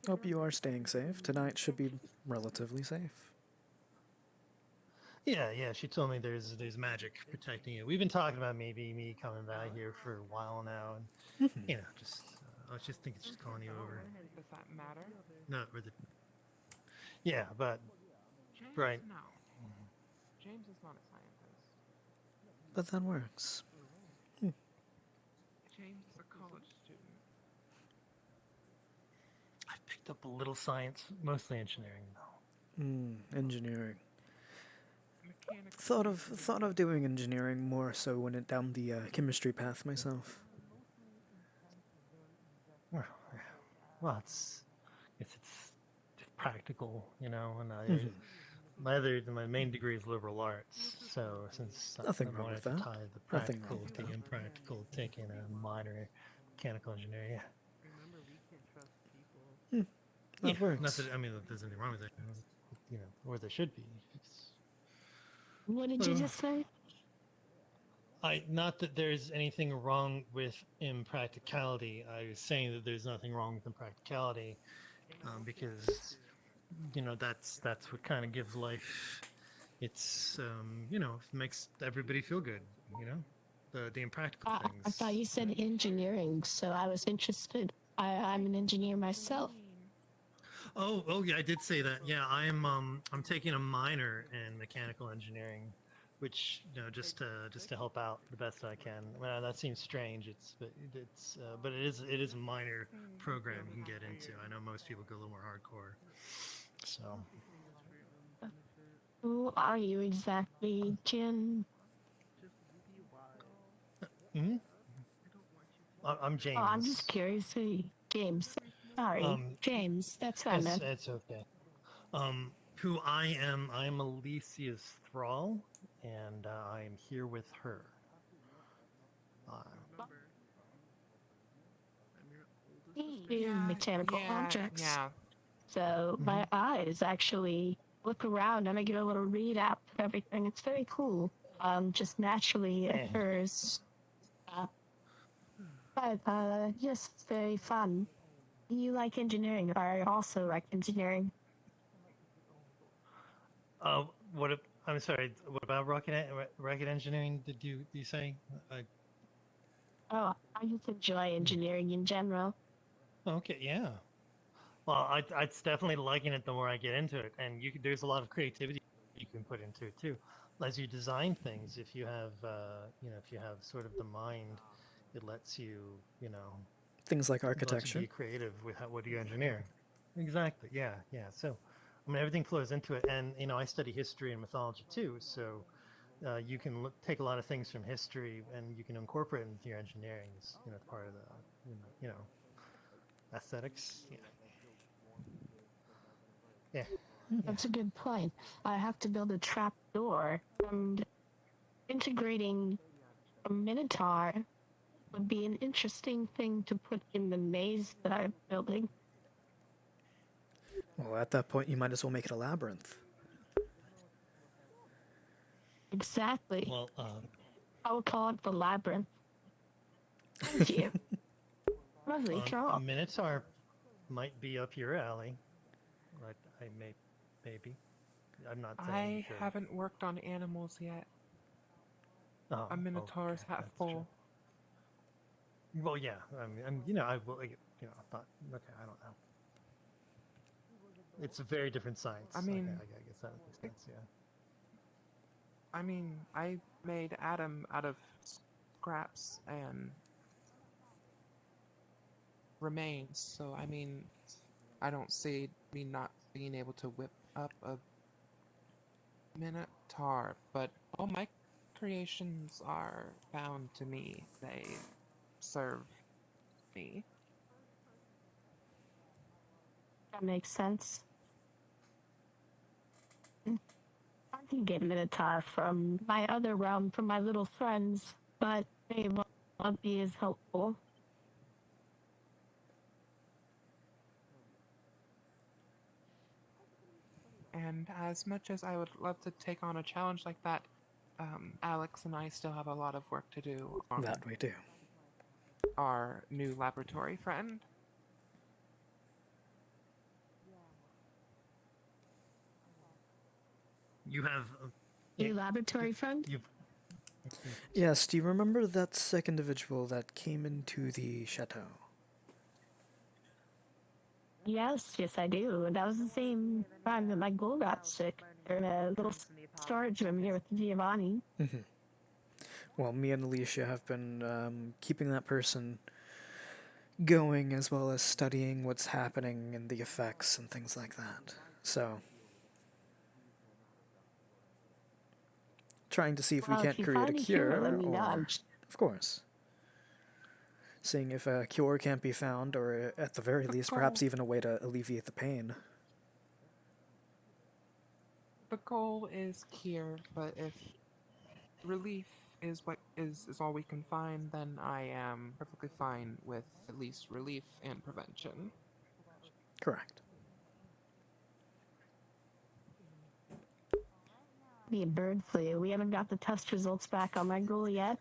hope you are staying safe. Tonight should be relatively safe. Yeah. She told me there's magic protecting you. We've been talking about maybe me coming by here for a while now, and you know, just I just think it's just calling you over. Does that matter? Not really. Yeah, but James, right. no. James is not a scientist. But that works. James is a college student. I've picked up a little science, mostly engineering though. Engineering. Mechanical. Thought of doing engineering more so when it down the chemistry path myself. Well, it's practical, you know, and my main degree is liberal arts, so since Nothing I wrong wanted with to that. tie the Nothing practical wrong with with the that. impractical, taking a minor mechanical engineering. Yeah. Remember, we can't trust people. That works. Not that I mean there's anything wrong with it, you know, or there should be. What did you just say? Not that there's anything wrong with impracticality. I was saying that there's nothing wrong with impracticality, because you know that's what kind of gives life. It's you know, makes everybody feel good. You know, the impractical things. I thought you said engineering, so I was interested. I'm an engineer myself. Oh yeah, I did say that. Yeah, I'm taking a minor in mechanical engineering, which you know just to help out the best I can. Well, that seems strange. But it is a minor program you can get into. I know most people go a little more hardcore. So. Who are you exactly, Jin? Just be wise. I'm James. Oh, I'm just curious. Hey, James. Sorry, James. That's fine, man. It's okay. Who I am Alicia's thrall, and I am here with her. Mechanical objects. Yeah. So my eyes actually look around and I get a little read out of everything. It's very cool. Just naturally occurs. But just very fun. You like engineering, or I also like engineering. I'm sorry. What about rocket engineering? Did you say? Oh, I just enjoy engineering in general. Okay, yeah. Well, I'd definitely liking it the more I get into it, and there's a lot of creativity you can put into it too. As you design things, if you have if you have sort of the mind, it lets you Things like it lets you architecture. be creative with what do you engineer. Exactly. Yeah. So, I mean, everything flows into it, and I study history and mythology too, so. You can take a lot of things from history and you can incorporate it into your engineering as part of the aesthetics. Yeah. That's a good point. I have to build a trap door, and integrating a minotaur would be an interesting thing to put in the maze that I'm building. Well, at that point, you might as well make it a labyrinth. Exactly. Well, I would call it the labyrinth. Thank you. Lovely draw. Minotaur might be up your alley. Maybe. I'm not saying. I haven't worked on animals yet. Oh, a minotaur is half full. Well, yeah. I will. Thought. Okay, I don't know. It's a very different science. I mean, I guess that makes sense. Yeah. I mean, I made Adam out of scraps and remains, so I mean, I don't see me not being able to whip up a minotaur, but all my creations are bound to me. They serve me. That makes sense. I can get Minotaur from my other realm, from my little friends, but they won't be as helpful. And as much as I would love to take on a challenge like that, Alex and I still have a lot of work to do on that we do. Our new laboratory friend. You have new laboratory friend? Yes, do you remember that sick individual that came into the chateau? Yes, I do. That was the same time that my ghoul got sick. They're in a little storage room here with Giovanni. Mm-hmm. Well, me and Alicia have been keeping that person going, as well as studying what's happening and the effects and things like that. So, trying to see if we can't create a cure, or, of course, seeing if a cure can't be found, or at the very least, perhaps even a way to alleviate the pain. The goal is cure, but if relief is what is all we can find, then I am perfectly fine with at least relief and prevention. Correct. The bird flu. We haven't got the test results back on my ghoul yet.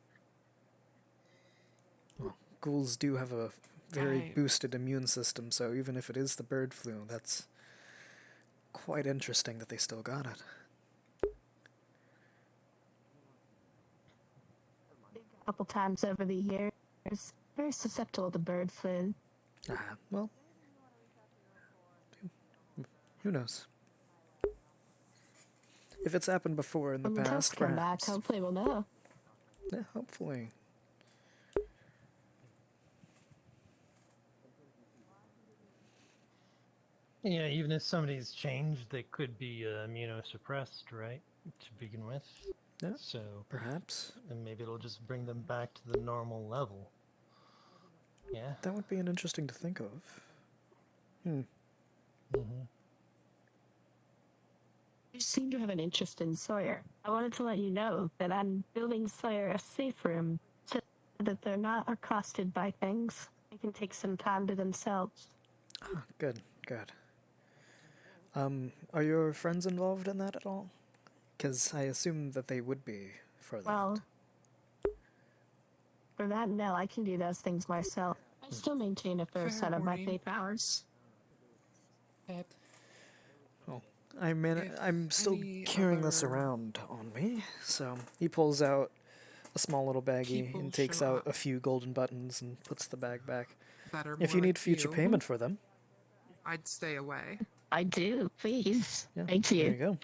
Well, ghouls do have a very boosted immune system, so even if it is the bird flu, that's quite interesting that they still got it. A couple times over the years. Very susceptible to bird flu. Well, who knows? If it's happened before in the when past, the come back, perhaps. hopefully we'll know. Yeah, hopefully. Yeah, even if somebody's changed, they could be immunosuppressed, right? To begin with. Yeah, so perhaps. And maybe it'll just bring them back to the normal level. Yeah. That would be an interesting to think of. You seem to have an interest in Sawyer. I wanted to let you know that I'm building Sawyer a safe room so that they're not accosted by things. They can take some time to themselves. Good, good. Are your friends involved in that at all? Because I assume that they would be for that. Well, for that, no, I can do those things myself. I still maintain a fair set of my faith powers. Well, I'm still carrying this around on me, so he pulls out a small little baggie People and takes show out a few golden buttons and puts the bag back. that are If more you need like future you, payment for them, I'd stay away. I do, please. yeah, Thank there you. you go.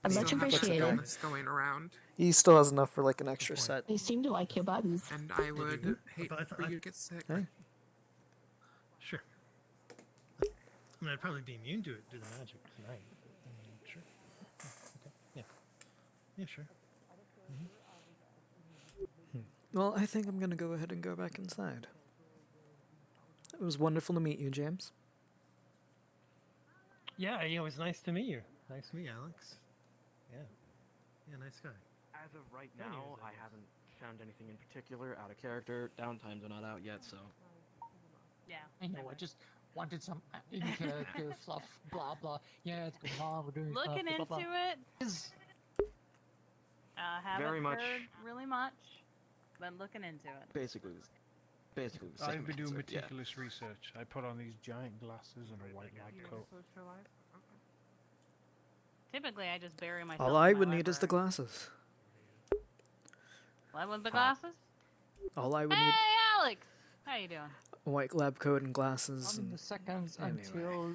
I We much still have appreciate that it. illness going around, He still has enough for like an extra set. They seem to like your buttons. and I would hate But for you to get sick. Hey. Sure. I mean, I'd probably be immune to it due to the magic tonight. Sure. Okay. Yeah. Yeah, sure. Well, I think I'm gonna go ahead and go back inside. It was wonderful to meet you, James. Yeah, it was nice to meet you. Nice to meet you, Alex. Yeah. Yeah, nice guy. As of right Many now, years, I I haven't found anything in particular out of character. Downtimes are not out yet, so. Yeah. I know, I just wanted some in-character fluff, blah blah. Yeah, it's going on, we're doing Looking stuff, into blah, blah, blah. it. Haven't Very much. heard really much, but looking into it. Basically the same. I've been doing so, yeah. meticulous research. I put on these giant glasses and a white lab coat. Typically, I just bury myself. All I would need is the glasses. What with the glasses? All I would Hey, need Alex! How you doing? a white lab coat and glasses. In the And seconds anyway. until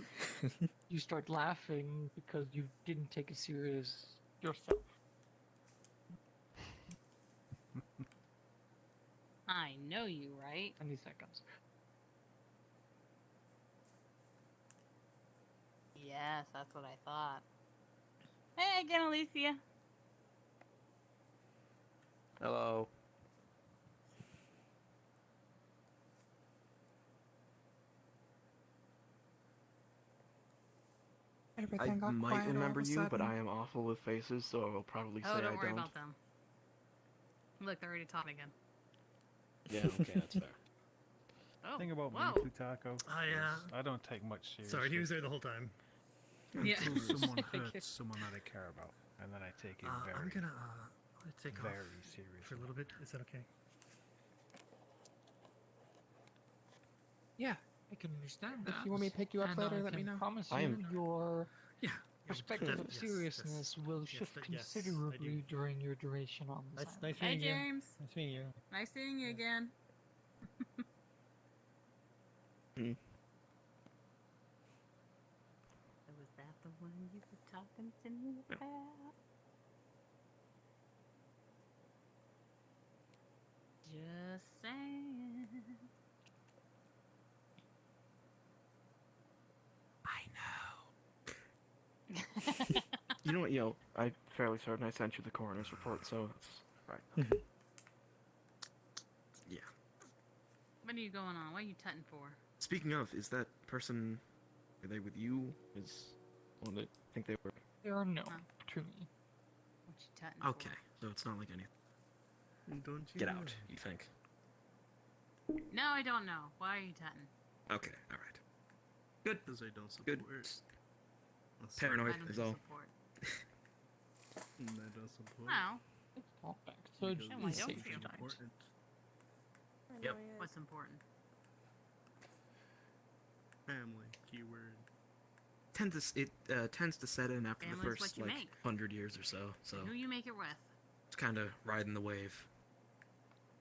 you start laughing because you didn't take it serious yourself. I know you, right? 20 seconds. Yes, that's what I thought. Hey again, Alicia. Hello. Everything I got might quiet all remember of a you, but sudden. I am awful with faces, so I will probably say Oh, I don't worry don't. about them. Look, they're already talking again. Yeah, okay, that's fair. Oh, Thing about whoa. me, Plutarco, I I don't take much seriously. Sorry, he was there the whole time. Yeah. Until someone hurts someone that I care about, and then I take it very, I'm gonna take off very seriously. for a little bit. Is that okay? Yeah, I can understand If that. you want me to pick you up And later, I let me can know. promise I you am- your Yeah. perspective of Yes, seriousness will yes, shift yes, I do. considerably during your duration on this island. Nice Hey, meeting you. James. Nice meeting you. Nice seeing you again. Hmm. So was that the one you were talking to me about? Just saying. You know what, yo, I'm fairly certain I sent you the coroner's report, so it's right. Yeah. What are you going on? What are you tutting for? Speaking of, is that person, are they with you? Well, I think they were. They are no Huh. to me. What you tutting Okay, so it's not like anything. Don't you Get know? out, you think? for? No, I don't know. Why are you tutting? Okay, alright. Good. Because I don't support. Good. Well, Paranoid I don't is do all. support. I don't support. Well, It's not back, so Because it's why don't safe you? sometimes. important. Yep. what's important? Family, keyword. It tends to set in after Family's the what first you like make. 100 years or so. So Who you make it with? it's kind of riding the wave.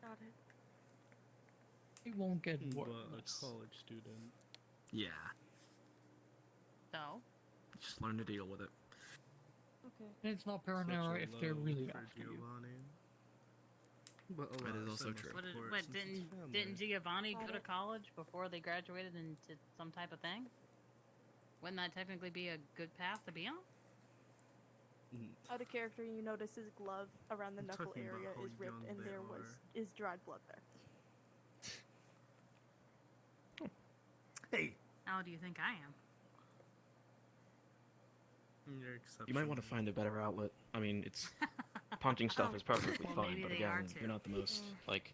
Got it. It won't get But worse. a college student. Yeah, So, just learn to deal with it. Okay. And it's not Such a paranoia if they're love really for after you. Giovanni. But a That lot is of also them true. what, support what since it's didn't family. Giovanni Got go to it. college before they graduated into some type of thing? Wouldn't that technically be a good path to be on? Out of character, you notice his glove around the I'm knuckle talking about area how is ripped, young and they there are. is dried blood there. Hey. How do you think I am? You might want to find a better outlet. I mean, it's punching stuff is perfectly Well, fine, maybe but they are again, too. you're not the most like.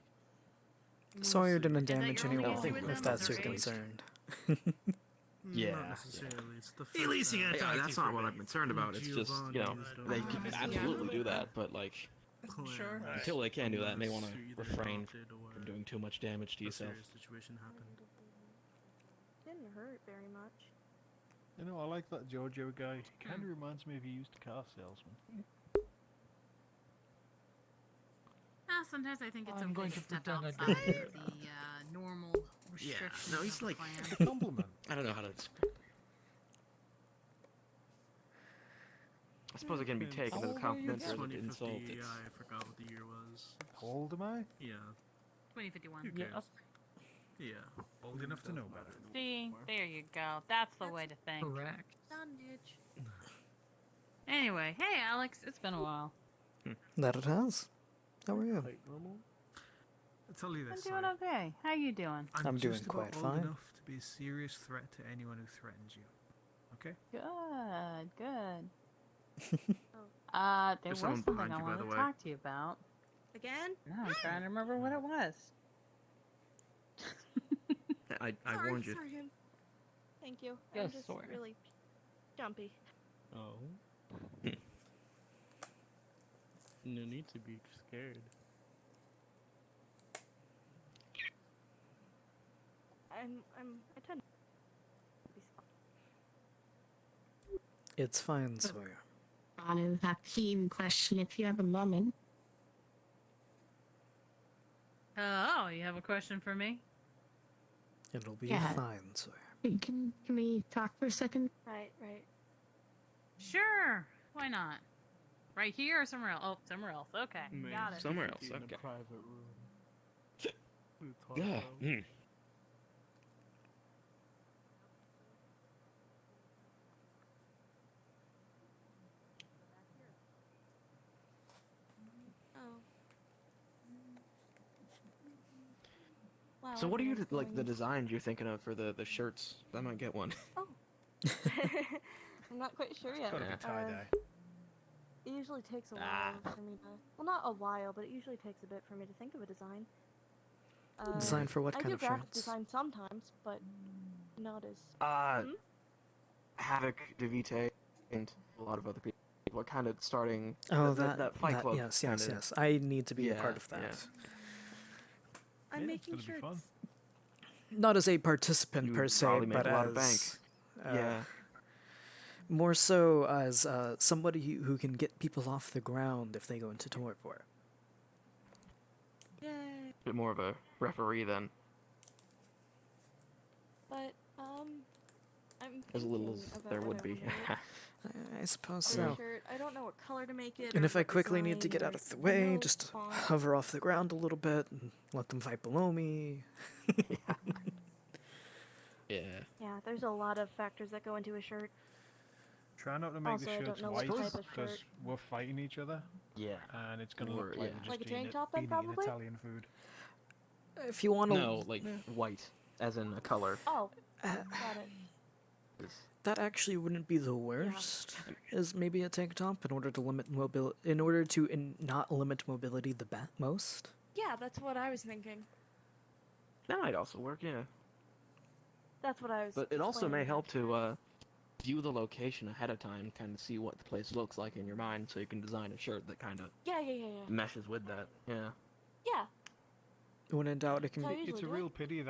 Sawyer didn't Is that damage your only anyone, issue with if them? that's Is your their age? concerned. Yeah. Not necessarily. It's the Hey, Lisa, fact yeah, that that's not what I'm concerned about. It's just, you know, they can absolutely do that, but like, Sure. until they can do that, they want to Unless you either refrain adopted or from doing too much damage to a yourself. serious situation happened. Didn't hurt very much. You know, I like that Giorgio guy. He kind of reminds me of a used car salesman. Sometimes I think it's I'm okay going to to step pretend I outside don't of hear the normal Yeah, restrictions no, he's of the like clan. Compliment. I don't know how to describe. I suppose it can be taken as a compliment or as an 2050, insult. It's... I forgot what the year was. How old am I? Yeah. 2051. Who cares? Yeah. Old enough to know better. See, there you go. That's the way to think. Correct. Bondage. Anyway, hey Alex, it's been a while. That it has. How are you? Quite normal. I'll tell you I'm this. doing okay. How you doing? I'm doing just quite about old fine. enough to be a serious threat to anyone who threatens you. Okay? Good, good. there There's was someone something behind I you, by wanted the to way. talk to you about. Again? No, I'm trying to remember what it was. I Sorry, warned you. sorry, him. Thank you. Yes, I'm just Sawyer. really jumpy. Oh. No need to be scared. I tend to be soft. It's fine, Sawyer. On a Hakeem question if you have a moment. Oh, you have a question for me? It'll be Yeah. fine, Sawyer. Hey, can we talk for a second? Right. Sure. Why not? Right here or somewhere else? Oh, somewhere else. Okay, got it. Somewhere else, In okay. a private room. Yeah. Oh. Wow, So what are you everyone's like the going- designs you're thinking of for the shirts? I might get one. Oh. I'm not quite sure yet. Gotta be tie-dye. It usually takes a while for me to... Well, not a while, but it usually takes a bit for me to think of a design. Design for what I kind do of graphic shirts? design sometimes, but not as... Havoc, Devite, and a lot of other people are kind of starting. Oh, that Fight Club. yes. kinda- I need to be a Yeah, part of that. yeah. I'm making shirts. Not as a participant You per se, probably make but a lot of as Yeah. more so as somebody who can get people off the ground if they go into torpor. Yay. A bit more of a referee then, But, I'm as little thinking as about there what would I be. wanna make. I suppose For the so. shirt. I don't know what color to make it. And or if I what quickly need to design get out or of the way, no just font. hover off the ground a little bit and let them fight below me. Yeah. Yeah, there's a lot of factors that go into a shirt. Try not to make Also, I the don't shirts know what white type of because shirt. we're fighting each other. Yeah. And it's gonna Or- look like yeah. we're Like just a tank eating, top then, eating probably? Italian food. If you want to... No, like white, as in a color. Oh, got it. That actually wouldn't be the worst. Is maybe a tank top in order to limit mobility, in order to not limit mobility the most. Yeah, that's what I was thinking. That might also work, yeah. That's what I was. But it also may explaining. help to view the location ahead of time, kind of see what the place looks like in your mind, so you can design a shirt that kind of Yeah. meshes with that. Yeah. Yeah. When in doubt, it can So I be. usually It's a do real pity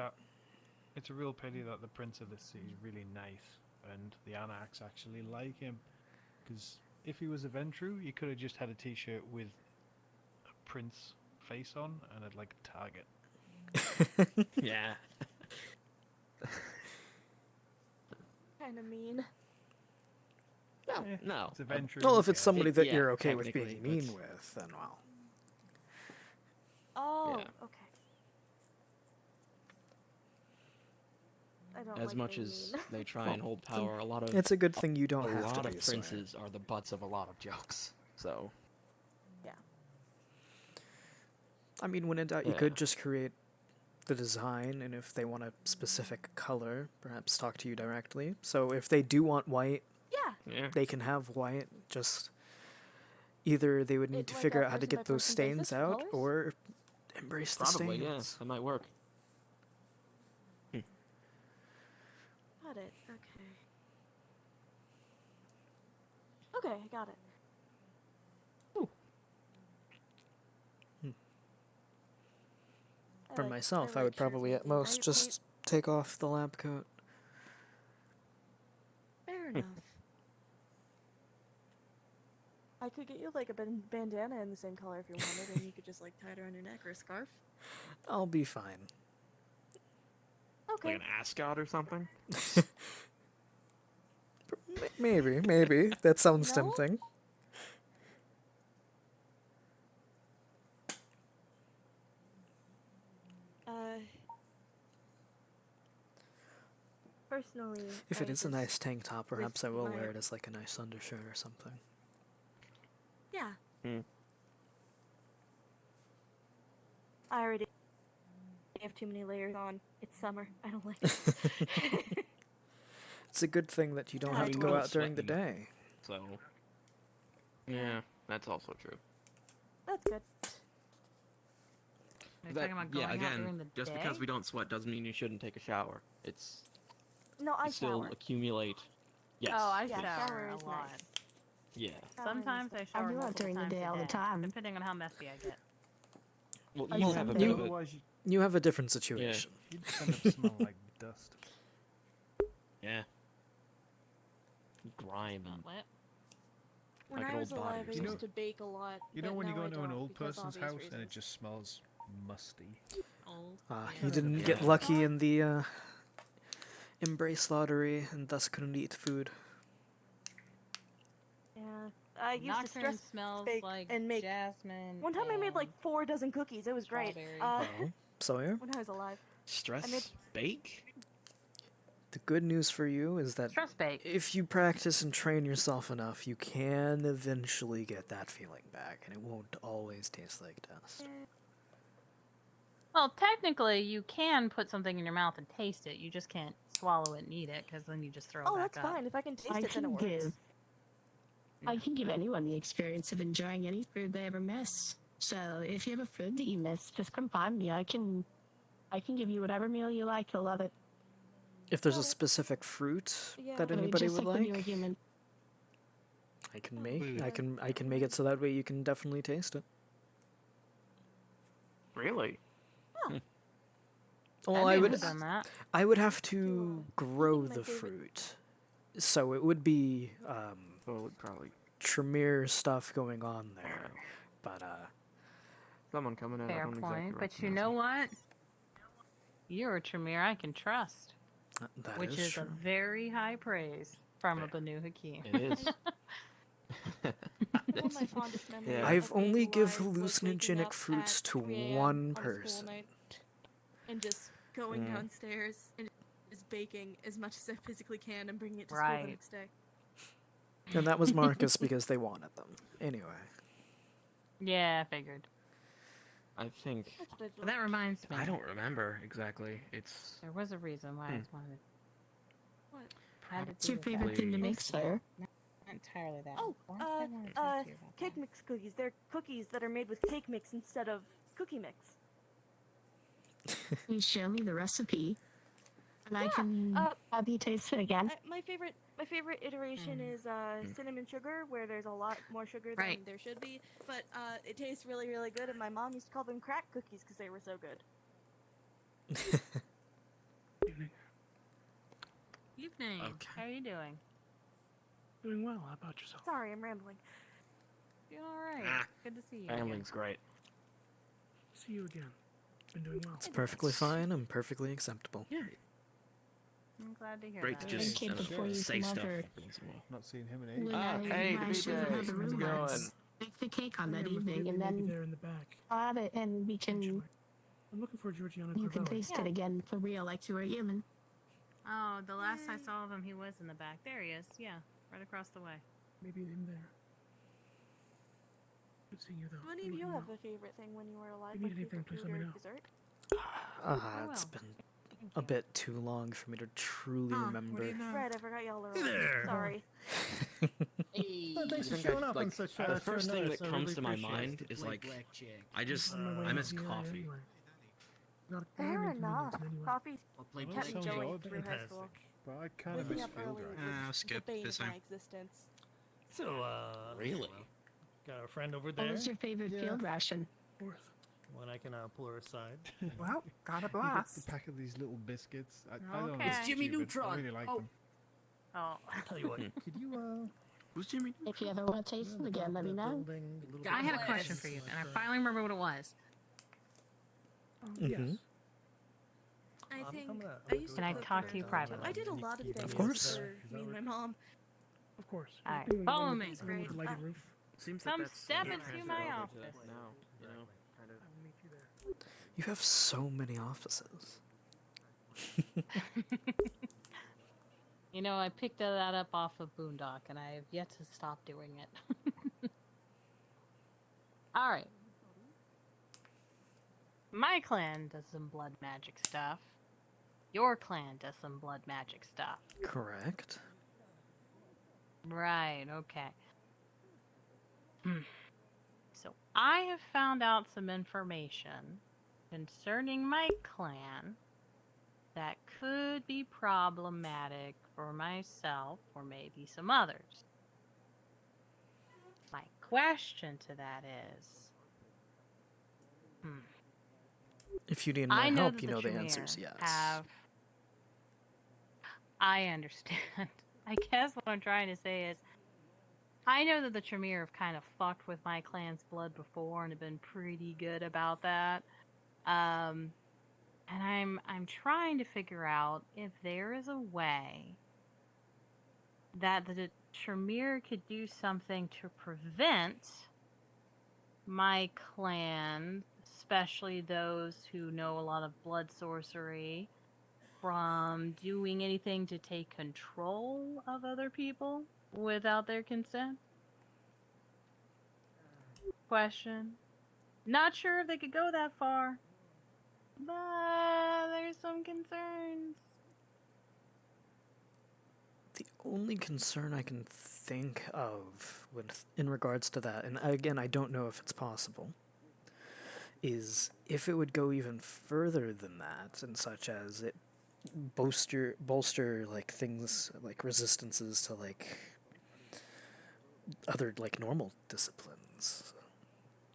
that the prince of this city is really nice, and the Anarchs actually like him. Because if he was a Ventru, he could have just had a T-shirt with a prince face on and had like a target. Yeah. Kind of mean. No. It's a Ventru. Well, if it's somebody that yeah, you're okay with technically, being mean but- with, then well. Oh, Yeah. okay. I don't As like much being as mean. they try and hold power, a lot of It's a good thing you don't a have to lot be, of Sawyer. princes are the butts of a lot of jokes. So Yeah. I mean, when in doubt, you Yeah. could just create the design, and if they want a specific color, perhaps talk to you directly. So if they do want white, Yeah. they can have white. Just either they would need to like figure a out how to person by get those person stains basis for out, colors? or embrace the Probably, yeah. stains. That might work. Got it. Okay. Okay, I got it. For myself, I would probably at most just take off the lab coat. Fair enough. I could get you like a bandana in the same color if you wanted, and you could just like tie it around your neck or a scarf. I'll be fine. Okay. Like an ascot or something? Maybe. That sounds No? tempting. Personally, If it I is a just- nice tank top, perhaps I with will my- wear it as like a nice undershirt or something. Yeah. Hmm. I already have too many layers on. It's summer. I don't like it. It's a good thing that you don't Yeah, have I to do. go out during the day. So, yeah, that's also true. That's good. Are you talking about going yeah, out again, during the just day? because we don't sweat doesn't mean you shouldn't take a shower. It's No, I you still shower. accumulate. Yes. Oh, I Yeah, shower shower a is lot. nice. Yeah. Sometimes I shower do it multiple during the times day a all the day, time. depending on how messy I get. Well, I you use have a them bit too. of a Otherwise, You have a different situation. you'd just end up smelling like dust. yeah. Grime and Wet. When like I an was old body. alive, I You know- used to bake a lot. You know but when you now go I into an don't old because person's obvious house and it reasons. just smells musty? Old. You Yeah. didn't Yeah. get lucky in the embrace lottery and thus couldn't eat food. Yeah, I used to Nocturne stress smells bake like and make. jasmine. One time I made like and 4 dozen cookies. It was great. strawberry. Oh, Sawyer, When I was alive. stress I made- bake. the good news for you is that Stress bake. if you practice and train yourself enough, you can eventually get that feeling back, and it won't always taste like dust. Well, technically, you can put something in your mouth and taste it. You just can't swallow it and eat it, because then you just throw it Oh, back that's up. fine. If I can taste I it, then it can works. I can give anyone the experience of enjoying any food they ever miss. So if you have a food that you miss, just come find me. I can give you whatever meal you like. You'll love it. If there's a specific fruit Yeah. that I mean, anybody just would like when you were like, human. I can make. I can make it so that way you can definitely taste it. Really? Well, I've I would. never done that. I would have to grow my the favorite- fruit, so it would be Well, probably Tremere stuff going on there. But someone coming in. I Fair don't point. exactly But you recognize know them. what? You're a Tremere I can trust, that which is true. a very high praise from a Banu Hakim. It is. One of my fondest memories Yeah. I've of being only give alive was waking hallucinogenic up fruits at to 3 a.m. one on a school person. night and just going Mm. downstairs and just baking as much as I physically can and bringing it to school Right. the next day. And that was Marcus because they wanted them. Anyway. Yeah, I figured. I think That's what I But that reminds me. I don't remember exactly. It's There was a reason why I wanted. What? Had to What's your do with favorite that. thing to make, Slayer? Not entirely that. Oh, Why did I wanna talk to you about cake mix cookies. They're cookies that are made with cake mix instead of cookie mix. Please show me the recipe, and I can have you taste it again. My favorite iteration is cinnamon sugar, where there's a lot more sugar than Right. there should be. But it tastes really, really good, and my mom used to call them crack cookies because they were so good. Evening. Okay. How are you doing? Doing well. How about yourself? Sorry, I'm rambling. Doing all right. Ah, Good to see you. rambling's great. See you again. Been doing well. It's perfectly fine and perfectly acceptable. Yeah. I'm glad to hear Great that. to just Kid before you say come stuff. over. once in a while. Not seen him in ages. When Ah, I, hey, when I show you how DJ. the room How's it works, going? make the cake on I that am evening, and maybe then there in the back. I'll have it, and we can I'm looking for Georgiana you can Corvelli. taste it again for real, like you were human. Oh, the last I saw of him, he was in the back. There he is. Yeah, right across the way. Maybe him there. Good seeing you though. Do any of you have a favorite thing when you were alive? If you Like need anything, favorite please food let me or know. dessert? It's been a bit too long for me to truly remember. Right, I forgot y'all are Hey on. there. Sorry. Well, thanks for I think showing I- up like, on such the first thing notice. that I comes really to my appreciate mind it. is like, I On my miss way coffee. anyway. Gotta Fair make enough. anyway. Coffee play kept me blackjack. going Sounds through high fantastic. school. But I kind of Waking miss up field early driving. I'll was skip the bane this of my time. existence. So, Really? got our friend over What there. was your favorite field ration? When I can pull her aside. Well, got a You get blast. the pack of these little biscuits. I don't know. Okay. It's It's Jimmy stupid. Neutron. I really like Oh. them. Oh. Tell you what. Could you Who's Jimmy? If you ever want to taste it again, let me know. I had a question for you, and I finally remember what it was. Yes. I think I'm I used to Can I cook talk for to you my privately? mom. I did a lot of things course. for me and my mom. Of course. All right, Anything follow with- me. anything Great. with the lighted roof. Seems Come that that's step into transferred my over to office. now, you know, kind of. I'll meet you there. You have so many offices. You know, I picked that up off of Boondock, and I have yet to stop doing it. All right. My clan does some blood magic stuff. Your clan does some blood magic stuff. Correct. Right, okay. So I have found out some information concerning my clan that could be problematic for myself or maybe some others. My question to that is, If you need I my know help, that you the know the Tremere answer's yes. I understand. I guess what I'm trying to say is, I know that the Tremere have kind of fucked with my clan's blood before and have been pretty good about that. And I'm trying to figure out if there is a way that the Tremere could do something to prevent my clan, especially those who know a lot of blood sorcery, from doing anything to take control of other people without their consent? Question. Not sure if they could go that far, but there's some concerns. The only concern I can think of in regards to that, and again, I don't know if it's possible, is if it would go even further than that, and such as it bolster like things like resistances to like other like normal disciplines.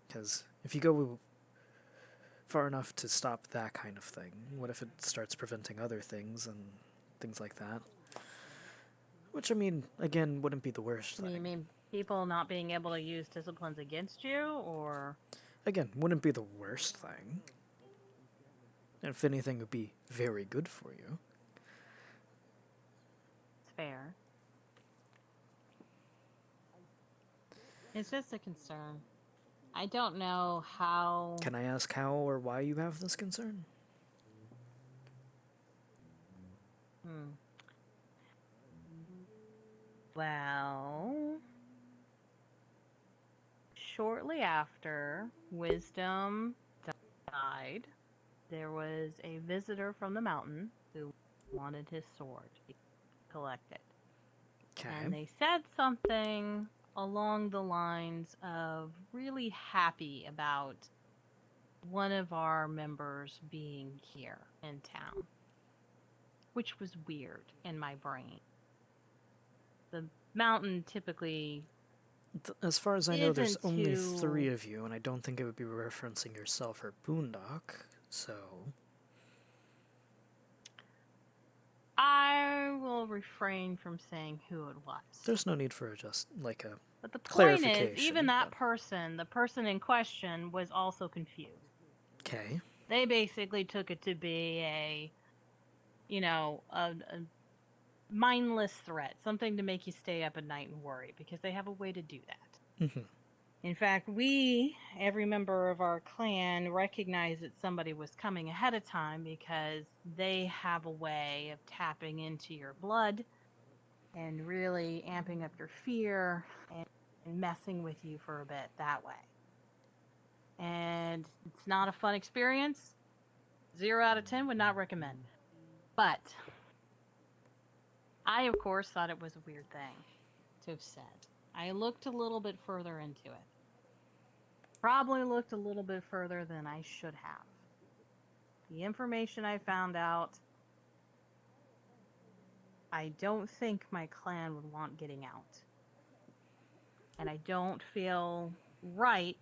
Because if you go far enough to stop that kind of thing, what if it starts preventing other things and things like that? Which, I mean, again, wouldn't be the worst thing. You mean people not being able to use disciplines against you, or? Again, wouldn't be the worst thing. And if anything, it would be very good for you. It's fair. It's just a concern. I don't know how... Can I ask how or why you have this concern? Well... Shortly after Wisdom died, there was a visitor from the mountain who wanted his sword to be collected. Okay. And they said something along the lines of really happy about one of our members being here in town, which was weird in my brain. The mountain typically... As far as I know, there's isn't only too- 3 of you, and I don't think it would be referencing yourself or Boondock, so... I will refrain from saying who it was. There's no need for just, like, a But the point clarification. is, even that person, the person in question, was also confused. Okay. They basically took it to be a mindless threat, something to make you stay up at night and worry, because they have a way to do that. Mm-hmm. In fact, every member of our clan, recognized that somebody was coming ahead of time because they have a way of tapping into your blood and really amping up your fear and messing with you for a bit that way. And it's not a fun experience. 0 out of 10 would not recommend. But I, of course, thought it was a weird thing to have said. I looked a little bit further into it. Probably looked a little bit further than I should have. The information I found out, I don't think my clan would want getting out. And I don't feel right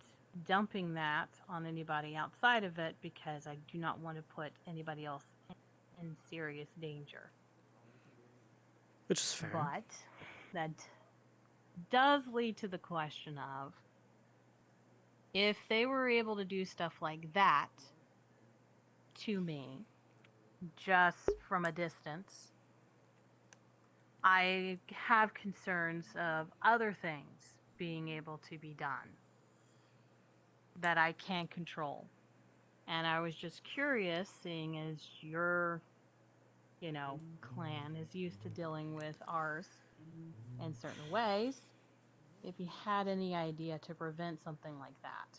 dumping that on anybody outside of it because I do not want to put anybody else in serious danger. Which is fair. But that does lead to the question of, if they were able to do stuff like that to me just from a distance, I have concerns of other things being able to be done that I can't control. And I was just curious, seeing as your, clan is used to dealing with ours in certain ways, if you had any idea to prevent something like that.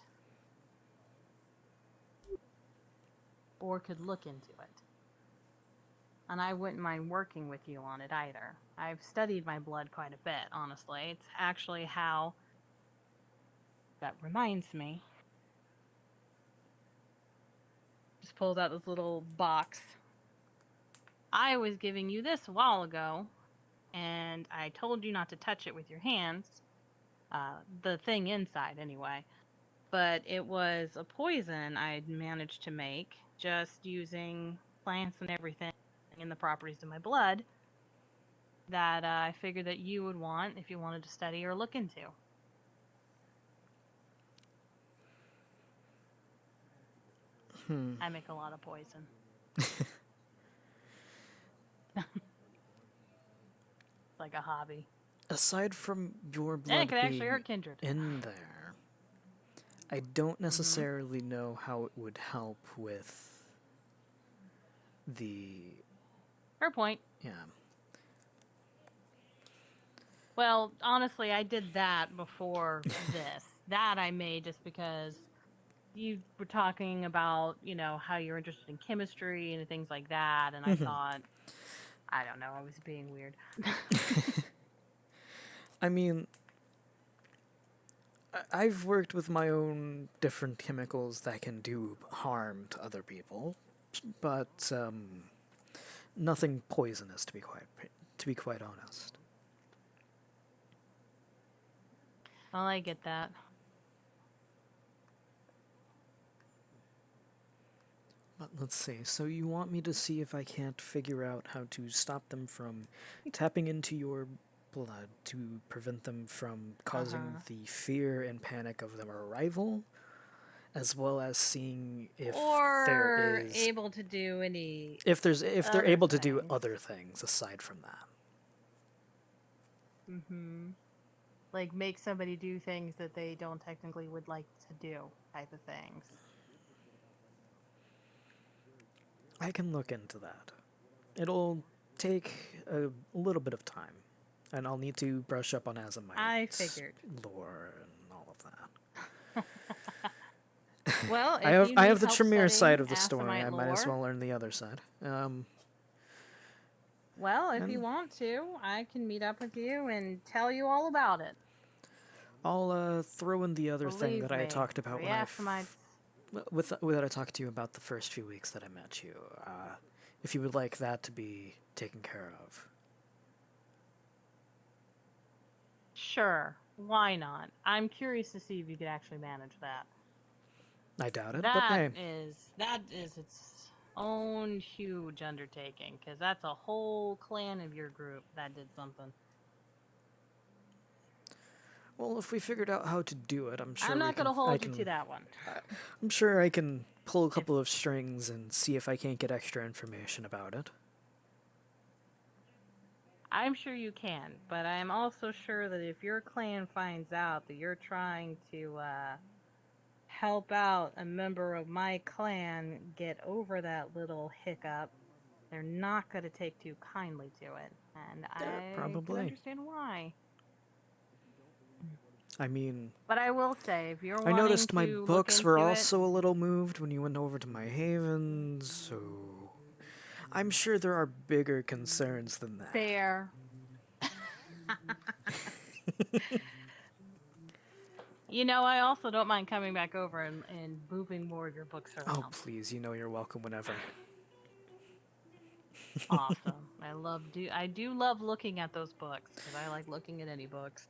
Or could look into it. And I wouldn't mind working with you on it either. I've studied my blood quite a bit, honestly. It's actually how... That reminds me. Just pulls out this little box. I was giving you this a while ago, and I told you not to touch it with your hands. The thing inside, anyway. But it was a poison I'd managed to make just using plants and everything and the properties of my blood that I figured that you would want if you wanted to study or look into. I make a lot of poison. Like a hobby. Aside from your And it blood could actually being hurt kindred. in there, I don't necessarily know how it would help with the... Fair point. Yeah. Well, honestly, I did that before this. That I made just because you were talking about, how you're interested in chemistry and things like that, and I thought, I don't know, I was being weird. I mean, I've worked with my own different chemicals that can do harm to other people, but nothing poisonous, to be quite honest. Well, I get that. But let's see, so you want me to see if I can't figure out how to stop them from tapping into your blood to prevent them from causing the fear and panic of their arrival, as well as seeing if there is able to do any if they're able to do other things aside from that. Like make somebody do things that they don't technically would like to do, type of things. I can look into that. It'll take a little bit of time, and I'll need to brush up on Azamite lore and all of that. Well, if I have the help Tremere side of the studying story. I Azamite might as lore, well learn the other side. Well, if you want to, I can meet up with you and tell you all about it. I'll throw in the other thing that I talked about when I I talked to you about the first few weeks that I met you. If you would like that to be taken care of. Sure, why not? I'm curious to see if you could actually manage that. I doubt it, That but hey. that is its own huge undertaking, because that's a whole clan of your group that did something. Well, if we figured out how to do it, I'm sure I'm not going to hold you to that one. I'm sure I can pull a couple of strings and see if I can't get extra information about it. I'm sure you can, but I'm also sure that if your clan finds out that you're trying to help out a member of my clan get over that little hiccup, they're not going to take too kindly to it. And I can understand why. I mean, But I will say, if you're I wanting noticed my to books look were into also a little moved when you went over to my haven, so I'm sure there are bigger concerns than it, that. fair. You know, I also don't mind coming back over and moving more of your books around. Oh, please, you know you're welcome whenever. Awesome. I do love looking at those books because I like looking at any books.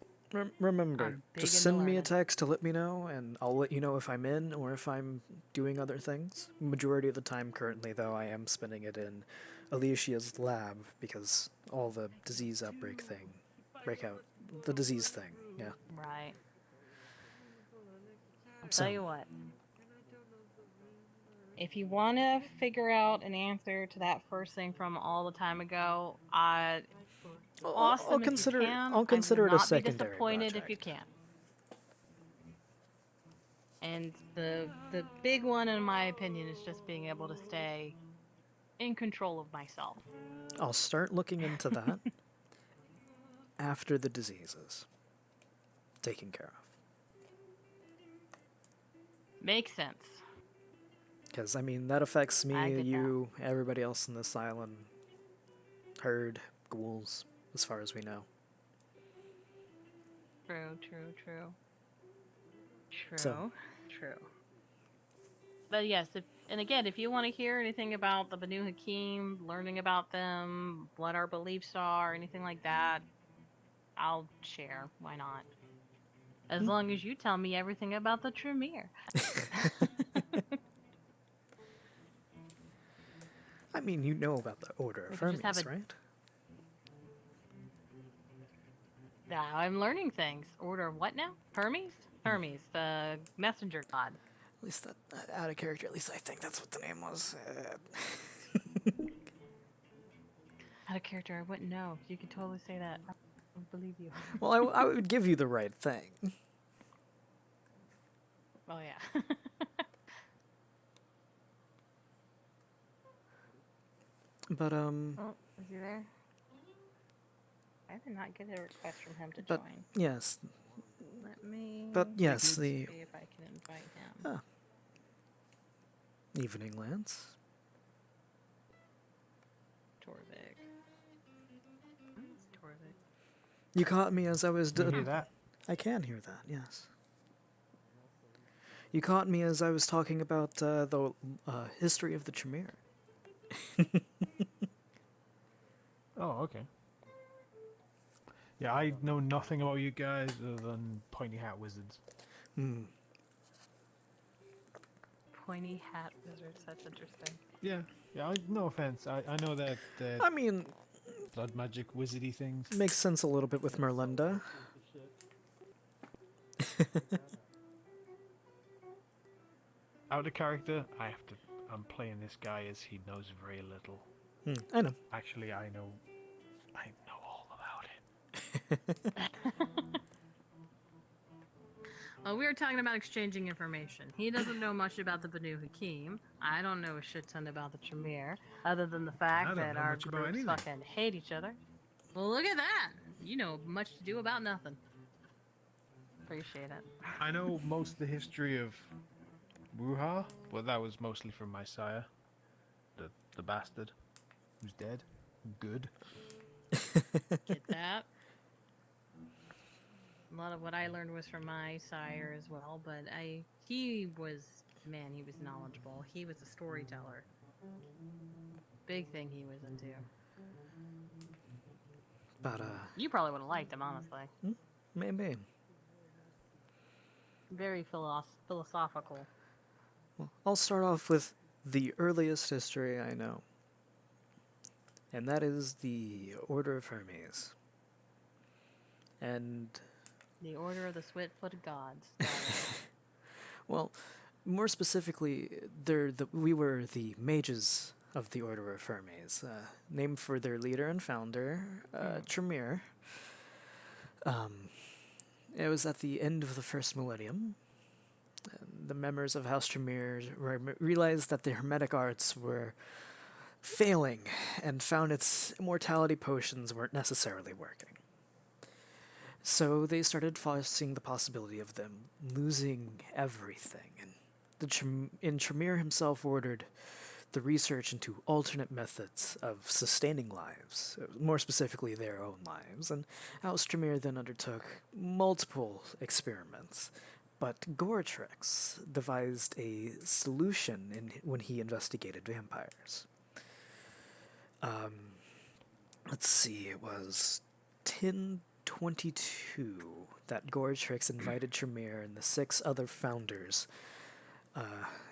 Remember, I'm big just into send me a learning. text to let me know, and I'll let you know if I'm in or if I'm doing other things. Majority of the time currently, though, I am spending it in Alicia's lab because all the disease breakout, the disease thing, yeah. Right. I'll So- tell you what. If you want to figure out an answer to that first thing from all the time ago, awesome if you can. I'll consider I it will a not be secondary disappointed if you project. can. And the big one, in my opinion, is just being able to stay in control of myself. I'll start looking into that after the disease is taken care of. Makes sense. Because, I mean, that affects I me, get you, everybody else in this island, herd, ghouls, as far as we know. True, true, true. True, So- true. But yes, if you want to hear anything about the Banu Hakim, learning about them, what our beliefs are, anything like that, I'll share. Why not? As long as you tell me everything about the Tremere. I mean, you know about the Order of We could just have Hermes, a- right? Now I'm learning things. Order of what now? Hermes? Hermes, the messenger god. At least that out of character. At least I think that's what the name was. Out of character, I wouldn't know. You could totally say that. I don't believe you. Well, I would give you the right thing. Oh yeah. But Oh, is he there? I did not get a request from him to but join. yes. Let me. But yes, the see if I can invite him. Evening Lance. Torvik. Where's Torvik? You caught me as I was. You hear that? I can hear that. Yes. You caught me as I was talking about the history of the Tremere. Oh, okay. Yeah, I know nothing about you guys other than pointy hat wizards. Hmm. Pointy hat wizards. That's interesting. Yeah, no offense. I know that. I mean, blood magic wizardy things. Makes sense a little bit with Merlinda. Out of character, I'm playing this guy as he knows very little. I know. Actually, I know all about it. Well, we were talking about exchanging information. He doesn't know much about the Banu Hakim. I don't know a shit ton about the Tremere, other than the I fact don't that know our much about groups anything. fucking hate each other. Well, look at that. You know much to do about nothing. Appreciate it. I know most of the history of Wuha, but that was mostly from my sire, the bastard, who's dead. Good. Get that? A lot of what I learned was from my sire as well, but he was knowledgeable. He was a storyteller. Big thing he was into. But you probably would have liked him, honestly. Maybe. Very philosophical. Well, I'll start off with the earliest history I know. And that is the Order of Hermes. And the Order of the Swift-Footed Gods. well, more specifically, we were the mages of the Order of Hermes, named for their leader and founder, Tremere. It was at the end of the first millennium. The members of House Tremere realized that the hermetic arts were failing and found its immortality potions weren't necessarily working. So they started foreseeing the possibility of them losing everything, and Tremere himself ordered the research into alternate methods of sustaining lives, more specifically their own lives, and House Tremere then undertook multiple experiments. But Goratrix devised a solution when he investigated vampires. Let's see, it was 1022 that Goratrix invited Tremere and the 6 other founders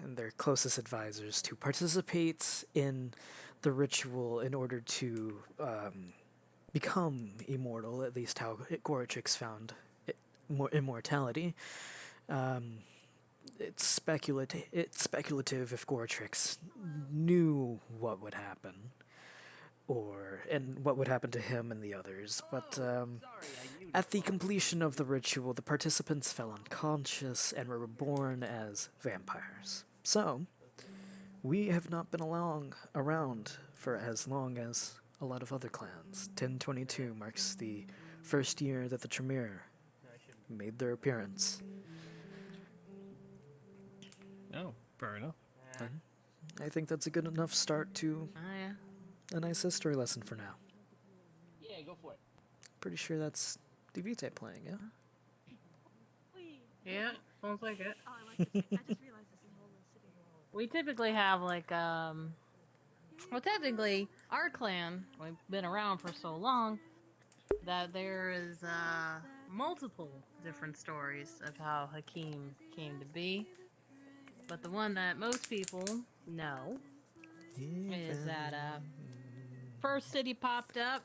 and their closest advisors to participate in the ritual in order to become immortal, at least how Goratrix found immortality. It's speculative if Goratrix knew what would happen, and what would happen to him and the others, but at the completion of the ritual, the participants fell unconscious and were reborn as vampires. So, we have not been around for as long as a lot of other clans. 1022 marks the first year that the Tremere made their appearance. Oh, fair enough. And I think that's a good enough start to a nice history lesson for now. Yeah, go for it. Pretty sure that's DVT playing, yeah? Yeah, sounds like it. Oh, I like this. I just realized this is a whole new city. We typically have like well, technically our clan, we've been around for so long that there is multiple different stories of how Hakim came to be. But the one that most people know is that first city popped up.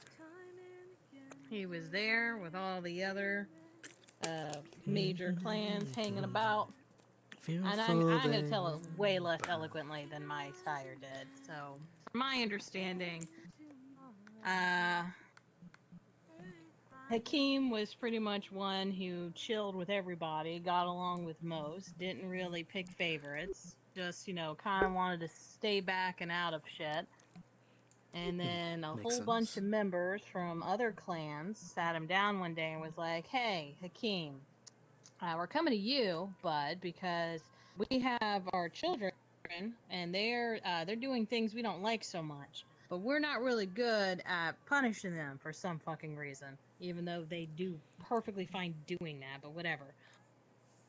He was there with all the other major clans hanging about. And I'm going to tell it way less eloquently than my sire did. So, from my understanding, Hakim was pretty much one who chilled with everybody, got along with most, didn't really pick favorites, just, kind of wanted to stay back and out of shit. And then a whole bunch of members from other clans sat him down one day and was like, "Hey, Hakim, we're coming to you, bud, because we have our children, and they're doing things we don't like so much. But we're not really good at punishing them for some fucking reason, even though they do perfectly fine doing that, but whatever.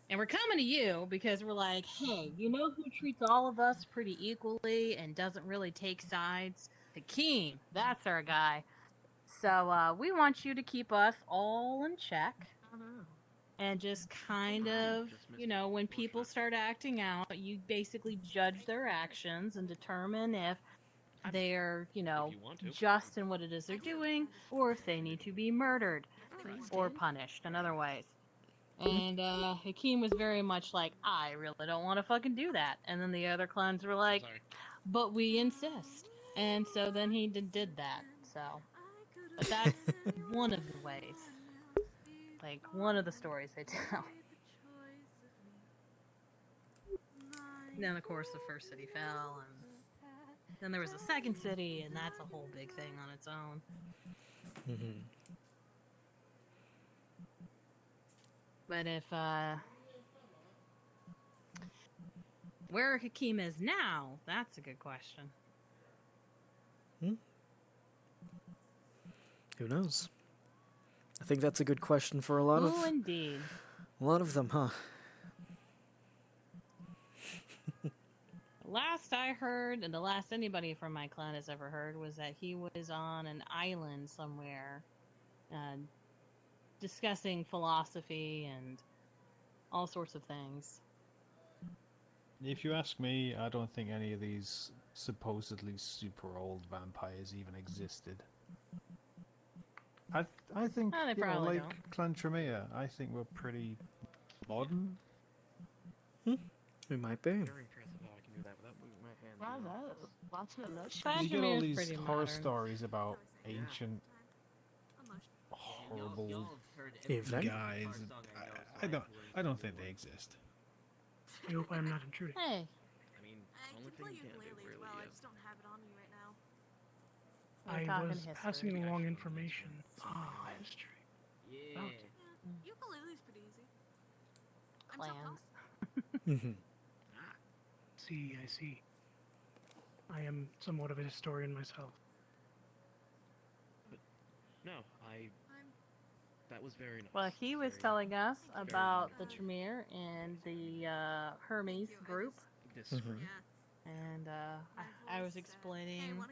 And we're coming to you because we're like, hey, you know who treats all of us pretty equally and doesn't really take sides? Hakim, that's our guy. So we want you to keep us all in check. And just kind of, when people start acting out, you basically judge their actions and determine if they're, just in what it is they're doing, or if they need to be murdered or punished in other ways." And Hakim was very much like, "I really don't want to fucking do that." And then the other clans were like, "But we insist." And so then he did that. So, but that's one of the ways. Like, one of the stories they tell. Then, of course, the first city fell, and then there was a second city, and that's a whole big thing on its own. But if, where Hakim is now, that's a good question. Who knows? I think that's a good question for a lot of... indeed. A lot of them, huh? Last I heard, and the last anybody from my clan has ever heard, was that he was on an island somewhere, discussing philosophy and all sorts of things. If you ask me, I don't think any of these supposedly super old vampires even existed. I think, they probably don't. Clan Tremere, I think we're pretty modern. We might be. You get all these horror stories about ancient, horrible guys. I don't think they exist. I hope I'm not intruding. Hey. I can play ukulele as well. I just don't have it on me right now. I was passing along information on history. Yeah. clans. I see. I am somewhat of a historian myself. No, that was very nice. Well, he was telling us about the Tremere and the Hermes group. And I was explaining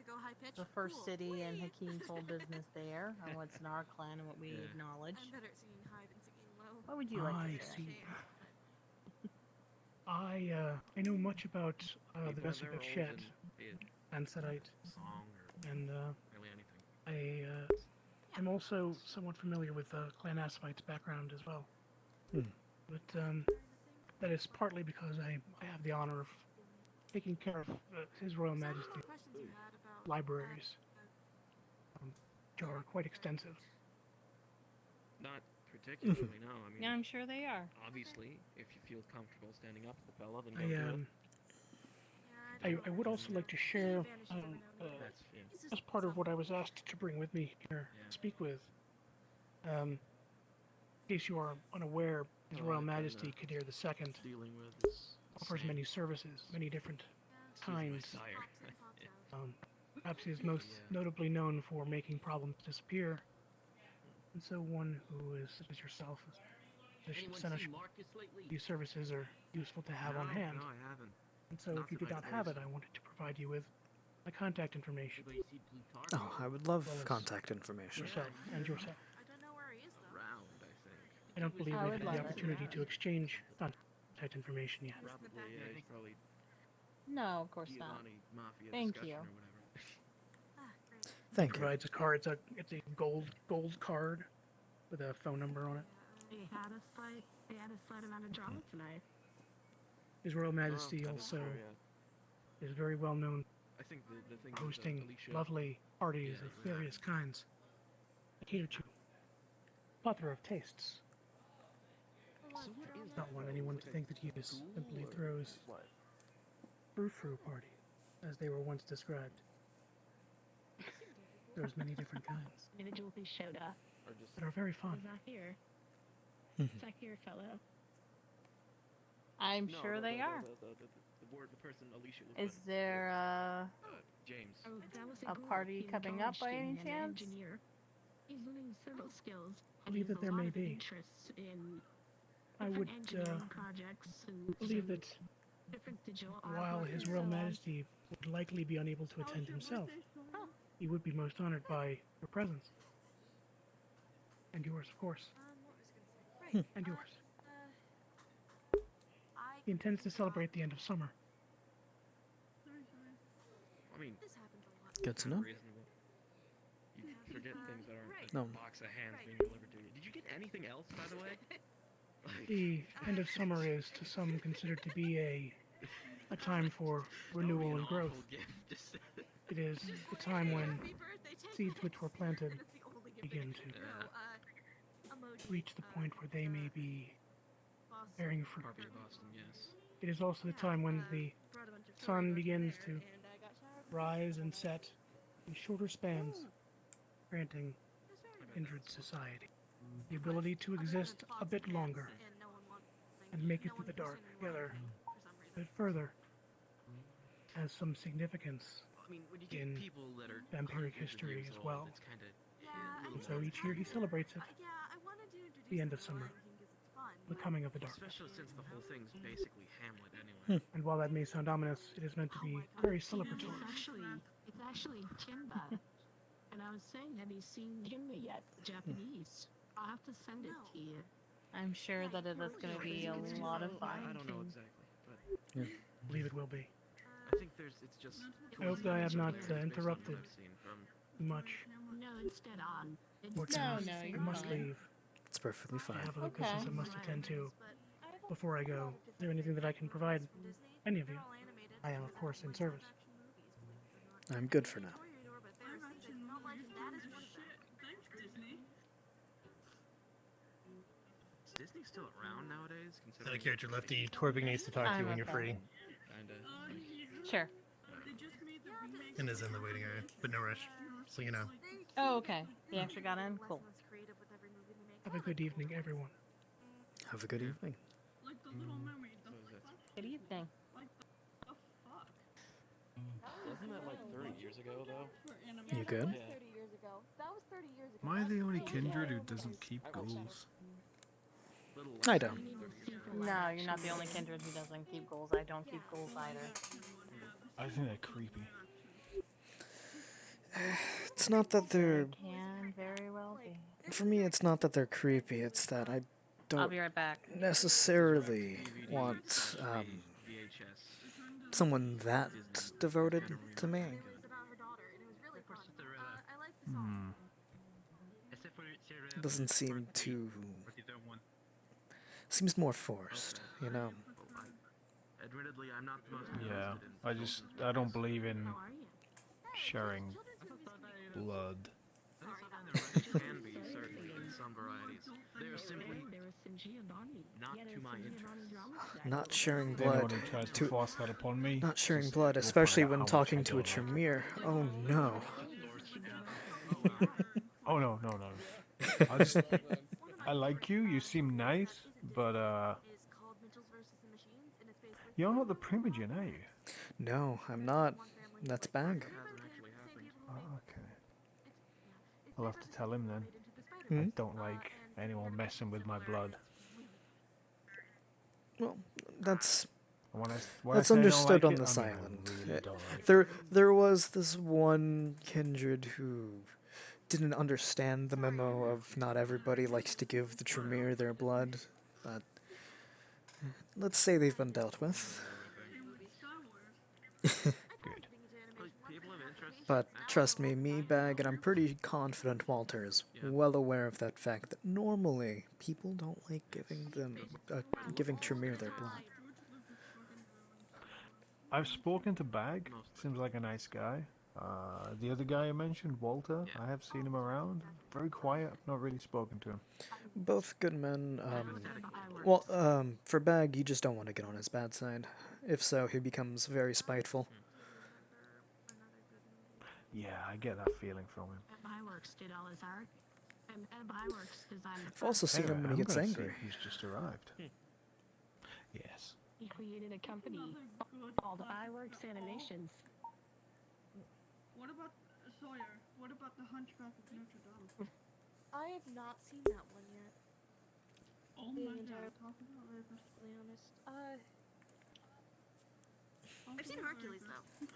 the first city and Hakeem's whole business there, and what's in our clan and what we acknowledge. What would you like to say? See. I know much about the VRChat and Sedite, and I'm also somewhat familiar with Clan Asphite's background as well. But that is partly because I have the honor of taking care of His Royal Majesty's libraries, which are quite extensive. Not particularly, no. I mean, Yeah, I'm sure they are. Obviously, if you feel comfortable standing up to the fella, then go do it. I would also like to share, as part of what I was asked to bring with me here to speak with, in case you are unaware, His Royal Majesty Kadir II offers many services, many different kinds. Perhaps he is most notably known for making problems disappear. And so one who is, such as yourself, is these services are useful to have on hand. No, I haven't. And so if you did not have it, I wanted to provide you with my contact information. Oh, I would love contact information. Yourself and yourself. Around, I think. I don't believe we've had the opportunity to exchange contact information yet. Probably, yeah, he's probably No, of course not. Mafia Thank you. discussion or whatever. Thank you. Provides a card. It's a gold card with a phone number on it. They had a slight amount of drama tonight. His Royal Majesty also is very well known I think the thing for hosting Alicia, lovely parties of various kinds. I cater to a plethora of tastes. So what is Not want anyone to think that he just simply throws frou-frou parties, as they were once described. There's many different kinds Individual who showed up. that are very fun. He's not here. Back here, fellow. I'm sure they are. The person Alicia was Is there James. Oh, that was a party coming up by any chance? Engineer. He's learning several skills. I believe that there may be. Interests in I would engineering projects and believe that different digital while art His and Royal so on. Majesty would likely be unable to attend himself, he would be most honored by your presence. And yours, of course. And yours. He intends to celebrate the end of summer. I mean, Good to know. reasonable. You forget things that aren't No. a box of hands being delivered to you. Did you get anything else, by the way? The end of summer is to some considered to be a time for renewal and growth. It is a time when seeds which were planted begin to reach the point where they may be bearing fruit. Boston, yes. It is also the time when the sun begins to rise and set in shorter spans, granting kindred society the ability to exist a bit longer and make it through the dark together a bit further has some significance I mean, when you get in people that are vampiric hundreds of history years as old, well. it's kinda, And so each year he celebrates it, the end of summer, the coming of the dark. especially since the whole thing's basically Hamlet anyway. And while that may sound ominous, it is meant to be very celebratory. It's actually Jinba. And I was saying, have you seen Jinba yet? Japanese. I'll have to send it to you. I'm sure that it is going to be a lot of fun. I don't know exactly, but I believe it will be. I think it's just. I hope that I have not based on what interrupted I've seen from too much. No, it's dead on. More time. I must leave. It's perfectly fine. I have other business I must attend to. Before I go, is there anything that I can provide any of you? I am, of course, in service. I'm good for now. Is Disney still around nowadays? Out of character, Lefty. Torvik needs to talk to you when you're free. Kinda. Sure. And is in the waiting area, but no rush. So you know. Oh, okay. He actually got in? Cool. Have a good evening, everyone. Have a good evening. Good evening. Wasn't that like 30 years ago, though? You good? That was 30 years ago. That was 30 years ago. Am I the only That's kindred who over doesn't keep I watched goals? I don't. No, you're not the only kindred who doesn't keep goals. I don't keep goals either. I think they're creepy. It's not that they're. Can very well be. For me, it's not that they're creepy. It's that I I'll don't be right back. necessarily want someone that devoted to me. Doesn't seem too. Seems more forced, you know. Admittedly, I'm not the most Yeah, I don't believe in sharing blood. can be certainly in some varieties. They're simply not to my interest. Not sharing Anyone blood. who tries to force that upon me. Not sharing just blood, will find especially out when how much talking I to a don't like it. Tremere. Oh no. Oh no. I like you. You seem nice, but you're not the Primogen, are you? No, I'm not. That's Bag. Oh, okay. I'll have to tell him then. Hmm? I don't like anyone messing with my blood. Well, that's When I that's say I don't understood like on it, this I mean, island. I really don't like it. There was this one kindred who didn't understand the memo of not everybody likes to give the Tremere their blood, but let's say they've been dealt with. Good. But trust me, Bag, and I'm pretty confident Walter is well aware of that fact that normally people don't like giving Tremere their blood. I've spoken to Bag. Seems like a nice guy. The other guy I mentioned, Walter, I have seen him around. Very quiet. I've not really spoken to him. Both good men. For Bag, you just don't want to get on his bad side. If so, he becomes very spiteful. Yeah, I get that feeling from him. I've also seen him when he gets angry. He's just arrived. Yes. He created a company called Iworks Animations. What about Sawyer? What about the Hunchback of Notre Dame? I have not seen that one yet. Oh Being my entirely god, talk about it. honest. I've seen Hercules though.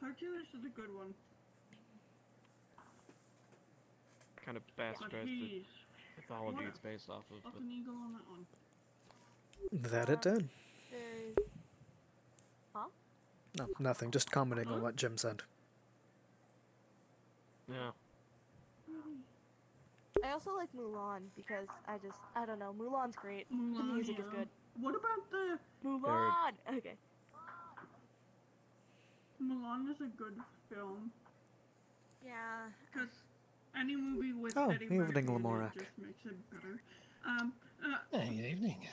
Hercules is a good one. Kind of bastardized the mythology it's based off of. Up But an eagle on that one. That it did. There's... Huh? No, nothing. Just commenting on what Jim said. yeah. I also like Mulan because I don't know, Mulan's great. The Mulan, music is yeah. good. What about the Mulan! Okay. Mulan is a good film. Yeah. Because any movie with Oh, Eddie evening, Murphy in it Lamorak. just makes it better. Hey, good evening.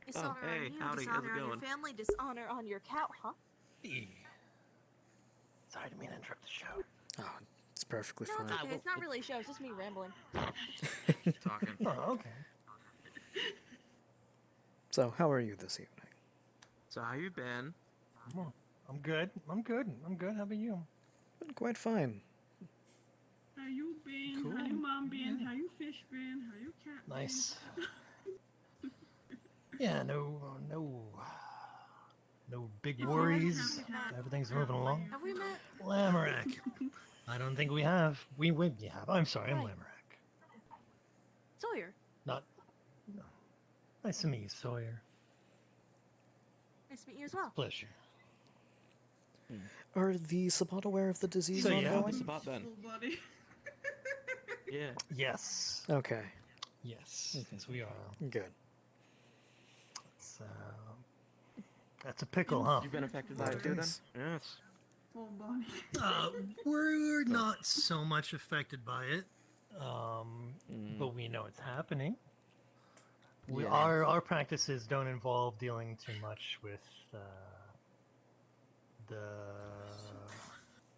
Dishonor hey, on you, howdy, dishonor how's it on your going? family, dishonor on your cow, huh? Sorry to mean to interrupt the show. Oh, it's perfectly No, fine. it's okay. It's not really a show. It's just me rambling. Talking. Oh, okay. So, how are you this evening? So how you been? I'm good. I'm good. How about you? Been quite fine. How you been? Cool. How you mom been? How you fish been? How you cat been? Nice. Yeah, no big worries. Everything's moving along. Have we met? Lamorak. I don't think we have. We have. I'm sorry, I'm Right. Lamorak. Sawyer. Not. No. Nice to meet you, Sawyer. Nice to meet you as well. Pleasure. Are the Sabbat aware of the disease So, yeah, ongoing? What's about then? Oh, buddy. Yeah. Yes. Okay, Yes. Yes, we are. good. That's a pickle, huh? You've been affected by That it it too, then? is. Yes. Full body. We're not so much affected by it, but we know it's happening. Yeah. Our practices don't involve dealing too much with the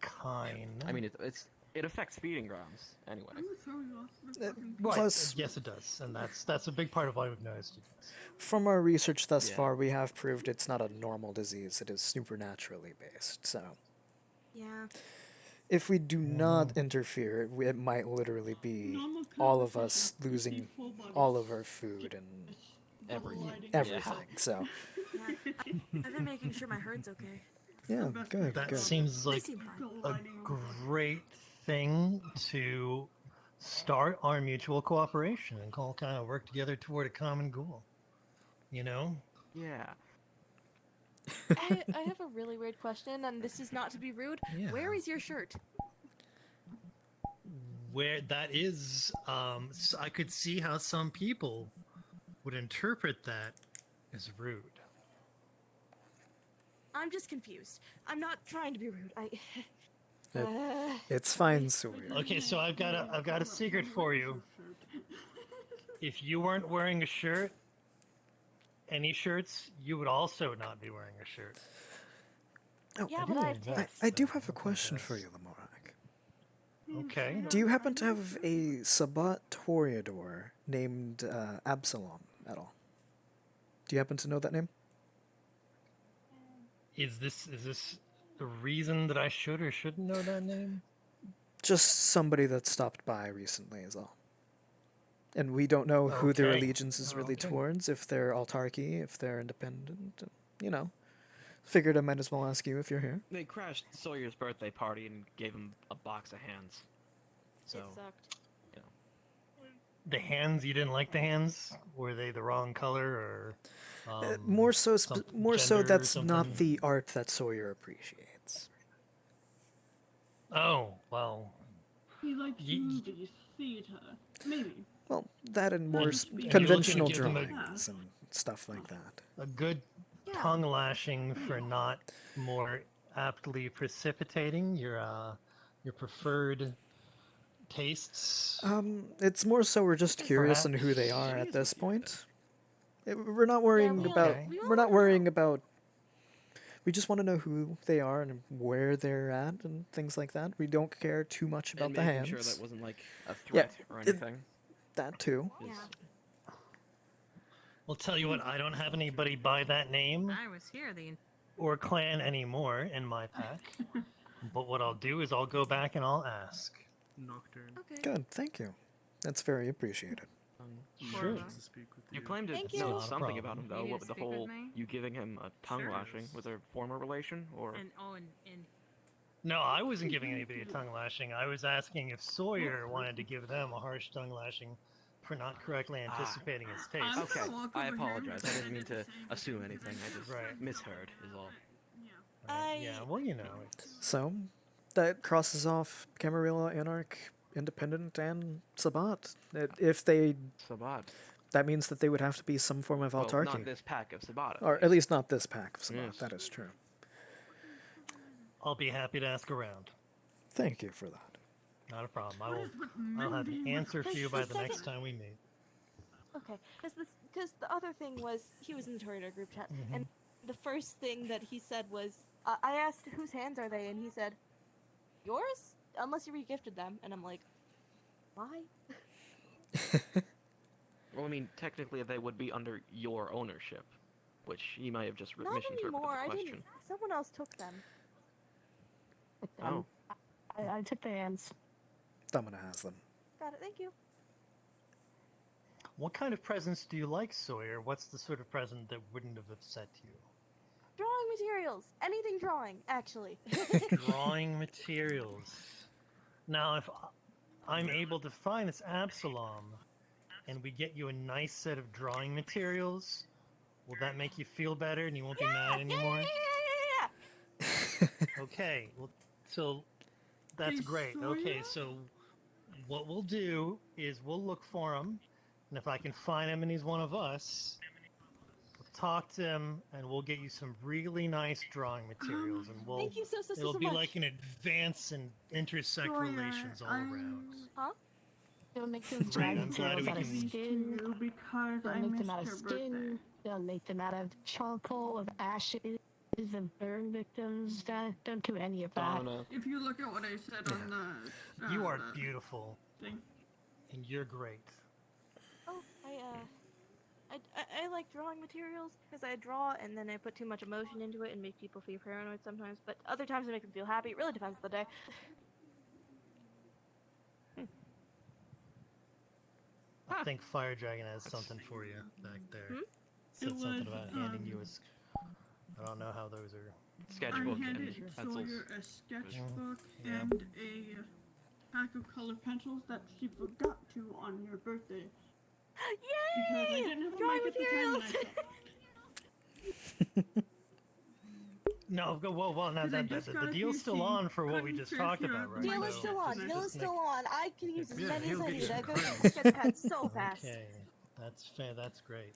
kind. I mean, it's it affects feeding grounds anyway. I'm so lost. Right. Plus- Yes, it does, and that's a big part of why we've noticed it does. From our research thus Yeah. far, we have proved it's not a normal disease, it is supernaturally based, so... Yeah. If we do not interfere, it might literally be Normal all of conversation, us you see losing full bodies. all of our food and everything, so... Yeah. I've been making sure my herd's okay. Yeah, good, That good. seems like seem a great thing to start our mutual cooperation and all kind of work together toward a common goal. You know? Yeah. I have a really weird question, and this is not to be rude. Yeah. Where is your shirt? Where that is, I could see how some people would interpret that as rude. I'm just confused. I'm not trying to be rude. It's fine, Sawyer. Okay, so I've got a secret for you. If you weren't wearing a shirt, any shirts, you would also not be wearing a shirt. Oh, Yeah, but I have tits. I do have a question for you, Lamorak. Okay. Do you happen to have a Sabat Toreador named Absalom at all? Do you happen to know that name? Is this the reason that I should or shouldn't know that name? Just somebody that stopped by recently is all. And we don't know who their Okay. allegiance is really Okay. towards, if they're autarky, if they're independent, you know. Figured I might as well ask you if you're here. They crashed Sawyer's birthday party and gave him a box of hands. So, It sucked. you know. The hands, you didn't like the hands? Were they the wrong color or More so gender or that's not something? the art that Sawyer appreciates. Oh, well. He likes movies, theater, maybe. Well, that and more And you're looking to conventional give them a- drawings and stuff like that. A good tongue lashing for not more aptly precipitating your preferred tastes. It's more so we're just curious on who they are at this point. We're not worrying about. We're not worrying about. We just want to know who they are and where they're at and things like that. We don't care too much about And the making hands. sure that wasn't like a threat or anything. That too. Well, tell you what, I don't have anybody by that name I was here the or clan anymore in my pack. But what I'll do is I'll go back and I'll ask. Nocturne. Okay. Good, thank you. That's very appreciated. Sure. You claimed to Thank know you. something about him, though. You What with the speak with whole me? you giving him a tongue Sure. lashing? Was there a former relation or? And No, I wasn't giving anybody a tongue lashing. I was asking if Sawyer wanted to give them a harsh tongue lashing for not correctly anticipating its taste. Okay, I apologize. I didn't mean to assume anything. I just Right. misheard, is all. Yeah, well, you know. So, that crosses off Camarilla, Anarch, Independent, and Sabat. If they... Sabat. That means that they would have to be some form of Well, autarky. not this pack of Sabat. Or at least not this pack of Sabat, Yes. that is true. I'll be happy to ask around. Thank you for that. Not a problem. I'll have an answer for you by the next time we meet. Okay, because the other thing was he was in the Toreador group chat, and the first thing that he said was, I asked whose hands are they, and he said, yours, unless you regifted them, and I'm like, why? Well, I mean, technically they would be under your ownership, which he might have just Not misinterpreted anymore. the I question. didn't. Someone else took them. Oh. I took the hands. Domina has them. Got it. Thank you. What kind of presents do you like, Sawyer? What's the sort of present that wouldn't have upset you? Drawing materials. Anything drawing, actually. Drawing materials. Now, if I'm able to find this Absalom, and we get you a nice set of drawing materials, will that make you feel better and you won't be mad anymore? Okay, well, so that's Hey, great. Sawyer? Okay, so what we'll do is we'll look for him, and if I can find him and he's one of us, we'll talk to him and we'll get you some really nice drawing materials, and we'll Thank you so it'll be much. like an advance in intersect Sawyer, relations all around. Huh? They'll make those Great, drawing I'm glad materials we out of can- skin. Because They'll I make missed them out of her skin. birthday. They'll make them out of charcoal, of ashes, the burn victims. Don't do any of that. If you look at what I said on the You are the beautiful, thing. and you're great. Oh, I like drawing materials because I draw and then I put too much emotion into it and make people feel paranoid sometimes. But other times I make them feel happy. It really depends on the day. I think Fire Dragon has something for you back there. Said It something was, about handing you his. I don't know how those are. Sketchbook I and handed pencils. Sawyer a sketchbook Yeah. and a pack of colored pencils that she forgot to on your birthday. Yay! Because I didn't have a Drawing mic at the time when I materials! No, well, now 'Cause I the just got a deal's still PC, on for what we couldn't just fit talked here about, at the right? Deal is So, still on. just Deal is make- still on. I can use as Yeah, many as he'll I get need. some I go credit. through the sketch pad so fast. Okay, that's fair. That's great.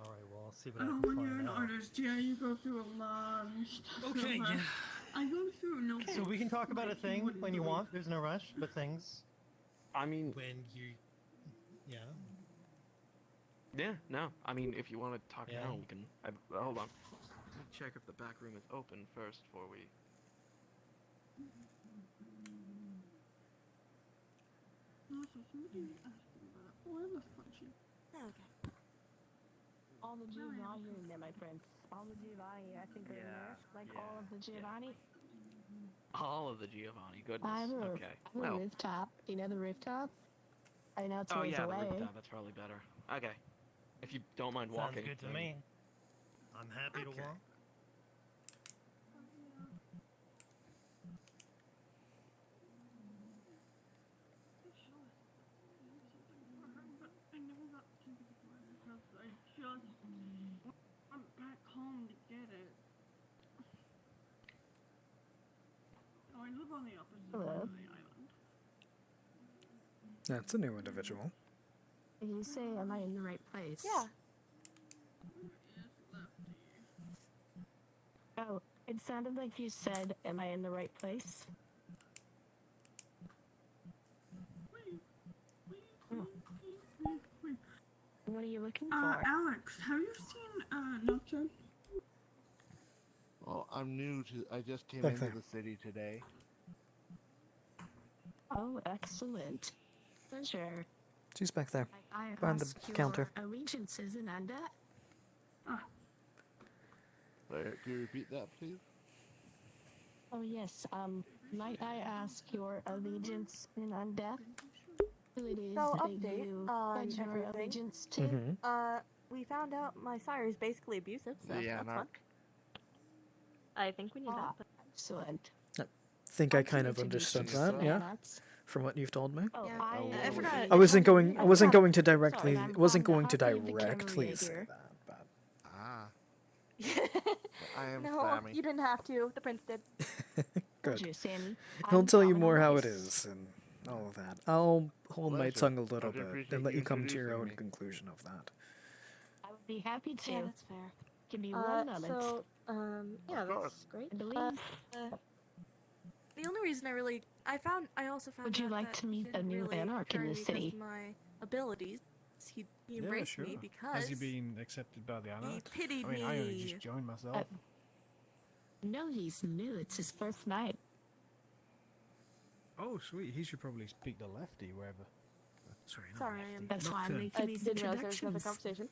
All right, well, I'll see what I Oh, can when you're find an out. artist, yeah, you go through a lot of stuff. Okay, so, yeah. I go through no. So we can talk about a like, thing wouldn't when you believe. want. There's no rush, but things I mean, when you, yeah. yeah, no. I mean, if you want to talk Yeah. now, we can. Hold on. Let me check if the back room is open first before we. Also, somebody asked me about it. Where the fudgy? Okay. All the Giovanni are in there, my friend. All the Giovanni, I think, are in there. Like all of the Giovanni. All of the Giovanni, goodness. I have a, Okay. I have a Well. rooftop. Do you know the rooftop? I know it's Oh ways yeah, away. the rooftop. That's probably better. Okay. If you don't mind Sounds walking. good to then- me. I'm happy to walk. I never got to the point because I just went back home to get it. Oh, I live on the opposite side of the island. That's a new individual. You say, am I in the right place? Yeah. Oh, it sounded like you said, am I in the right place? What are you looking for? Alex, have you seen Nacho? Well, I'm new to. I just came Back into there. the city today. Oh, excellent. Pleasure. She's back there, I behind the ask your counter. allegiance is in under. Can you repeat that, please? Oh yes, might I ask your allegiance in undeath? Who it is So that update you on pledge your everything. allegiance to? Mm-hmm. We found out my sire is basically abusive, so Yeah, that's no. fun. I think we need that. But... Excellent. I think I I'll kind of introduce understood you that, to yeah, Nuts. from what you've told me. Oh, Yeah. I I forgot. I wasn't going. I wasn't going to Sorry, directly. I'm Wasn't from the going to Hockey of the directly Cavalry say here. that, but I am no, Sammy. you didn't have to. The prince did. good. Told you, Sammy. He'll I'm tell you common more how it voice. is and all of that. I'll hold my Pleasure. tongue a little I'd bit appreciate and let you you come to your introducing own me. conclusion of that. I would be happy to. Yeah, that's fair. Give me one moment. So, yeah, Of course. that's great. I believe. The only reason I also found Would you out like that to meet he a didn't new really anarch in turn this me 'cause city? of my abilities. He Yeah, embraced sure. me because Has he been accepted by the he Anarch? pitied I mean, I only me. just joined myself. No, he's new. It's his first night. Oh, sweet. He should probably speak to Lefty wherever. Sorry, not Sorry, Lefty. That's why I'm Nocturne. making these didn't realize there was another introductions. conversation.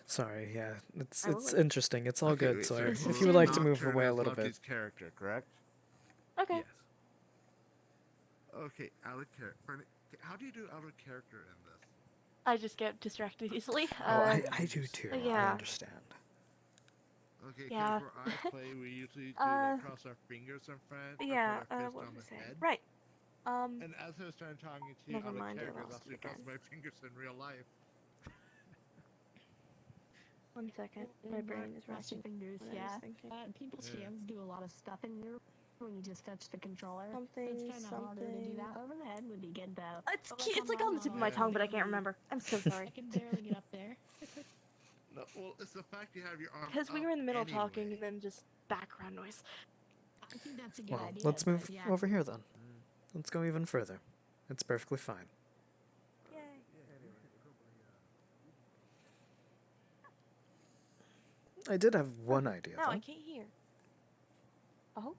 Sorry, yeah, it's I will it's wait. interesting. It's all good, wait, Sawyer. so If you would like to move Nocturne away a is little bit. Lefty's character, correct? Okay. Yes. Okay, out of character. How do you do out of character in this? I just get distracted easily. Oh, I do too. I yeah. understand. Okay, Yeah. because where I play, we usually do like cross our fingers in front, Yeah. or put our fist What on was I the saying? head. Right. And as I was trying to talk to you, Never out of mind, I character, lost that's it because again. my fingers in real life. 1 second. My brain is Cross your racking. fingers, what I yeah. was thinking. People's Yeah. hands do a lot of stuff in here when you just touch the controller. Something, It's kind of harder to do something. that. Over the head would be good though. It's But, it's like on the tip of my tongue, but I can't remember. I'm so I sorry. can barely get up there. No, well, it's the fact you have your arm Because we up were in the middle anyway. talking and then just background noise. I think that's a good Well, idea. let's move but yeah. over here then. Let's go even further. It's perfectly fine. Yay. I did have one idea, No, though. I can't hear. Oh?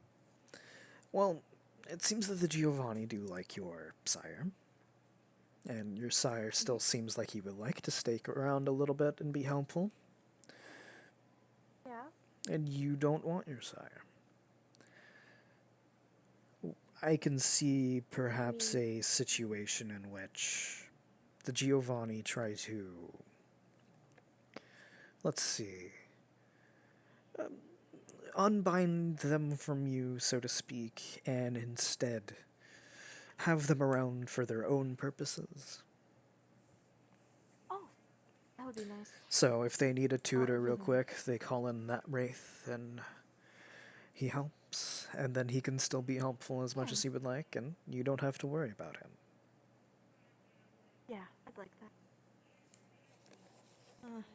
Well, it seems that the Giovanni do like your sire. And your sire still seems like he would like to stay around a little bit and be helpful. Yeah. And you don't want your sire. I can see perhaps a situation in which the Giovanni try to, let's see, unbind them from you, so to speak, and instead have them around for their own purposes. Oh, that would be nice. So if they need a tutor real quick, they call in that wraith and he helps, and then he can still be helpful as much as he would like, and you don't have to worry about him. Yeah, I'd like that. I was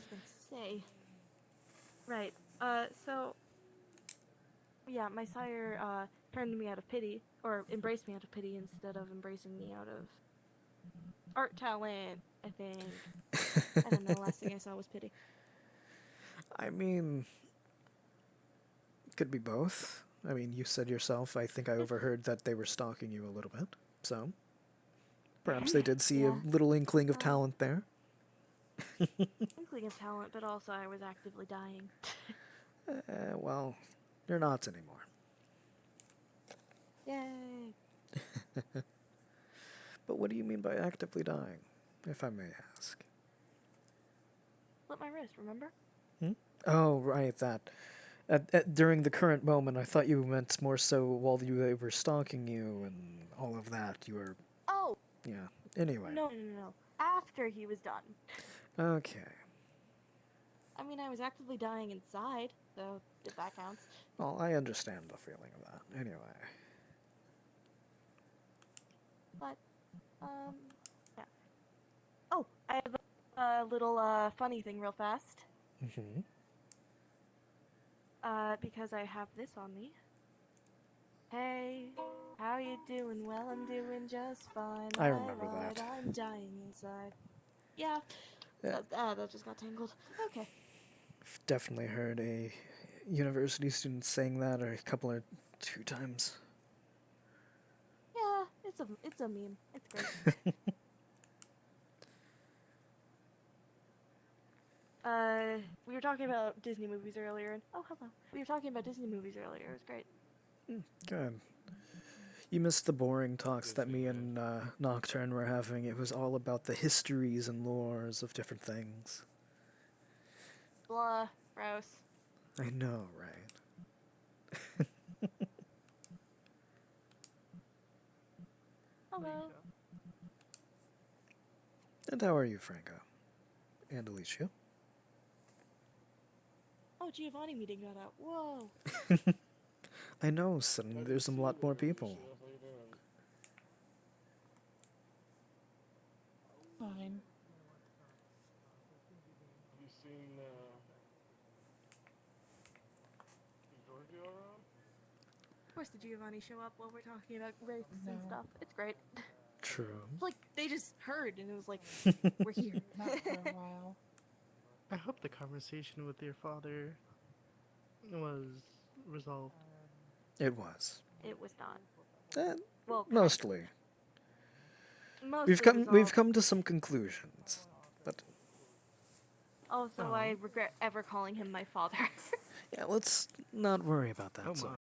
gonna say. Right. So. Yeah, my sire turned me out of pity, or embraced me out of pity instead of embracing me out of art talent, I think. I don't know, the last thing I saw was pity. I mean, could be both. I mean, you said yourself, I think I overheard that they were stalking you a little bit, so perhaps they did see a little inkling of talent there. Inkling of talent, but also I was actively dying. Well, you're not anymore. Yay! But what do you mean by actively dying, if I may ask? Split my wrist, remember? Oh, right, that. During the current moment, I thought you meant more so while they were stalking you and all of that. You were. Oh! Yeah. Anyway. No. After he was done. Okay. I mean, I was actively dying inside, so if that counts. Well, I understand the feeling of that. Anyway. But, yeah. Oh, I have a little, funny thing real fast. Mm-hmm. Because I have this on me. Hey, how you doing? Well, I'm doing just fine. I remember that. I'm dying inside. Yeah. That just got tangled. Okay. I've definitely heard a university student saying that a couple or 2 times. Yeah, it's a meme. It's great. We were talking about Disney movies earlier, and oh, hello. We were talking about Disney movies earlier. It was great. Good. You missed the boring talks that me and Nocturne were having. It was all about the histories and lores of different things. Blah. Gross. I know, right? Hello. And how are you, Franco? And Alicia? Oh, Giovanni meeting got out. Whoa. I know, suddenly there's a lot more people. Fine. Have you seen Giorgio around? Of course, did Giovanni show up while we're talking about wraiths and stuff? It's great. True. It's like they just heard, and it was like, we're here. Not for a while. I hope the conversation with your father was resolved. It was. It was not. Well, mostly. Mostly We've come to some conclusions, but also I regret ever calling him my father. yeah, let's not worry about that so